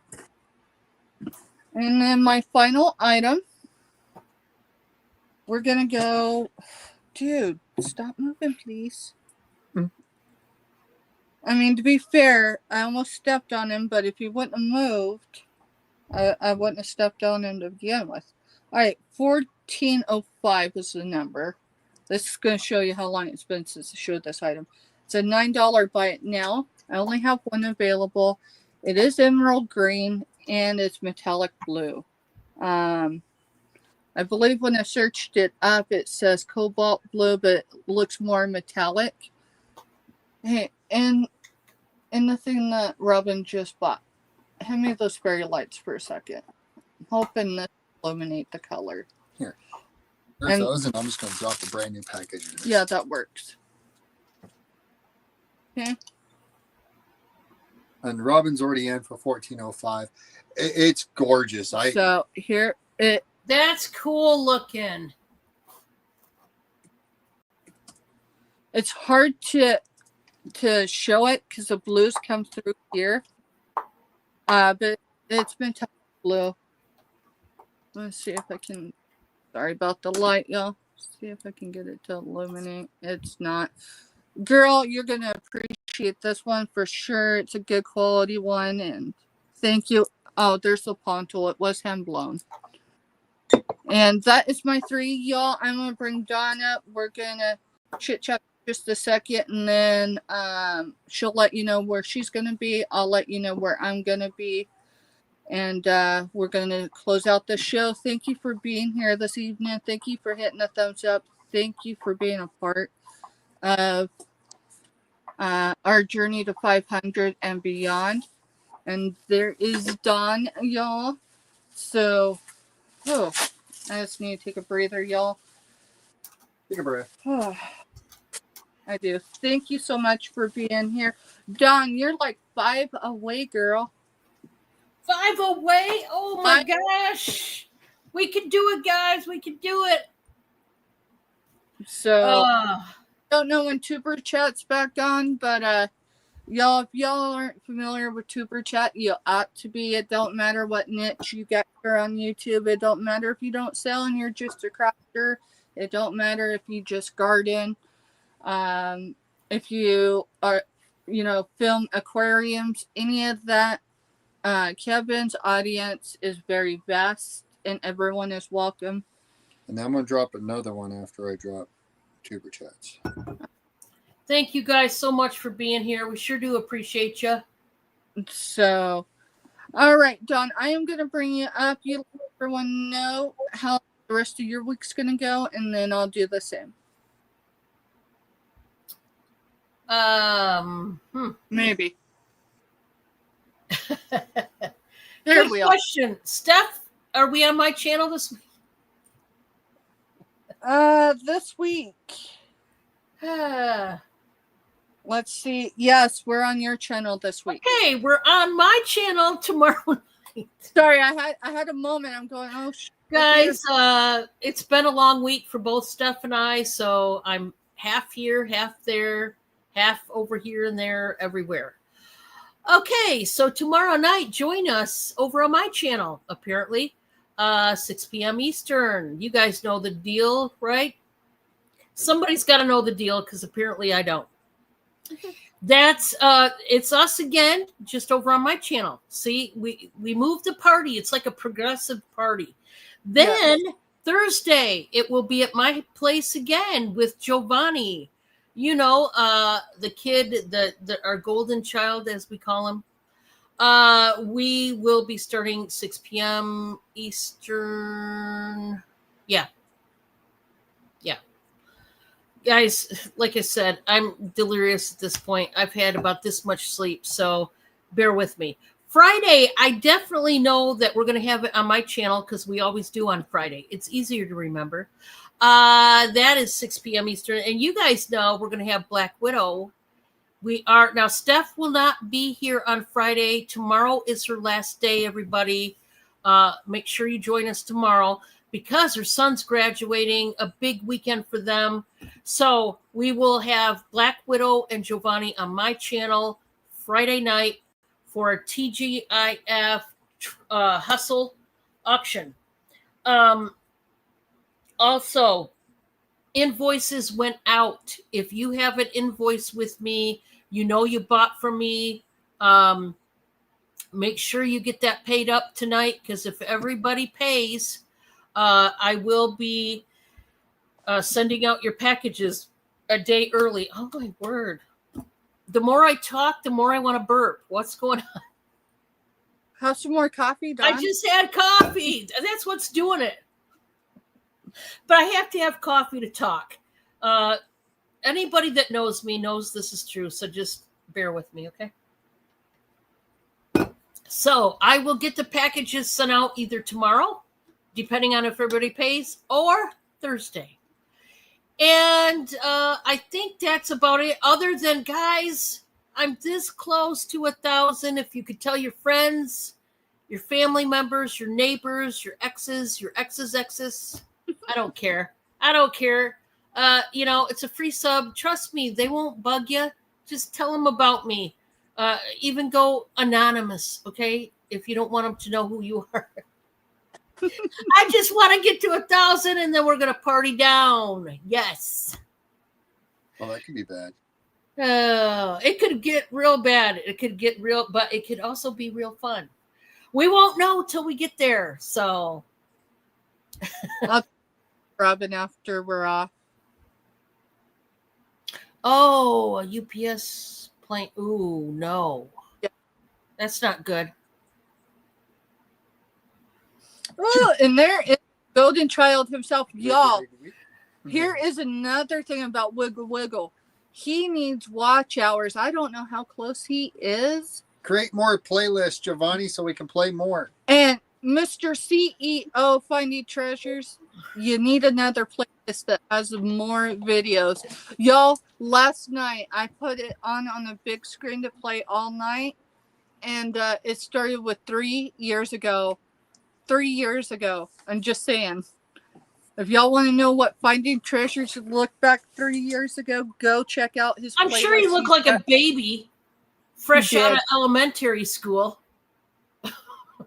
And then my final item. We're going to go... Dude, stop moving, please. I mean, to be fair, I almost stepped on him, but if he wouldn't have moved, I wouldn't have stepped on him to begin with. All right, 1405 is the number. This is going to show you how long it's been since I showed this item. It's a $9 buy it now. I only have one available. It is emerald green and it's metallic blue. I believe when I searched it up, it says cobalt blue, but it looks more metallic. Hey, and the thing that Robin just bought. Hand me those fairy lights for a second. I'm hoping this will illuminate the color. Here. There's those, and I'm just going to drop a brand new package in this. Yeah, that works. Okay. And Robin's already in for $14.05. It's gorgeous. So here it. That's cool looking. It's hard to show it because the blues come through here. But it's metallic blue. Let's see if I can. Sorry about the light, y'all. See if I can get it to illuminate. It's not. Girl, you're gonna appreciate this one for sure. It's a good quality one, and thank you. Oh, there's the pontal. It was hand blown. And that is my 3, y'all. I'm gonna bring Dawn up. We're gonna chit chat just a second, and then she'll let you know where she's gonna be. I'll let you know where I'm gonna be, and we're gonna close out the show. Thank you for being here this evening. Thank you for hitting the thumbs up. Thank you for being a part of our journey to 500 and beyond. And there is Dawn, y'all. So, I just need to take a breather, y'all. Take a breath. I do. Thank you so much for being here. Dawn, you're like 5 away, girl. 5 away? Oh my gosh. We can do it, guys. We can do it. So, don't know when Tuber Chat's back on, but y'all, if y'all aren't familiar with Tuber Chat, you ought to be. It don't matter what niche you got here on YouTube. It don't matter if you don't sell and you're just a crafter. It don't matter if you just garden. If you are, film aquariums, any of that. Kevin's audience is very vast and everyone is welcome. And then I'm going to drop another one after I drop Tuber Chats. Thank you guys so much for being here. We sure do appreciate you. So, all right, Dawn, I am going to bring you up. You let everyone know how the rest of your week's going to go, and then I'll do the same. Maybe. There Good we are. question. Steph, are we on my channel this week? This week. Let's see. Yes, we're on your channel this week. Okay, we're on my channel tomorrow night. Sorry, I had a moment. I'm going, oh, guys, it's been a long week for both Steph and I, so I'm half here, half there, half over here and there, everywhere. Okay, so tomorrow night, join us over on my channel, apparently, 6 p.m. Eastern. You guys know the deal, right? Somebody's got to know the deal because apparently I don't. That's it's us again, just over on my channel. See, we moved the party. It's like a progressive party. Then Thursday, it will be at my place again with Giovanni. You know, the kid, our golden child, as we call him. We will be starting 6 p.m. Eastern. Yeah. Guys, like I said, I'm delirious at this point. I've had about this much sleep, so bear with me. Friday, I definitely know that we're going to have it on my channel because we always do on Friday. It's easier to remember. That is 6 p.m. Eastern. And you guys know we're going to have Black Widow. Now, Steph will not be here on Friday. Tomorrow is her last day, everybody. Make sure you join us tomorrow because her son's graduating, a big weekend for them. So we will have Black Widow and Giovanni on my channel Friday night for a TGIF hustle auction. Also, invoices went out. If you have an invoice with me, you know you bought from me, make sure you get that paid up tonight because if everybody pays, I will be sending out your packages a day early. Oh my word. The more I talk, the more I want to burp. What's going on? Have some more coffee, Dawn? I just had coffee. That's what's doing it. But I have to have coffee to talk. Anybody that knows me knows this is true, so just bear with me, okay? So I will get the packages sent out either tomorrow, depending on if everybody pays, or Thursday. And I think that's about it. Other than, guys, I'm this close to 1,000. If you could tell your friends, your family members, your neighbors, your exes, exes. I don't care. It's a free sub. Trust me, they won't bug you. Just tell them about me. Even go anonymous, okay? If you don't want them to know who you are. I just want to get to 1,000 and then we're going to party down. Yes. Well, that could be bad. It could get real bad. But it could also be real fun. We won't know till we get there. So. Robin, after we're off. Oh, a UPS plane. Ooh, no. Yeah. That's not good. Oh, and there is Golden Child himself. Y'all, here is another thing about Wiggle Wiggle. He needs watch hours. I don't know how close he is. Create more playlists, Giovanni, so we can play more. And Mr. CEO Finding Treasures, you need another playlist that has more videos. Y'all, last night I put it on a big screen to play all night. And it started with 3 years ago. 3 years ago. I'm just saying. If y'all want to know what Finding Treasures looked back 3 years ago, go check out his I'm sure he looked like a baby fresh out of elementary school.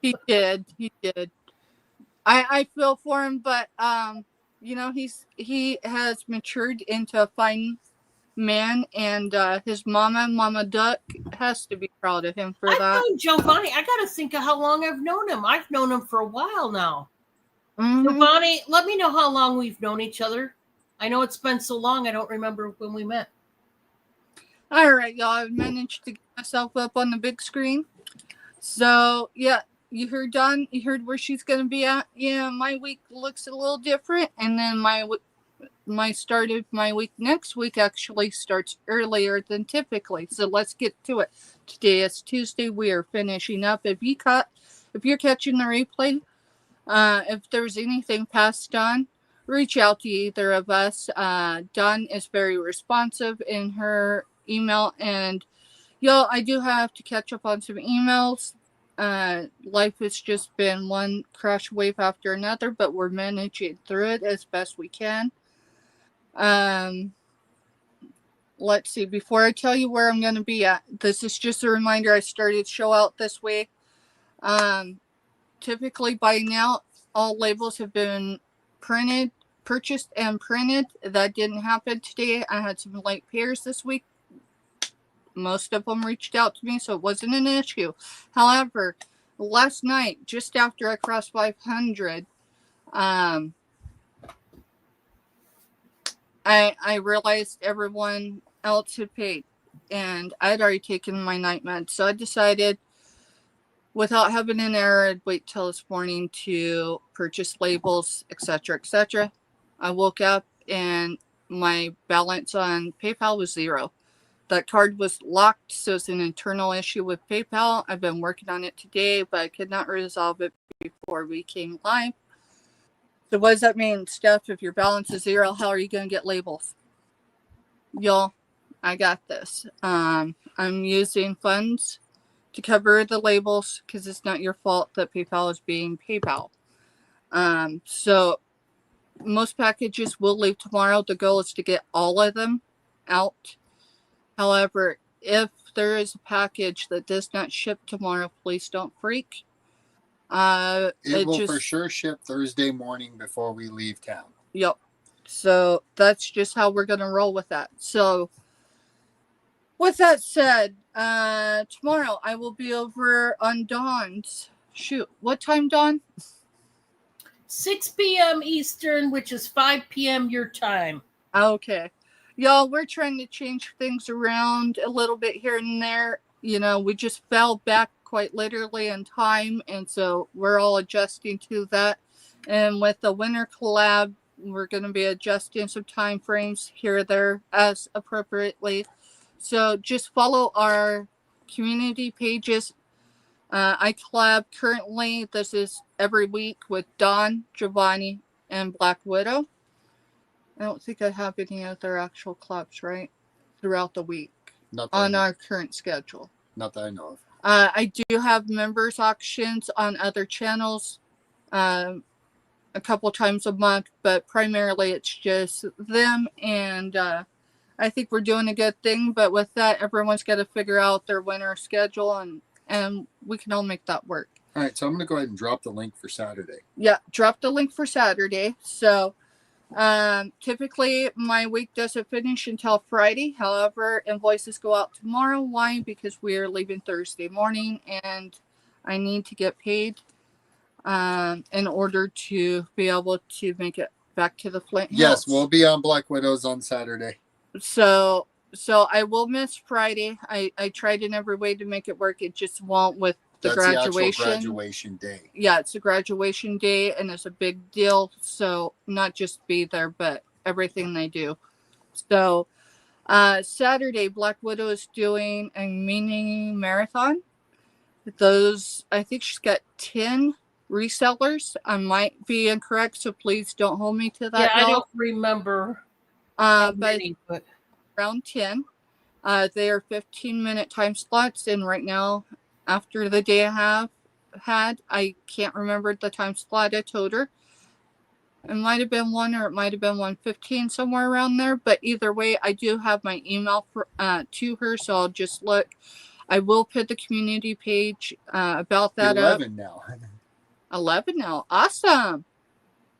He did. I feel for him, but he has matured into a fine man, and his Mama Duck has to be proud of him for that. I've known Giovanni. I got to think of how long I've known him. I've known him for a while now. Mm-hmm. Giovanni, let me know how long we've known each other. I know it's been so long, I don't remember when we met. All right, y'all. I've managed to get myself up on the big screen. So, yeah, you heard Dawn. You heard where she's going to be at. Yeah, my week looks a little different, and then my start of my week next week actually starts earlier than typically. So let's get to it. Today is Tuesday. We are finishing up. If you're catching the replay, if there's anything passed on, reach out to either of us. Dawn is very responsive in her email, and y'all, I do have to catch up on some emails. Life has just been one crash wave after another, but we're managing through it as best we can. Let's see, before I tell you where I'm going to be at, this is just a reminder. I started Show Out this week. Typically by now, all labels have been purchased and printed. That didn't happen today. I had some late pairs this week. Most of them reached out to me, so it wasn't an issue. However, last night, just after I crossed 500, I realized everyone else had paid, and I'd already taken my night meds. So I decided, without having an error, I'd wait till this morning to purchase labels, etc., etc. I woke up and my balance on PayPal was zero. That card was locked, so it's an internal issue with PayPal. I've been working on it today, but I could not resolve it before we came live. So what does that mean, Steph? If your balance is zero, how are you going to get labels? Y'all, I got this. I'm using funds to cover the labels because it's not your fault that PayPal is being PayPal. So most packages will leave tomorrow. The goal is to get all of them out. However, if there is a package that does not ship tomorrow, please don't freak. It will for sure ship Thursday morning before we leave town. Yep. So that's just how we're going to roll with that. So with that said, tomorrow I will be over on Dawn's. Shoot, what time, Dawn? 6 p.m. Eastern, which is 5 p.m. your time. Okay. Y'all, we're trying to change things around a little bit here and there. You know, we just fell back quite literally in time, and so we're all adjusting to that. And with the winter collab, we're going to be adjusting some time frames here or there as appropriately. So just follow our community pages. I collab currently. This is every week with Dawn, Giovanni, and Black Widow. I don't think I have any other actual collabs, right? Throughout the week Not that, on our current schedule. not that I know of. I do have members auctions on other channels a couple times a month, but primarily it's just them. And I think we're doing a good thing. But with that, everyone's got to figure out their winter schedule, and we can all make that work. All right, so I'm going to go ahead and drop the link for Saturday. Yeah, drop the link for Saturday. So typically my week doesn't finish until Friday. However, invoices go out tomorrow. Why? Because we are leaving Thursday morning and I need to get paid in order to be able to make it back to the Flint Hills. Yes, we'll be on Black Widows on Saturday. So I will miss Friday. I tried in every way to make it work. It just won't with the That's graduation. the actual graduation day. Yeah, it's a graduation day and it's a big deal. So not just be there, but everything they do. So Saturday, Black Widow is doing a mini marathon. Those, I think she's got 10 resellers. I might be incorrect, so please don't hold me to that. Yeah, I y'all. don't remember. How But many, but around 10. They are 15-minute time slots, and right now, after the day I have had, I can't remember the time slot I told her. It might have been 1 or it might have been 1:15, somewhere around there. But either way, I do have my email for, to her, so I'll just look. I will put the community page about that 11 now. 11 now. Awesome.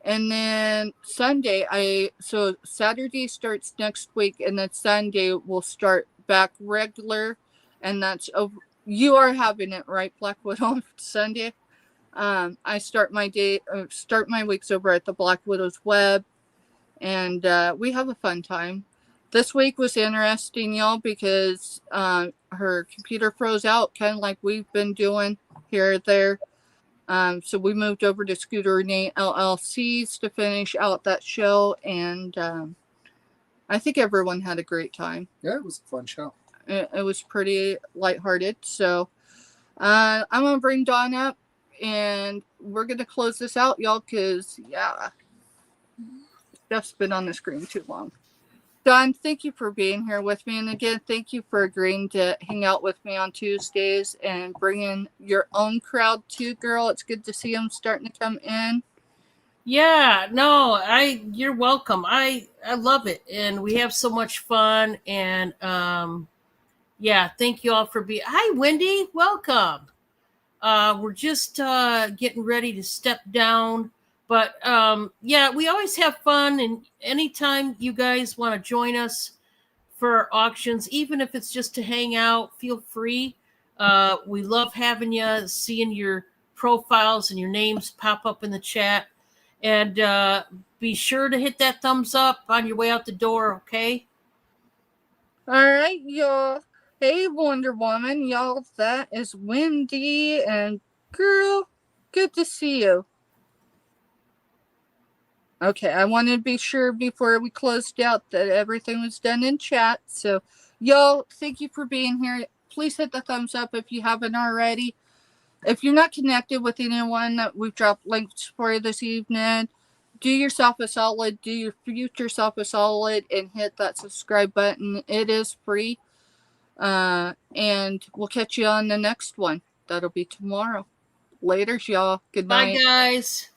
And then Sunday, so Saturday starts next week, and then Sunday we'll start back regular, and that's over. You are having it, right, Black Widow, on Sunday? I start my weeks over at the Black Widow's web, and we have a fun time. This week was interesting, y'all, because her computer froze out, kind of like we've been doing here or there. So we moved over to Scooter Renee LLCs to finish out that show, and I think everyone had a great time. Yeah, it was a fun show. It was pretty lighthearted. So I'm gonna bring Dawn up, and we're gonna close this out, y'all, because yeah, Steph's been on the screen too long. Dawn, thank you for being here with me. And again, thank you for agreeing to hang out with me on Tuesdays and bringing your own crowd too, girl. It's good to see them starting to come in. yeah, no, you're welcome. I love it, and we have so much fun. And yeah, thank you all for being. Hi, Wendy, welcome. We're just getting ready to step down. But yeah, we always have fun, and anytime you guys want to join us for auctions, even if it's just to hang out, feel free. We love having you, seeing your profiles and your names pop up in the chat. And be sure to hit that thumbs up on your way out the door, okay? All right, y'all. Hey, Wonder Woman, y'all. That is Wendy, and girl, good to see you. Okay, I wanted to be sure before we closed out that everything was done in chat. So, y'all, thank you for being here. Please hit the thumbs up if you haven't already. If you're not connected with anyone that we've dropped links for you this evening, do yourself a solid, do your future self a solid, and hit that subscribe button. It is free. And we'll catch you on the next one. That'll be tomorrow. Later, y'all. Good night. Bye, guys.